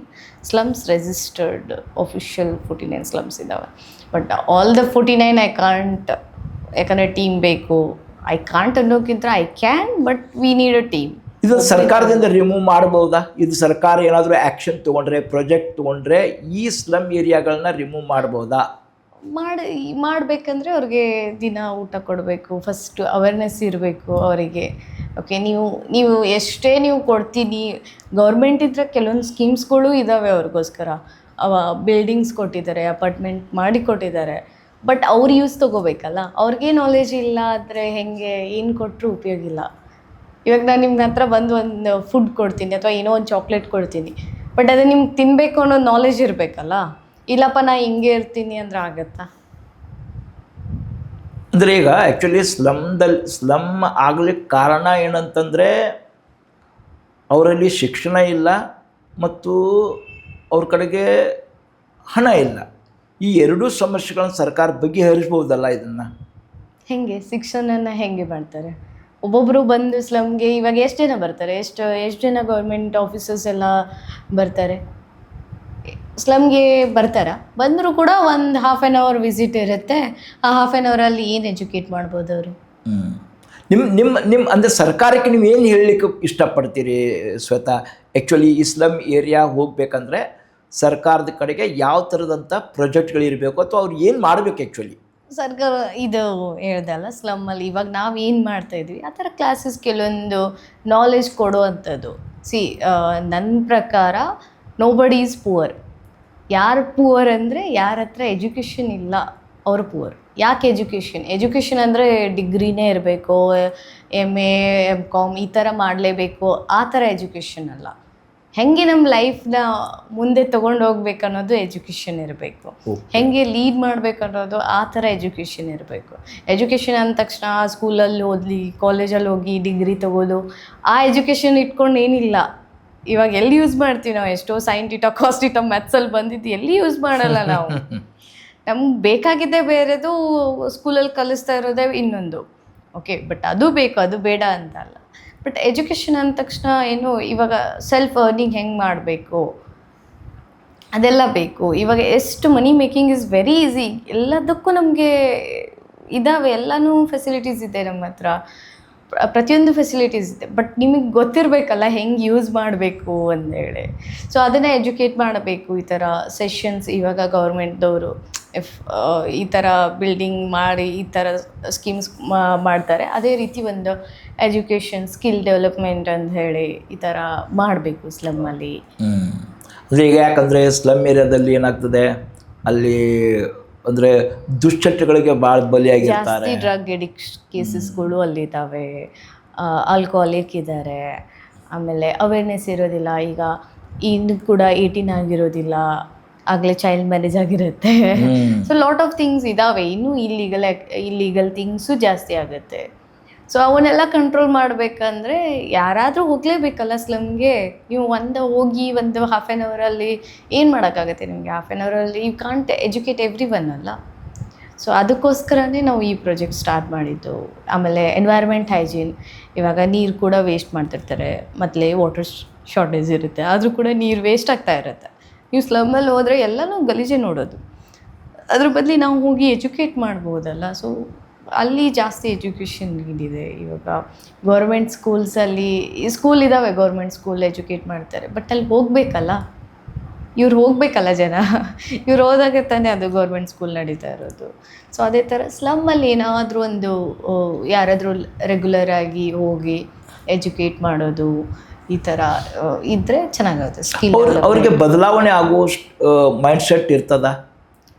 slums registered, official 49 slums ಇದ್ದಾವೆ. But all the 49 I can't, ಯಾಕಂದರೆ ಟೀಮ್ ಬೇಕು. ಐ ಕಾಂಟ್ ಅನ್ನೋಕ್ಕಿಂತ I can, but we need a team. ಇದು ಸರ್ಕಾರದಿಂದ ರಿಮೂವ್ ಮಾಡ್ಬೋದಾ? ಇದು ಸರ್ಕಾರ ಏನಾದರೂ ಆ್ಯಕ್ಷನ್ ತೊಗೊಂಡ್ರೆ, ಪ್ರಾಜೆಕ್ಟ್ ತೊಗೊಂಡ್ರೆ ಈ ಸ್ಲಮ್ ಏರಿಯಾಗಳನ್ನ ರಿಮೂವ್ ಮಾಡ್ಬೋದಾ? ಮಾಡಬೇಕಂದ್ರೆ ಅವ್ರಿಗೆ ದಿನ ಊಟ ಕೊಡಬೇಕು, ಫಸ್ಟ್ ಅವೇರ್ನೆಸ್ ಇರಬೇಕು ಅವರಿಗೆ. ಓಕೆ, ನೀವು ಎಷ್ಟೇ ನೀವು ಕೊಡ್ತೀನಿ, ಗೌರ್ಮೆಂಟ್ ಇದ್ರೆ ಕೆಲವೊಂದು ಸ್ಕೀಮ್ಸ್ಗಳು ಇದ್ದಾವೆ ಅವ್ರಿಗೋಸ್ಕರ. ಬಿಲ್ಡಿಂಗ್ಸ್ ಕೊಟ್ಟಿದ್ದಾರೆ, ಅಪಾರ್ಟ್ಮೆಂಟ್ ಮಾಡಿ ಕೊಟ್ಟಿದ್ದಾರೆ. ಬಟ್ ಅವ್ರು ಯೂಸ್ ತೊಗೋಬೇಕಲ್ಲ. ಅವ್ರಿಗೆ ನಾಲೆಜ್ ಇಲ್ಲ ಆದರೆ ಹೆಂಗೆ, ಏನು ಕೊಟ್ಟರು ಉಪಯೋಗ ಇಲ್ಲ. ಇವಾಗ ನಾನು ನಿಮ್ಮ ಹತ್ರ ಬಂದು ಒಂದು ಫುಡ್ ಕೊಡ್ತೀನಿ ಅಥವಾ ಏನೋ ಒಂದು ಚಾಕ್ಲೇಟ್ ಕೊಡ್ತೀನಿ, ಬಟ್ ಅದು ನಿಮ್ಗೆ ತಿನ್ನಬೇಕು ಅನ್ನೋ ನಾಲೆಜ್ ಇರಬೇಕಲ್ಲ. ಇಲ್ಲಪ್ಪ ನಾ ಹಿಂಗೆ ಇರ್ತೀನಿ ಅಂದ್ರೆ ಆಗತ್ತಾ? ಅಂದರೆ ಈಗ ಆ್ಯಕ್ಚುಲಿ ಸ್ಲಮ್ ಆಗ್ಲಿಕ್ಕೆ ಕಾರಣ ಏನಂತಂದರೆ ಅವರಲ್ಲಿ ಶಿಕ್ಷಣ ಇಲ್ಲ ಮತ್ತು ಅವ್ರ ಕಡೆಗೆ ಹಣ ಇಲ್ಲ. ಈ ಎರಡೂ ಸಮಸ್ಯೆಗಳನ್ನು ಸರ್ಕಾರ ಬಗೆಹರಿಸ್ಬೋದಲ್ಲ ಇದನ್ನು? ಹೆಂಗೆ ಶಿಕ್ಷಣನ ಹೆಂಗೆ ಮಾಡ್ತಾರೆ? ಒಬ್ಬೊಬ್ಬರು ಬಂದು ಸ್ಲಮ್ಗೆ ಇವಾಗ ಎಷ್ಟು ಜನ ಬರ್ತಾರೆ, ಎಷ್ಟು ಜನ ಗೌರ್ಮೆಂಟ್ ಆಫೀಸರ್ಸ್ ಎಲ್ಲ ಬರ್ತಾರೆ ಸ್ಲಮ್ಗೆ ಬರ್ತಾರ? ಬಂದರೂ ಕೂಡ ಒಂದು ಹಾಫ್ ಆ್ಯನ್ ಅವರ್ ವಿಸಿಟ್ ಇರುತ್ತೆ. ಆ ಹಾಫ್ ಆ್ಯನ್ ಅವರಲ್ಲಿ ಏನು ಎಜುಕೇಟ್ ಮಾಡ್ಬೋದು ಅವರು? ನಿಮ್ಮ ಅಂದರೆ ಸರ್ಕಾರಕ್ಕೆ ನೀವು ಏನು ಹೇಳಲಿಕ್ಕೆ ಇಷ್ಟಪಡ್ತೀರಿ ಶ್ವೇತಾ? ಆ್ಯಕ್ಚುಲಿ ಈ ಸ್ಲಮ್ ಏರಿಯಾ ಹೋಗಬೇಕಂದ್ರೆ ಸರ್ಕಾರದ ಕಡೆಗೆ ಯಾವ ಥರದಂಥ ಪ್ರಾಜೆಕ್ಟ್ಗಳಿರಬೇಕು ಅಥವಾ ಅವ್ರು ಏನು ಮಾಡಬೇಕು? ಆ್ಯಕ್ಚುಲಿ ಸರ್ಕಾರ ಇದು ಹೇಳ್ದಲ್ಲ, ಸ್ಲಮ್ಮಲ್ಲಿ ಇವಾಗ ನಾವು ಏನು ಮಾಡ್ತಾಯಿದ್ವಿ ಆ ಥರ ಕ್ಲಾಸಸ್, ಕೆಲವೊಂದು ನಾಲೆಜ್ ಕೊಡುವಂಥದ್ದು. ನನ್ನ ಪ್ರಕಾರ ನೋಬಡಿ ಈಸ್ ಪುವರ್. ಯಾರು ಪುವರ್ ಅಂದರೆ ಯಾರ ಹತ್ರ ಎಜುಕೇಷನ್ ಇಲ್ಲ ಅವರು ಪುವರ್. ಯಾಕೆ ಎಜುಕೇಷನ್ ಅಂದರೆ ಡಿಗ್ರಿನೇ ಇರಬೇಕು, MA MCom ಈ ಥರ ಮಾಡಲೇಬೇಕು, ಆ ಥರ ಎಜುಕೇಷನ್ ಅಲ್ಲ. ಹೆಂಗೆ ನಮ್ಮ ಲೈಫ್ನ ಮುಂದೆ ತೊಗೊಂಡು ಹೋಗ್ಬೇಕು ಅನ್ನೋದು ಎಜುಕೇಷನ್ ಇರಬೇಕು. ಹೆಂಗೆ ಲೀಡ್ ಮಾಡಬೇಕು ಅನ್ನೋದು ಆ ಥರ ಎಜುಕೇಷನ್ ಇರಬೇಕು. ಎಜುಕೇಷನ್ ಅಂದ ತಕ್ಷಣ ಸ್ಕೂಲಲ್ಲಿ ಓದಲಿ, ಕಾಲೇಜಲ್ಲಿ ಹೋಗಿ ಡಿಗ್ರಿ ತೊಗೋದು, ಆ ಎಜುಕೇಷನ್ ಇಟ್ಕೊಂಡು ಏನಿಲ್ಲ. ಇವಾಗ ಎಲ್ಲಿ ಯೂಸ್ ಮಾಡ್ತೀವಿ ನಾವು? ಎಷ್ಟೋ ಸೈನ್ ಟೀಟಾ ಕಾಸ್ ಟೀಟಾ ಮ್ಯಾಥ್ಸಲ್ಲಿ ಬಂದಿದ್ದು ಎಲ್ಲಿ ಯೂಸ್ ಮಾಡಲ್ಲ ನಾವು. ನಮ್ಗೆ ಬೇಕಾಗಿದ್ದೇ ಬೇರೆದು, ಸ್ಕೂಲಲ್ಲಿ ಕಲಿಸ್ತಾ ಇರೋದೇ ಇನ್ನೊಂದು. ಓಕೆ, ಬಟ್ ಅದು ಬೇಕು, ಅದು ಬೇಡ ಅಂತ ಅಲ್ಲ. ಬಟ್ ಎಜುಕೇಷನ್ ಅಂದ ತಕ್ಷಣ ಏನು, ಇವಾಗ ಸೆಲ್ಫ್ ಅರ್ನಿಂಗ್ ಹೆಂಗೆ ಮಾಡಬೇಕು ಅದೆಲ್ಲ ಬೇಕು. ಇವಾಗ ಎಷ್ಟು money making is very easy. ಎಲ್ಲದಕ್ಕೂ ನಮಗೆ ಇದ್ದಾವೆ, ಎಲ್ಲನೂ ಫೆಸಿಲಿಟೀಸ್ ಇದೆ ನಮ್ಮ ಹತ್ರ. ಪ್ರತಿಯೊಂದು ಫೆಸಿಲಿಟೀಸ್ ಇದೆ, ಬಟ್ ನಿಮಗೆ ಗೊತ್ತಿರಬೇಕಲ್ಲ ಹೆಂಗೆ ಯೂಸ್ ಮಾಡಬೇಕು ಅಂದೇಳಿ. ಸೊ ಅದನ್ನು ಎಜುಕೇಟ್ ಮಾಡಬೇಕು. ಈ ಥರ ಸೆಷನ್ಸ್ ಇವಾಗ ಗೌರ್ಮೆಂಟ್ದವರು ಈ ಥರ ಬಿಲ್ಡಿಂಗ್ ಮಾಡಿ ಈ ಥರ ಸ್ಕೀಮ್ಸ್ ಮಾಡ್ತಾರೆ, ಅದೇ ರೀತಿ ಒಂದು ಎಜುಕೇಷನ್ ಸ್ಕಿಲ್ ಡೆವಲಪ್ಮೆಂಟ್ ಅಂತ ಹೇಳಿ ಈ ಥರ ಮಾಡಬೇಕು ಸ್ಲಮ್ಮಲ್ಲಿ. ಅಂದರೆ ಈಗ ಯಾಕಂದರೆ ಸ್ಲಮ್ ಏರಿಯಾದಲ್ಲಿ ಏನಾಗ್ತದೆ, ಅಲ್ಲಿ ಅಂದರೆ ದುಶ್ಚಟಗಳಿಗೆ ಭಾಳ ಬಲಿಯಾಗಿರ್ತಾರೆ. ಜಾಸ್ತಿ ಡ್ರಗ್ ಎಡಿಕ್ಟ್ ಕೇಸಸ್ಗಳು ಅಲ್ಲಿದ್ದಾವೆ, ಆಲ್ಕೋಹಾಲಿಕ್ ಇದ್ದಾರೆ, ಆಮೇಲೆ ಅವೇರ್ನೆಸ್ ಇರೋದಿಲ್ಲ. ಈಗ ಇನ್ನು ಕೂಡ 18 ಆಗಿರೋದಿಲ್ಲ, ಆಗಲೇ ಚೈಲ್ಡ್ ಮ್ಯಾರೇಜ್ ಆಗಿರುತ್ತೆ. ಸೊ ಲಾಟ್ ಆಫ್ ಥಿಂಗ್ಸ್ ಇದ್ದಾವೆ. ಇನ್ನೂ ಇಲ್ಲೀಗಲ್ ಥಿಂಗ್ಸು ಜಾಸ್ತಿ ಆಗುತ್ತೆ. ಸೊ ಅವನ್ನೆಲ್ಲ ಕಂಟ್ರೋಲ್ ಮಾಡಬೇಕಂದ್ರೆ ಯಾರಾದರೂ ಹೋಗಲೇಬೇಕಲ್ಲ ಸ್ಲಮ್ಗೆ. ನೀವು ಹೋಗಿ ಒಂದು ಹಾಫ್ ಆ್ಯನ್ ಅವರಲ್ಲಿ ಏನು ಮಾಡೋಕ್ಕಾಗತ್ತೆ ನಿಮಗೆ? ಹಾಫ್ ಆ್ಯನ್ ಅವರಲ್ಲಿ you can't educate everyone ಅಲ್ಲ. ಸೊ ಅದಕ್ಕೋಸ್ಕರನೇ ನಾವು ಈ ಪ್ರಾಜೆಕ್ಟ್ ಸ್ಟಾರ್ಟ್ ಮಾಡಿದ್ದು. ಆಮೇಲೆ ಎನ್ವೈರ್ಮೆಂಟ್ ಹೈಜೀನ್, ಇವಾಗ ನೀರು ಕೂಡ ವೇಸ್ಟ್ ಮಾಡ್ತಿರ್ತಾರೆ, ಮೊದಲೇ ವಾಟರ್ ಶಾರ್ಟೇಜ್ ಇರುತ್ತೆ, ಆದರೂ ಕೂಡ ನೀರು ವೇಸ್ಟ್ ಆಗ್ತಾ ಇರುತ್ತೆ. ನೀವು ಸ್ಲಮ್ಮಲ್ಲಿ ಹೋದರೆ ಎಲ್ಲನೂ ಗಲೀಜೆ ನೋಡೋದು, ಅದ್ರ ಬದಲು ನಾವು ಹೋಗಿ ಎಜುಕೇಟ್ ಮಾಡ್ಬೋದಲ್ಲ. ಸೊ ಅಲ್ಲಿ ಜಾಸ್ತಿ ಎಜುಕೇಷನ್ ನೀಡಿದೆ. ಇವಾಗ ಗೌರ್ಮೆಂಟ್ ಸ್ಕೂಲ್ಸಲ್ಲಿ ಸ್ಕೂಲ್ ಇದ್ದಾವೆ, ಗೌರ್ಮೆಂಟ್ ಸ್ಕೂಲ್ ಎಜುಕೇಟ್ ಮಾಡ್ತಾರೆ, ಬಟ್ ಅಲ್ಲಿ ಹೋಗಬೇಕಲ್ಲ, ಇವ್ರು ಹೋಗಬೇಕಲ್ಲ ಜನ, ಇವ್ರು ಹೋದಾಗ ತಾನೇ ಅದು ಗೌರ್ಮೆಂಟ್ ಸ್ಕೂಲ್ ನಡೀತಾ ಇರೋದು. ಸೊ ಅದೇ ಥರ ಸ್ಲಮ್ಮಲ್ಲಿ ಏನಾದರೂ ಒಂದು ಯಾರಾದರೂ ರೆಗ್ಯುಲರ್ ಆಗಿ ಹೋಗಿ ಎಜುಕೇಟ್ ಮಾಡೋದು, ಈ ಥರ ಇದ್ದರೆ ಚೆನ್ನಾಗುತ್ತೆ. ಸ್ಕಿಲ್ ಅವ್ರಿಗೆ ಬದಲಾವಣೆ ಆಗುವಷ್ಟು ಮೈಂಡ್ ಸೆಟ್ ಇರ್ತದ.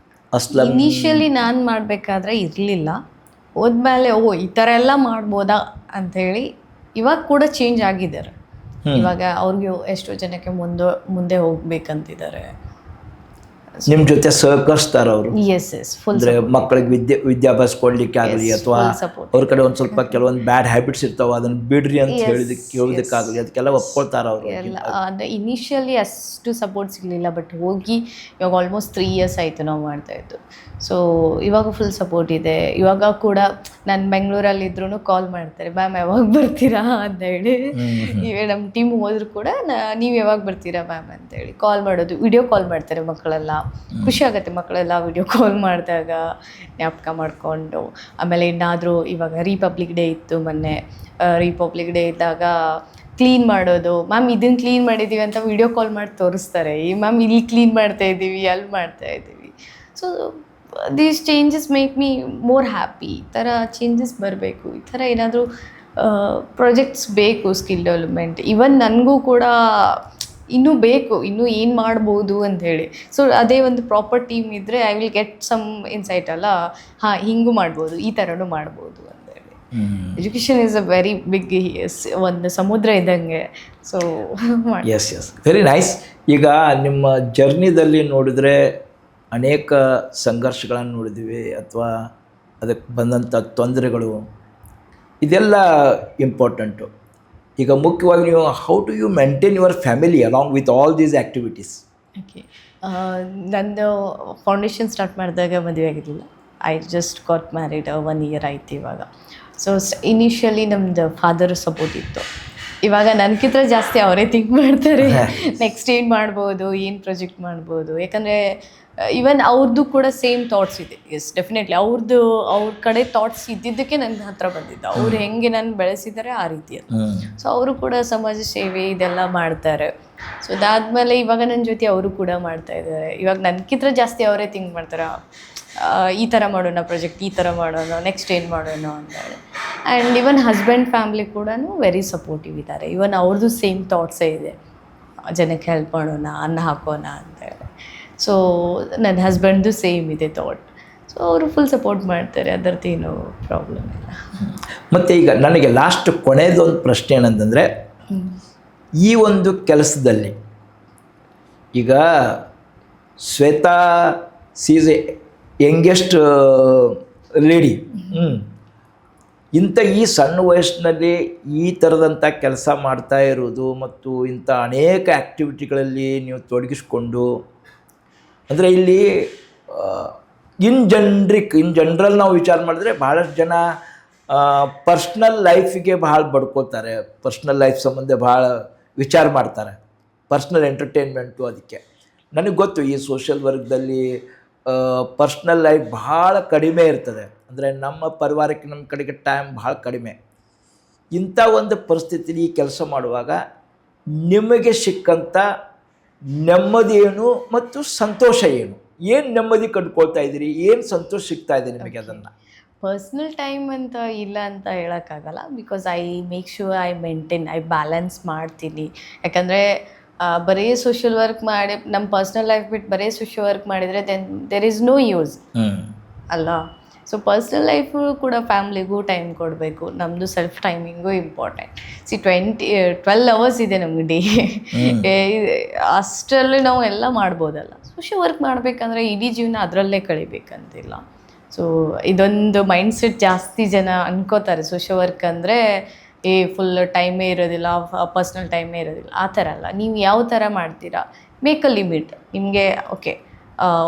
ಇನಿಷಿಯಲಿ ನಾನು ಮಾಡಬೇಕಾದ್ರೆ ಇರಲಿಲ್ಲ, ಹೋದ್ಮೇಲೆ ಈ ಥರ ಎಲ್ಲ ಮಾಡ್ಬೋದಾ ಅಂಥೇಳಿ ಇವಾಗ ಕೂಡ ಚೇಂಜ್ ಆಗಿದ್ದಾರೆ. ಇವಾಗ ಅವ್ರಿಗೆ ಎಷ್ಟೋ ಜನಕ್ಕೆ ಮುಂದೆ ಹೋಗ್ಬೇಕಂತಿದ್ದಾರೆ. ನಿಮ್ಮ ಜೊತೆ ಸಹಕರಿಸ್ತಾರ ಅವರು? Yes full. ಅಂದರೆ ಮಕ್ಕಳಿಗೆ ವಿದ್ಯಾಭ್ಯಾಸ ಕೊಡ್ಲಿಕ್ಕೆ ಆಗಲಿ, ಅಥವಾ ಅವ್ರ ಕಡೆ ಒಂದು ಸ್ವಲ್ಪ ಕೆಲವೊಂದು ಬ್ಯಾಡ್ ಹ್ಯಾಬಿಟ್ಸ್ ಇರ್ತಾವೆ, ಅದನ್ನು ಬಿಡ್ರಿ ಅಂತ ಕೇಳೋದಕ್ಕಾಗಲಿ, ಅದಕ್ಕೆಲ್ಲ ಒಪ್ಕೊಳ್ತಾರ ಅವರು? ಎಲ್ಲ ಅದು ಇನಿಷಿಯಲಿ ಅಷ್ಟು ಸಪೋರ್ಟ್ ಸಿಗಲಿಲ್ಲ, ಬಟ್ ಹೋಗಿ ಇವಾಗ ಆಲ್ಮೋಸ್ಟ್ 3 years ಆಯಿತು ನಾವು ಮಾಡ್ತಾಯಿದ್ದು. ಸೊ ಇವಾಗ ಫುಲ್ ಸಪೋರ್ಟ್ ಇದೆ. ಇವಾಗ ಕೂಡ ನಾನು ಬೆಂಗಳೂರಲ್ಲಿದ್ರೂ ಕಾಲ್ ಮಾಡ್ತಾರೆ, ಮ್ಯಾಮ್ ಯಾವಾಗ ಬರ್ತೀರಾ ಅಂತೇಳಿ. ಇವೇ ನಮ್ಮ ಟೀಮ್ ಹೋದ್ರು ಕೂಡ ನೀವು ಯಾವಾಗ ಬರ್ತೀರಾ ಮ್ಯಾಮ್ ಅಂತೇಳಿ ಕಾಲ್ ಮಾಡೋದು, ವಿಡಿಯೋ ಕಾಲ್ ಮಾಡ್ತಾರೆ ಮಕ್ಕಳೆಲ್ಲ. ಖುಷಿ ಆಗುತ್ತೆ ಮಕ್ಕಳೆಲ್ಲ ವಿಡಿಯೋ ಕಾಲ್ ಮಾಡಿದಾಗ ಜ್ಞಾಪಕ ಮಾಡಿಕೊಂಡು. ಆಮೇಲೆ ಏನಾದರೂ ಇವಾಗ ರಿಪಬ್ಲಿಕ್ ಡೇ ಇತ್ತು ಮೊನ್ನೆ, ರಿಪಬ್ಲಿಕ್ ಡೇ ಇದ್ದಾಗ ಕ್ಲೀನ್ ಮಾಡೋದು, ಮ್ಯಾಮ್ ಇದನ್ನು ಕ್ಲೀನ್ ಮಾಡಿದ್ದೀವಿ ಅಂತ ವಿಡಿಯೋ ಕಾಲ್ ಮಾಡಿ ತೋರಿಸ್ತಾರೆ. ಈ ಮ್ಯಾಮ್ ಇಲ್ಲಿ ಕ್ಲೀನ್ ಮಾಡ್ತಾಯಿದ್ದೀವಿ, ಅಲ್ಲಿ ಮಾಡ್ತಾಯಿದ್ದೀವಿ. So these changes make me more happy. ಈ ಥರ ಚೇಂಜಸ್ ಬರಬೇಕು, ಈ ಥರ ಏನಾದರೂ ಪ್ರಾಜೆಕ್ಟ್ಸ್ ಬೇಕು ಸ್ಕಿಲ್ ಡೆವಲಪ್ಮೆಂಟ್. ಈವನ್ ನನಗೂ ಕೂಡ ಇನ್ನೂ ಬೇಕು, ಇನ್ನೂ ಏನು ಮಾಡ್ಬೋದು ಅಂಥೇಳಿ. ಸೊ ಅದೇ ಒಂದು ಪ್ರಾಪರ್ ಟೀಮ್ ಇದ್ದರೆ I will get some insight ಅಲ್ಲ, ಹಾಂ ಹಿಂಗೂ ಮಾಡ್ಬೋದು, ಈ ಥರನೂ ಮಾಡ್ಬೋದು ಅಂತೇಳಿ. Education is a very big, ಒಂದು ಸಮುದ್ರ ಇದ್ದಂಗೆ. So yes very nice. ಈಗ ನಿಮ್ಮ ಜರ್ನಿದಲ್ಲಿ ನೋಡಿದರೆ ಅನೇಕ ಸಂಘರ್ಷಗಳನ್ನು ನೋಡಿದ್ದೀವಿ, ಅಥವಾ ಅದಕ್ಕೆ ಬಂದಂಥ ತೊಂದರೆಗಳು, ಇದೆಲ್ಲ ಇಂಪಾರ್ಟೆಂಟು. ಈಗ ಮುಖ್ಯವಾಗಿ ನೀವು how to you maintain your family along with all these activities? Okay, ನಂದು ಫೌಂಡೇಶನ್ ಸ್ಟಾರ್ಟ್ ಮಾಡಿದಾಗ ಮದುವೆ ಆಗಿರಲಿಲ್ಲ. I just got married 1 year ಆಯ್ತು ಇವಾಗ. ಸೊ ಇನಿಷಿಯಲಿ ನಮ್ಮದು ಫಾದರ್ ಸಪೋರ್ಟ್ ಇತ್ತು. ಇವಾಗ ನನಗಿಂತ ಜಾಸ್ತಿ ಅವರೇ ಥಿಂಕ್ ಮಾಡ್ತಾರೆ, ನೆಕ್ಸ್ಟ್ ಏನು ಮಾಡ್ಬೋದು, ಏನು ಪ್ರಾಜೆಕ್ಟ್ ಮಾಡ್ಬೋದು. ಯಾಕಂದರೆ ಈವನ್ ಅವ್ರದ್ದು ಕೂಡ ಸೇಮ್ ಥಾಟ್ಸ್ ಇದೆ. ಎಸ್ ಡೆಫಿನೆಟ್ಲಿ ಅವ್ರ ಕಡೆ ಥಾಟ್ಸ್ ಇದ್ದಿದ್ದಕ್ಕೆ ನನ್ನ ಹತ್ರ ಬಂದಿದ್ದು. ಅವ್ರು ಹೆಂಗೆ ನಾನು ಬೆಳೆಸಿದ್ದಾರೆ ಆ ರೀತಿಯಲ್ಲಿ. ಸೊ ಅವರು ಕೂಡ ಸಮಾಜ ಸೇವೆ ಇದೆಲ್ಲ ಮಾಡ್ತಾರೆ. ಸೊ ಅದಾದಮೇಲೆ ಇವಾಗ ನನ್ನ ಜೊತೆ ಅವರು ಕೂಡ ಮಾಡ್ತಾ ಇದ್ದಾರೆ. ಇವಾಗ ನನಗಿಂತ ಜಾಸ್ತಿ ಅವರೇ ಥಿಂಕ್ ಮಾಡ್ತಾರೆ, ಈ ಥರ ಮಾಡೋಣ ಪ್ರಾಜೆಕ್ಟ್, ಈ ಥರ ಮಾಡೋಣ, ನೆಕ್ಸ್ಟ್ ಏನು ಮಾಡೋಣ ಅಂತೇಳಿ. ಆ್ಯಂಡ್ ಇವನ್ ಹಸ್ಬೆಂಡ್ ಫ್ಯಾಮ್ಲಿ ಕೂಡ ವೆರಿ ಸಪೋರ್ಟಿವ್ ಇದ್ದಾರೆ. ಇವನ್ ಅವ್ರದ್ದು ಸೇಮ್ ಥಾಟ್ಸೇ ಇದೆ, ಜನಕ್ಕೆ ಹೆಲ್ಪ್ ಮಾಡೋಣ, ಅನ್ನ ಹಾಕೋಣ ಅಂತೇಳಿ. ಸೊ ನನ್ನ ಹಸ್ಬೆಂಡ್ದು ಸೇಮ್ ಇದೆ ಥಾಟ್. ಸೊ ಅವರು ಫುಲ್ ಸಪೋರ್ಟ್ ಮಾಡ್ತಾರೆ, ಅದರದ್ದೇನು ಪ್ರಾಬ್ಲಮ್ ಇಲ್ಲ. ಮತ್ತು ಈಗ ನನಗೆ ಲಾಸ್ಟ್ ಕೊನೆಯದೊಂದು ಪ್ರಶ್ನೆ ಏನಂತಂದರೆ, ಈ ಒಂದು ಕೆಲಸದಲ್ಲಿ ಈಗ Shweta sees a youngest lady, ಇಂಥ ಈ ಸಣ್ಣ ವಯಸ್ಸಿನಲ್ಲಿ ಈ ಥರದಂಥ ಕೆಲಸ ಮಾಡ್ತಾ ಇರೋದು ಮತ್ತು ಇಂಥ ಅನೇಕ ಆ್ಯಕ್ಟಿವಿಟಿಗಳಲ್ಲಿ ನೀವು ತೊಡಗಿಸ್ಕೊಂಡು, ಅಂದರೆ ಇಲ್ಲಿ ಇನ್ ಜನರಲ್ ನಾವು ವಿಚಾರ ಮಾಡಿದ್ರೆ ಭಾಳಷ್ಟು ಜನ ಪರ್ಸ್ನಲ್ ಲೈಫಿಗೆ ಭಾಳ ಬಡ್ಕೋತಾರೆ, ಪರ್ಸ್ನಲ್ ಲೈಫ್ ಸಂಬಂಧ ಭಾಳ ವಿಚಾರ ಮಾಡ್ತಾರೆ, ಪರ್ಸ್ನಲ್ ಎಂಟರ್ಟೈನ್ಮೆಂಟು. ಅದಕ್ಕೆ ನನಗೆ ಗೊತ್ತು ಈ ಸೋಷಿಯಲ್ ವರ್ಕ್ದಲ್ಲಿ ಪರ್ಸ್ನಲ್ ಲೈಫ್ ಭಾಳ ಕಡಿಮೆ ಇರ್ತದೆ. ಅಂದರೆ ನಮ್ಮ ಪರಿವಾರಕ್ಕೆ ನಮ್ಮ ಕಡೆಗೆ ಟೈಮ್ ಭಾಳ ಕಡಿಮೆ. ಇಂಥ ಒಂದು ಪರಿಸ್ಥಿತಿಲಿ ಕೆಲಸ ಮಾಡುವಾಗ ನಿಮಗೆ ಸಿಕ್ಕಂಥ ನೆಮ್ಮದಿ ಏನು ಮತ್ತು ಸಂತೋಷ ಏನು ನೆಮ್ಮದಿ ಕಂಡುಕೊಳ್ತಾ ಇದ್ದೀರಿ, ಏನು ಸಂತೋಷ ಸಿಗ್ತಾ ಇದೆ ನಿಮಗೆ ಅದನ್ನು? ಪರ್ಸ್ನಲ್ ಟೈಮ್ ಅಂತ ಇಲ್ಲ ಅಂತ ಹೇಳೋಕ್ಕಾಗಲ್ಲ, because I make sure I maintain, I balance ಮಾಡ್ತೀನಿ. ಯಾಕಂದರೆ ಬರೀ ಸೋಷಿಯಲ್ ವರ್ಕ್ ಮಾಡಿ ನಮ್ಮ ಪರ್ಸ್ನಲ್ ಲೈಫ್ ಬಿಟ್ಟು ಬರೀ ಸೋಷಿಯಲ್ ವರ್ಕ್ ಮಾಡಿದರೆ then there is no use ಅಲ್ಲ. ಸೊ ಪರ್ಸ್ನಲ್ ಲೈಫು ಕೂಡ ಫ್ಯಾಮ್ಲಿಗೂ ಟೈಮ್ ಕೊಡಬೇಕು, ನಮ್ಮದು ಸೆಲ್ಫ್ ಟೈಮಿಂಗು ಇಂಪಾರ್ಟೆಂಟ್. 12 ಅವರ್ಸ್ ಇದೆ ನಮಗೆ ಡೇ, ಅಷ್ಟರಲ್ಲಿ ನಾವು ಎಲ್ಲ ಮಾಡ್ಬೋದಲ್ಲ. ಸೋಷಿಯಲ್ ವರ್ಕ್ ಮಾಡಬೇಕಂದ್ರೆ ಇಡೀ ಜೀವನ ಅದರಲ್ಲೇ ಕಳಿಬೇಕಂತಿಲ್ಲ. ಸೊ ಇದೊಂದು ಮೈಂಡ್ಸೆಟ್ ಜಾಸ್ತಿ ಜನ ಅನ್ಕೋತಾರೆ, ಸೋಷಿಯಲ್ ವರ್ಕ್ ಅಂದರೆ ಫುಲ್ ಟೈಮೇ ಇರೋದಿಲ್ಲ, ಪರ್ಸ್ನಲ್ ಟೈಮೇ ಇರೋದಿಲ್ಲ. ಆ ಥರ ಅಲ್ಲ. ನೀವು ಯಾವ ಥರ ಮಾಡ್ತೀರಾ, ಮೇಕ್ ಅ ಲಿಮಿಟ್. ನಿಮಗೆ okay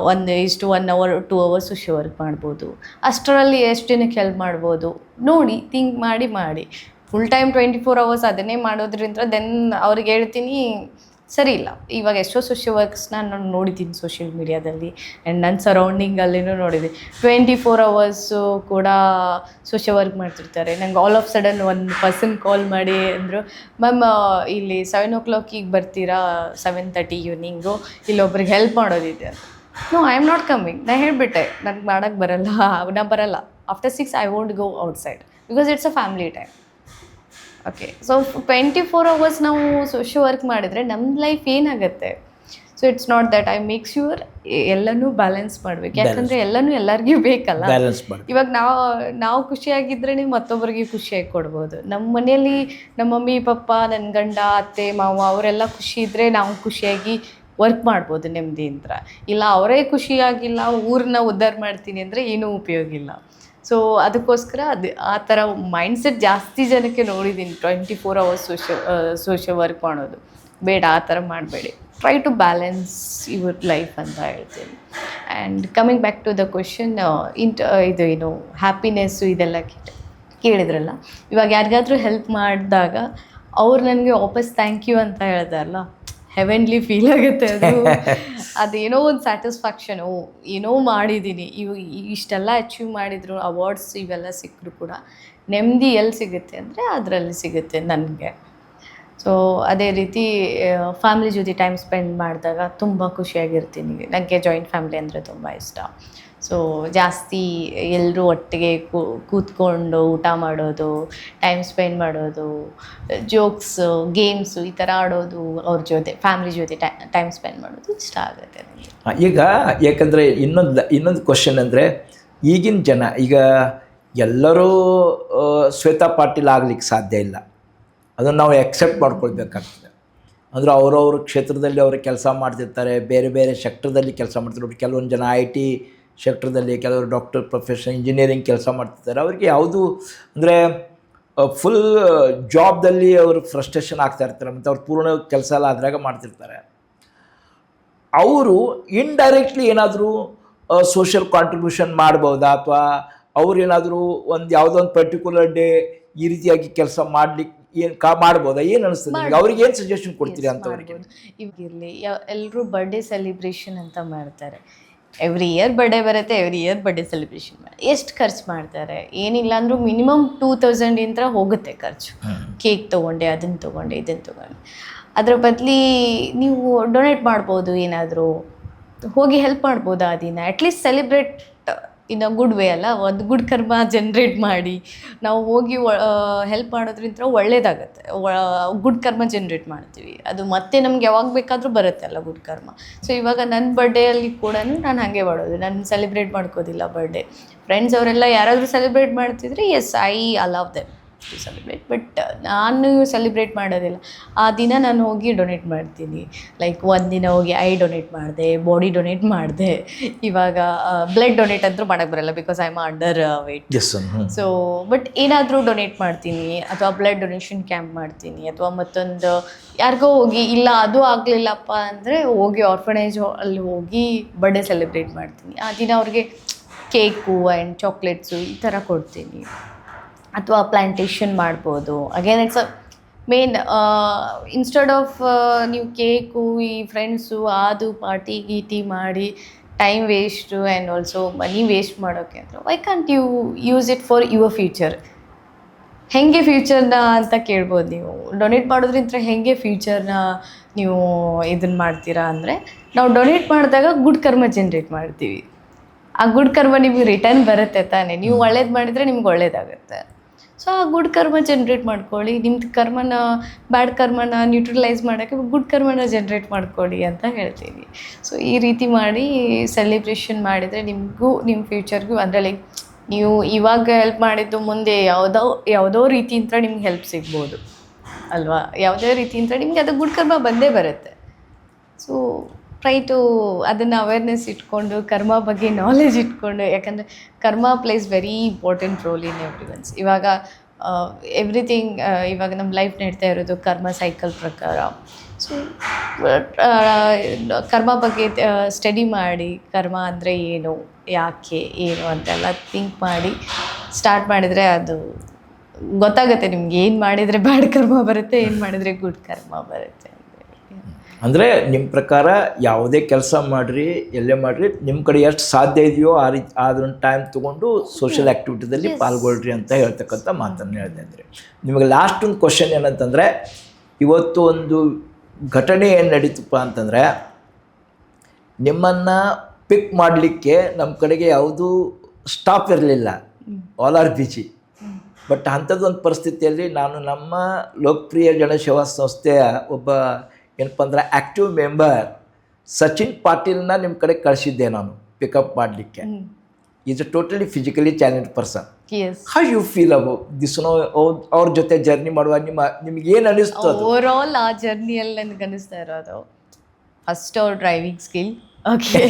1 hour 2 hours social work ಮಾಡ್ಬೋದು, ಅಷ್ಟರಲ್ಲಿ ಎಷ್ಟು ಜನಕ್ಕೆ ಹೆಲ್ಪ್ ಮಾಡ್ಬೋದು ನೋಡಿ ಥಿಂಕ್ ಮಾಡಿ ಫುಲ್ ಟೈಮ್ 24 ಅವರ್ಸ್ ಅದನ್ನೇ ಮಾಡೋದ್ರಿಂದ ದೆನ್ ಅವ್ರಿಗೆ ಹೇಳ್ತೀನಿ ಸರಿ ಇಲ್ಲ. ಇವಾಗ ಎಷ್ಟೋ ಸೋಷಿಯಲ್ ವರ್ಕ್ಸ್ನ ನಾನು ನೋಡಿದ್ದೀನಿ ಸೋಷಿಯಲ್ ಮೀಡಿಯಾದಲ್ಲಿ ಆ್ಯಂಡ್ ನನ್ನ ಸರೌಂಡಿಂಗಲ್ಲಿನೂ ನೋಡಿದ್ದೀನಿ. 24 ಅವರ್ಸು ಕೂಡ ಸೋಷಿಯಲ್ ವರ್ಕ್ ಮಾಡ್ತಿರ್ತಾರೆ. ನಂಗೆ ಆಲ್ ಆಫ್ ಸಡನ್ ಒಂದು ಪರ್ಸನ್ ಕಾಲ್ ಮಾಡಿ ಅಂದರು, ಮ್ಯಾಮ್ ಇಲ್ಲಿ 7 o'clock ಬರ್ತೀರಾ, 7:30 ಈವ್ನಿಂಗು, ಇಲ್ಲೊಬ್ರಿಗೆ ಹೆಲ್ಪ್ ಮಾಡೋದಿದೆ ಅಂತ. No, I am not coming. ನಾನು ಹೇಳಿಬಿಟ್ಟೆ ನನಗೆ ಮಾಡೋಕ್ಕೆ ಬರಲ್ಲ, ನಾ ಬರಲ್ಲ. After 6 I won't go outside because it's a family time. Okay, so 24 hours ನಾವು ಸೋಷಿಯಲ್ ವರ್ಕ್ ಮಾಡಿದರೆ ನಮ್ಮ ಲೈಫ್ ಏನಾಗುತ್ತೆ? So it's not that. I make sure ಎಲ್ಲನೂ ಬ್ಯಾಲೆನ್ಸ್ ಮಾಡಬೇಕು. ಯಾಕಂದರೆ ಎಲ್ಲನೂ ಎಲ್ಲರಿಗೂ ಬೇಕಲ್ಲ. ಇವಾಗ ನಾವು ಖುಷಿಯಾಗಿದ್ರೇ ಮತ್ತೊಬ್ಬರಿಗೆ ಖುಷಿಯಾಗಿ ಕೊಡ್ಬೋದು. ನಮ್ಮ ಮನೆಯಲ್ಲಿ ನಮ್ಮ ಮಮ್ಮಿ ಪಪ್ಪ, ನನ್ನ ಗಂಡ, ಅತ್ತೆ ಮಾವ ಅವರೆಲ್ಲ ಖುಷಿ ಇದ್ದರೆ ನಾವು ಖುಷಿಯಾಗಿ ವರ್ಕ್ ಮಾಡ್ಬೋದು ನೆಮ್ಮದಿಯಿಂದ. ಇಲ್ಲ ಅವರೇ ಖುಷಿಯಾಗಿಲ್ಲ, ಊರನ್ನ ಉದ್ಧಾರ ಮಾಡ್ತೀನಿ ಅಂದರೆ ಏನೂ ಉಪಯೋಗ ಇಲ್ಲ. ಸೊ ಅದಕ್ಕೋಸ್ಕರ ಆ ಥರ ಮೈಂಡ್ಸೆಟ್ ಜಾಸ್ತಿ ಜನಕ್ಕೆ ನೋಡಿದ್ದೀನಿ. 24 ಅವರ್ಸ್ ಸೋಷಿಯಲ್ ವರ್ಕ್ ಮಾಡೋದು ಬೇಡ, ಆ ಥರ ಮಾಡಬೇಡಿ. Try to balance your life ಅಂತ ಹೇಳ್ತೀನಿ. And coming back to the question, ಇದು ಏನು ಹ್ಯಾಪಿನೆಸ್ಸು ಇದೆಲ್ಲ ಕೇಳಿದ್ರಲ್ಲ, ಇವಾಗ ಯಾರಿಗಾದ್ರೂ ಹೆಲ್ಪ್ ಮಾಡಿದಾಗ ಅವ್ರು ನನಗೆ ವಾಪಸ್ ಥ್ಯಾಂಕ್ ಯು ಅಂತ ಹೇಳ್ದಾರಲ್ಲ, ಹೆವೆನ್ಲಿ ಫೀಲ್ ಆಗುತ್ತೆ. ಅದೇನೋ ಒಂದು ಸ್ಯಾಟಿಸ್ಫ್ಯಾಕ್ಷನು, ಏನೋ ಮಾಡಿದ್ದೀನಿ, ಇಷ್ಟೆಲ್ಲ ಅಚೀವ್ ಮಾಡಿದ್ರು, ಅವಾರ್ಡ್ಸ್ ಇವೆಲ್ಲ ಸಿಕ್ಕರು ಕೂಡ ನೆಮ್ಮದಿ ಎಲ್ಲಿ ಸಿಗುತ್ತೆ ಅಂದರೆ ಅದರಲ್ಲಿ ಸಿಗುತ್ತೆ ನನಗೆ. ಸೊ ಅದೇ ರೀತಿ ಫ್ಯಾಮ್ಲಿ ಜೊತೆ ಟೈಮ್ ಸ್ಪೆಂಡ್ ಮಾಡಿದಾಗ ತುಂಬ ಖುಷಿಯಾಗಿರ್ತೀನಿ. ನನಗೆ ಜಾಯಿಂಟ್ ಫ್ಯಾಮ್ಲಿ ಅಂದರೆ ತುಂಬ ಇಷ್ಟ. ಸೊ ಜಾಸ್ತಿ ಎಲ್ಲರೂ ಒಟ್ಟಿಗೆ ಕೂತ್ಕೊಂಡು ಊಟ ಮಾಡೋದು, ಟೈಮ್ ಸ್ಪೆಂಡ್ ಮಾಡೋದು, ಜೋಕ್ಸು, ಗೇಮ್ಸು ಈ ಥರ ಆಡೋದು, ಅವ್ರ ಜೊತೆ ಫ್ಯಾಮ್ಲಿ ಜೊತೆ ಟೈಮ್ ಸ್ಪೆಂಡ್ ಮಾಡೋದು ಇಷ್ಟ ಆಗುತ್ತೆ ನನಗೆ. ಈಗ ಯಾಕಂದರೆ ಇನ್ನೊಂದು ಕ್ವಶನ್ ಅಂದರೆ, ಈಗಿನ ಜನ ಈಗ ಎಲ್ಲರೂ ಶ್ವೇತಾ ಪಾಟೀಲ್ ಆಗ್ಲಿಕ್ಕೆ ಸಾಧ್ಯ ಇಲ್ಲ. ಅದನ್ನು ನಾವು ಎಕ್ಸೆಪ್ಟ್ ಮಾಡ್ಕೊಳ್ಬೇಕಾಗ್ತದೆ. ಅಂದರೆ ಅವರವ್ರ ಕ್ಷೇತ್ರದಲ್ಲಿ ಅವರು ಕೆಲಸ ಮಾಡ್ತಿರ್ತಾರೆ, ಬೇರೆ ಬೇರೆ ಸೆಕ್ಟರ್ದಲ್ಲಿ ಕೆಲಸ ಮಾಡ್ತಿರ್ತಾರೆ. ಕೆಲವೊಂದು ಜನ IT ಸೆಕ್ಟರ್ದಲ್ಲಿ, ಕೆಲವರು ಡಾಕ್ಟರ್ ಪ್ರೊಫೆಷನ್ ಇಂಜಿನಿಯರಿಂಗ್ ಕೆಲಸ ಮಾಡ್ತಿರ್ತಾರೆ. ಅವ್ರಿಗೆ ಯಾವುದು ಅಂದರೆ ಫುಲ್ ಜಾಬ್ದಲ್ಲಿ ಅವರು ಫ್ರಸ್ಟ್ರೇಷನ್ ಆಗ್ತಾ ಇರ್ತಾರೆ, ಮತ್ತು ಅವ್ರು ಪೂರ್ಣ ಕೆಲಸ ಎಲ್ಲ ಅದ್ರಾಗ ಮಾಡ್ತಿರ್ತಾರೆ. ಅವರು ಇಂಡೈರೆಕ್ಟ್ಲಿ ಏನಾದರೂ ಸೋಷಿಯಲ್ ಕಾಂಟ್ರಿಬ್ಯೂಷನ್ ಮಾಡ್ಬೋದಾ, ಅಥವಾ ಅವ್ರೇನಾದರೂ ಯಾವುದೋ ಒಂದು ಪರ್ಟಿಕ್ಯುಲರ್ ಡೇ ಈ ರೀತಿಯಾಗಿ ಕೆಲಸ ಮಾಡ್ಲಿಕ್ಕೆ ಮಾಡ್ಬೋದಾ? ಏನು ಅನಿಸ್ತದೆ ನಿಮಗೆ? ಅವ್ರಿಗೆ ಏನು ಸಜೆಷನ್ ಕೊಡ್ತೀರಿ ಅಂತವ್ರಿಗೆ? ಇವಾಗಿರಲಿ ಎಲ್ಲರೂ ಬರ್ಡೇ ಸೆಲಿಬ್ರೇಷನ್ ಅಂತ ಮಾಡ್ತಾರೆ. ಎವ್ರಿ ಇಯರ್ ಬರ್ಡೇ ಬರುತ್ತೆ, ಎವ್ರಿ ಇಯರ್ ಬರ್ಡೇ ಸೆಲಿಬ್ರೇಷನ್ ಮಾಡಿ ಎಷ್ಟು ಖರ್ಚು ಮಾಡ್ತಾರೆ? ಏನಿಲ್ಲ ಅಂದರೂ ಮಿನಿಮಮ್ 2000 ಹೋಗುತ್ತೆ ಖರ್ಚು. ಕೇಕ್ ತೊಗೊಂಡೆ, ಅದನ್ನು ತೊಗೊಂಡೆ, ಇದನ್ನು ತೊಗೊಂಡೆ. ಅದ್ರ ಬದಲಿ ನೀವು ಡೊನೇಟ್ ಮಾಡ್ಬೋದು, ಏನಾದರೂ ಹೋಗಿ ಹೆಲ್ಪ್ ಮಾಡ್ಬೋದು. ಆ ದಿನ at least celebrate in a good way ಅಲ್ಲ, ಒಂದು ಗುಡ್ ಕರ್ಮ ಜನ್ರೇಟ್ ಮಾಡಿ ನಾವು ಹೋಗಿ ಹೆಲ್ಪ್ ಮಾಡೋದ್ರಿಂದ ಒಳ್ಳೇದಾಗುತ್ತೆ. ಗುಡ್ ಕರ್ಮ ಜನ್ರೇಟ್ ಮಾಡ್ತೀವಿ, ಅದು ಮತ್ತೆ ನಮ್ಗೆ ಯಾವಾಗ ಬೇಕಾದರೂ ಬರುತ್ತೆ ಅಲ್ಲ ಗುಡ್ ಕರ್ಮ. ಸೊ ಇವಾಗ ನನ್ನ ಬರ್ಡೇಯಲ್ಲಿ ಕೂಡ ನಾನು ಹಾಗೆ ಮಾಡೋದು, ನಾನು ಸೆಲೆಬ್ರೇಟ್ ಮಾಡ್ಕೋದಿಲ್ಲ ಬರ್ಡೇ. ಫ್ರೆಂಡ್ಸ್ ಅವರೆಲ್ಲ ಯಾರಾದರೂ ಸೆಲೆಬ್ರೇಟ್ ಮಾಡ್ತಿದ್ರೆ yes I allow them to celebrate, but ನಾನು ಸೆಲೆಬ್ರೇಟ್ ಮಾಡೋದಿಲ್ಲ. ಆ ದಿನ ನಾನು ಹೋಗಿ ಡೊನೇಟ್ ಮಾಡ್ತೀನಿ. ಲೈಕ್ ಒಂದಿನ ಹೋಗಿ ಐ ಡೊನೇಟ್ ಮಾಡಿದೆ, ಬಾಡಿ ಡೊನೇಟ್ ಮಾಡಿದೆ. ಇವಾಗ ಬ್ಲಡ್ ಡೊನೇಟ್ ಅಂತೂ ಮಾಡೋಕ್ಕೆ ಬರಲ್ಲ because I am underweight. So but ಏನಾದರೂ ಡೊನೇಟ್ ಮಾಡ್ತೀನಿ, ಅಥವಾ ಬ್ಲಡ್ ಡೊನೇಷನ್ ಕ್ಯಾಂಪ್ ಮಾಡ್ತೀನಿ, ಅಥವಾ ಮತ್ತೊಂದು ಯಾರಿಗೋ ಹೋಗಿ, ಇಲ್ಲ ಅದು ಆಗಲಿಲ್ಲಪ್ಪ ಅಂದರೆ ಹೋಗಿ ಆರ್ಫನೇಜ್ ಅಲ್ಲಿ ಹೋಗಿ ಬರ್ಡೇ ಸೆಲೆಬ್ರೇಟ್ ಮಾಡ್ತೀನಿ. ಆ ದಿನ ಅವ್ರಿಗೆ ಕೇಕು ಆ್ಯಂಡ್ ಚಾಕ್ಲೇಟ್ಸು ಈ ಥರ ಕೊಡ್ತೀನಿ. ಅಥವಾ ಪ್ಲ್ಯಾಂಟೇಷನ್ ಮಾಡ್ಬೋದು. Again it's a main, instead of ನೀವು ಕೇಕು ಈ ಫ್ರೆಂಡ್ಸು ಅದು ಪಾರ್ಟಿ ಗೀಟಿ ಮಾಡಿ time waste and also money waste ಮಾಡೋಕ್ಕೆ ಅಂತ why can't you use it for your future? ಹೆಂಗೆ ಫ್ಯೂಚರ್ನ ಅಂತ ಕೇಳ್ಬೋದು ನೀವು. ಡೊನೇಟ್ ಮಾಡೋದ್ರಿಂದ ಹೆಂಗೆ ಫ್ಯೂಚರ್ನ ನೀವು ಇದನ್ನು ಮಾಡ್ತೀರಾ ಅಂದರೆ, ನಾವು ಡೊನೇಟ್ ಮಾಡಿದಾಗ ಗುಡ್ ಕರ್ಮ ಜನ್ರೇಟ್ ಮಾಡ್ತೀವಿ. ಆ ಗುಡ್ ಕರ್ಮ ನಿಮಗೆ ರಿಟರ್ನ್ ಬರುತ್ತೆ ತಾನೇ. ನೀವು ಒಳ್ಳೇದು ಮಾಡಿದರೆ ನಿಮ್ಗೆ ಒಳ್ಳೇದಾಗುತ್ತೆ. ಸೊ ಆ ಗುಡ್ ಕರ್ಮ ಜನ್ರೇಟ್ ಮಾಡ್ಕೊಳ್ಳಿ. ನಿಮ್ದು ಕರ್ಮನ, ಬ್ಯಾಡ್ ಕರ್ಮನ ನ್ಯೂಟ್ರಲೈಸ್ ಮಾಡೋಕ್ಕೆ ಗುಡ್ ಕರ್ಮನ ಜನ್ರೇಟ್ ಮಾಡ್ಕೊಳ್ಳಿ ಅಂತ ಹೇಳ್ತೀನಿ. ಸೊ ಈ ರೀತಿ ಮಾಡಿ ಸೆಲೆಬ್ರೇಷನ್ ಮಾಡಿದರೆ ನಿಮಗೂ ನಿಮ್ಮ ಫ್ಯೂಚರ್ಗೂ, ಅಂದರೆ ಲೈಕ್ ನೀವು ಇವಾಗ ಹೆಲ್ಪ್ ಮಾಡಿದ್ದು ಮುಂದೆ ಯಾವುದೋ ರೀತಿಯಿಂದ ನಿಮ್ಗೆ ಹೆಲ್ಪ್ ಸಿಗ್ಬೋದು ಅಲ್ವಾ. ಯಾವುದೇ ರೀತಿಯಿಂದ ನಿಮಗೆ ಅದು ಗುಡ್ ಕರ್ಮ ಬಂದೇ ಬರುತ್ತೆ. ಸೊ ಟ್ರೈ ಟು ಅದನ್ನು ಅವೇರ್ನೆಸ್ ಇಟ್ಕೊಂಡು, ಕರ್ಮ ಬಗ್ಗೆ ನಾಲೆಜ್ ಇಟ್ಕೊಂಡು, ಯಾಕಂದರೆ karma plays very important role in everyone's. ಇವಾಗ ಎವ್ರಿಥಿಂಗ್, ಇವಾಗ ನಮ್ಮ ಲೈಫ್ ನಡೀತಾ ಇರೋದು ಕರ್ಮ ಸೈಕಲ್ ಪ್ರಕಾರ. ಸೊ ಕರ್ಮ ಬಗ್ಗೆ ಸ್ಟಡಿ ಮಾಡಿ, ಕರ್ಮ ಅಂದರೆ ಏನು, ಯಾಕೆ, ಏನು ಅಂತೆಲ್ಲ ಥಿಂಕ್ ಮಾಡಿ ಸ್ಟಾರ್ಟ್ ಮಾಡಿದರೆ ಅದು ಗೊತ್ತಾಗುತ್ತೆ ನಿಮ್ಗೆ. ಏನು ಮಾಡಿದರೆ ಬ್ಯಾಡ್ ಕರ್ಮ ಬರುತ್ತೆ, ಏನು ಮಾಡಿದರೆ ಗುಡ್ ಕರ್ಮ ಬರುತ್ತೆ. ಅಂದರೆ ನಿಮ್ಮ ಪ್ರಕಾರ ಯಾವುದೇ ಕೆಲಸ ಮಾಡಿರಿ, ಎಲ್ಲೇ ಮಾಡಿರಿ, ನಿಮ್ಮ ಕಡೆ ಎಷ್ಟು ಸಾಧ್ಯ ಇದೆಯೋ ಆ ರೀತಿ ಅದನ್ನು ಟೈಮ್ ತೊಗೊಂಡು ಸೋಷಿಯಲ್ ಆ್ಯಕ್ಟಿವಿಟಿದಲ್ಲಿ ಪಾಲ್ಗೊಳ್ರಿ ಅಂತ ಹೇಳ್ತಕ್ಕಂಥ ಮಾತನ್ನು ಹೇಳ್ತಿದ್ರಿ. ನಿಮಗೆ ಲಾಸ್ಟ್ ಒಂದು ಕ್ವಶನ್ ಏನಂತಂದರೆ, ಇವತ್ತು ಒಂದು ಘಟನೆ ಏನು ನಡೀತಪ್ಪ ಅಂತಂದರೆ, ನಿಮ್ಮನ್ನು ಪಿಕ್ ಮಾಡಲಿಕ್ಕೆ ನಮ್ಮ ಕಡೆಗೆ ಯಾವುದೂ ಸ್ಟಾಪ್ ಇರಲಿಲ್ಲ, ಆಲ್ ಆರ್ ಬಿಜಿ. ಬಟ್ ಅಂಥದ್ದೊಂದು ಪರಿಸ್ಥಿತಿಯಲ್ಲಿ ನಾನು ನಮ್ಮ ಲೋಕಪ್ರಿಯ ಜನಸೇವಾ ಸಂಸ್ಥೆಯ ಒಬ್ಬ ಏನಪ್ಪ ಅಂದ್ರೆ ಆ್ಯಕ್ಟಿವ್ ಮೆಂಬರ್ ಸಚಿನ್ ಪಾಟೀಲ್ನ ನಿಮ್ಮ ಕಡೆ ಕಳಿಸಿದ್ದೆ ನಾನು ಪಿಕಪ್ ಮಾಡಲಿಕ್ಕೆ. Is a totally physically challenge person. How you feel about this? ಅವ್ರ ಜೊತೆ ಜರ್ನಿ ಮಾಡುವಾಗ ನಿಮ್ಗೆ ಏನು ಅನಿಸ್ತು? ಓವರ್ ಆಲ್ ಆ ಜರ್ನಿಯಲ್ಲಿ ನನಗೆ ಅನಿಸ್ತಾ ಇರೋದು, ಫಸ್ಟ್ ಅವ್ರ ಡ್ರೈವಿಂಗ್ ಸ್ಕಿಲ್, ಓಕೆ,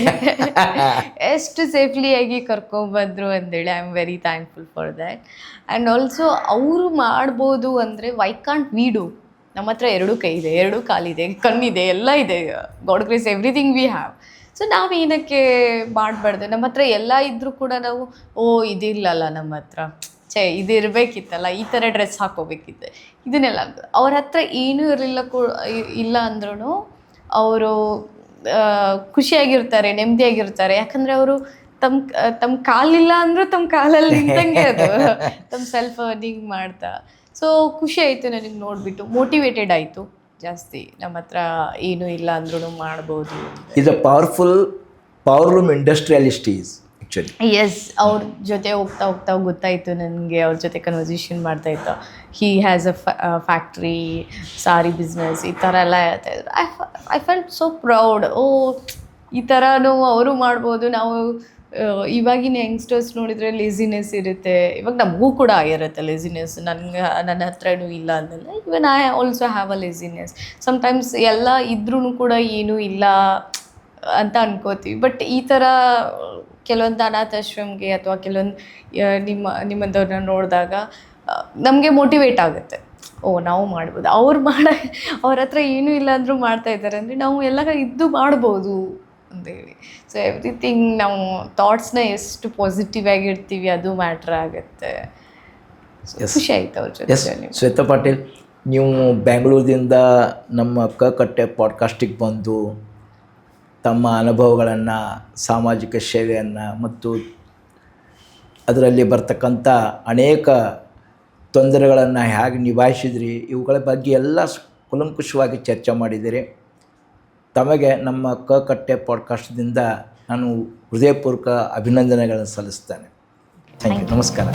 ಎಷ್ಟು ಸೇಫ್ಲಿಯಾಗಿ ಕರ್ಕೊಂಡ್ಬಂದರು ಅಂದೇಳಿ I am very thankful for that. And also ಅವರು ಮಾಡ್ಬೋದು ಅಂದರೆ ವೈ ಕಾಂಟ್ ವಿ ಡೂ? ನಮ್ಮ ಹತ್ರ 2 ಕೈ ಇದೆ, 2 ಕಾಲಿದೆ, ಕಣ್ಣಿದೆ, ಎಲ್ಲ ಇದೆ. God grace everything we have. So ನಾವು ಏನಕ್ಕೆ ಮಾಡಬಾರ್ದು? ನಮ್ಮ ಹತ್ರ ಎಲ್ಲ ಇದ್ದರೂ ಕೂಡ ನಾವು ಇದಿಲ್ಲಲ್ಲ ನಮ್ಮ ಹತ್ರ, ಇದಿರಬೇಕಿತ್ತಲ್ಲ, ಈ ಥರ ಡ್ರೆಸ್ ಹಾಕೋಬೇಕಿತ್ತು, ಇದನ್ನೆಲ್ಲ. ಅವ್ರ ಹತ್ರ ಏನೂ ಇಲ್ಲ ಅಂದ್ರೂ ಅವರು ಖುಷಿಯಾಗಿರ್ತಾರೆ, ನೆಮ್ಮದಿಯಾಗಿರ್ತಾರೆ. ಯಾಕಂದರೆ ಅವರು ತಮ್ಮ ಕಾಲಿಲ್ಲ ಅಂದರೂ ತಮ್ಮ ಕಾಲಲ್ಲಿ ನಿಂತಂಗೆ ಅದು, ತಮ್ಮ ಸೆಲ್ಫ್ ಅರ್ನಿಂಗ್ ಮಾಡ್ತಾ. ಸೊ ಖುಷಿ ಆಯಿತು ನನಗೆ ನೋಡಿಬಿಟ್ಟು, ಮೋಟಿವೇಟೆಡ್ ಆಯಿತು ಜಾಸ್ತಿ. ನಮ್ಮ ಹತ್ರ ಏನೂ ಇಲ್ಲ ಅಂದ್ರೂ ಮಾಡ್ಬೋದು. Is a powerloom industrialist is actually. Yes, ಅವ್ರ ಜೊತೆ ಹೋಗ್ತಾ ಗೊತ್ತಾಯಿತು ನನಗೆ, ಅವ್ರ ಜೊತೆ ಕನ್ವರ್ಸೇಷನ್ ಮಾಡ್ತಾಯಿತ್ತು. He has a factory, sorry business, ಈ ಥರ ಎಲ್ಲ ಹೇಳ್ತಾಯಿದ್ರು. I felt so proud. ಈ ಥರನೂ ಅವರು ಮಾಡ್ಬೋದು. ನಾವು ಇವಾಗಿನ ಯಂಗ್ಸ್ಟರ್ಸ್ ನೋಡಿದರೆ ಲೇಸಿನೆಸ್ ಇರುತ್ತೆ. ಇವಾಗ ನಮಗೂ ಕೂಡ ಆಗಿರುತ್ತೆ ಲೇಸಿನೆಸ್. ನನ್ನ ಹತ್ರನೂ ಇಲ್ಲ ಅಂದಲ್ಲ, even I also have a laziness. Sometimes ಎಲ್ಲ ಇದ್ರೂ ಕೂಡ ಏನೂ ಇಲ್ಲ ಅಂತ ಅನ್ಕೋತೀವಿ. ಬಟ್ ಈ ಥರ ಕೆಲವೊಂದು ಅನಾಥಾಶ್ರಮಕ್ಕೆ ಅಥವಾ ಕೆಲವೊಂದು ನಿಮ್ಮಂಥವ್ರನ್ನ ನೋಡಿದಾಗ ನಮಗೆ ಮೋಟಿವೇಟ್ ಆಗುತ್ತೆ. ನಾವು ಮಾಡ್ಬೋದು, ಅವ್ರ ಹತ್ರ ಏನೂ ಇಲ್ಲ ಅಂದರೂ ಮಾಡ್ತಾಯಿದ್ದಾರೆ ಅಂದರೆ ನಾವು ಎಲ್ಲ ಇದ್ದು ಮಾಡ್ಬೋದು ಅಂತೇಳಿ. ಸೊ ಎವ್ರಿಥಿಂಗ್, ನಾವು ಥಾಟ್ಸ್ನ ಎಷ್ಟು ಪಾಸಿಟಿವ್ ಆಗಿರ್ತೀವಿ ಅದು ಮ್ಯಾಟ್ರ್ ಆಗುತ್ತೆ. ಖುಷಿ ಆಯ್ತು ಅವ್ರ ಜೊತೆ. ಶ್ವೇತಾ ಪಾಟೀಲ್, ನೀವು ಬೆಂಗಳೂರಿಂದ ನಮ್ಮ ಕಟ್ಟೆ ಪಾಡ್ಕಾಸ್ಟಿಗೆ ಬಂದು ತಮ್ಮ ಅನುಭವಗಳನ್ನು, ಸಾಮಾಜಿಕ ಸೇವೆಯನ್ನು ಮತ್ತು ಅದರಲ್ಲಿ ಬರ್ತಕ್ಕಂಥ ಅನೇಕ ತೊಂದರೆಗಳನ್ನು ಹೇಗೆ ನಿಭಾಯಿಸಿದ್ರಿ, ಇವುಗಳ ಬಗ್ಗೆ ಎಲ್ಲ ಕೂಲಂಕುಷವಾಗಿ ಚರ್ಚೆ ಮಾಡಿದ್ದೀರಿ. ತಮಗೆ ನಮ್ಮ ಕಟ್ಟೆ ಪಾಡ್ಕಾಸ್ಟ್ದಿಂದ ನಾನು ಹೃದಯಪೂರ್ವಕ ಅಭಿನಂದನೆಗಳನ್ನು ಸಲ್ಲಿಸ್ತೇನೆ. Thank you. ನಮಸ್ಕಾರ.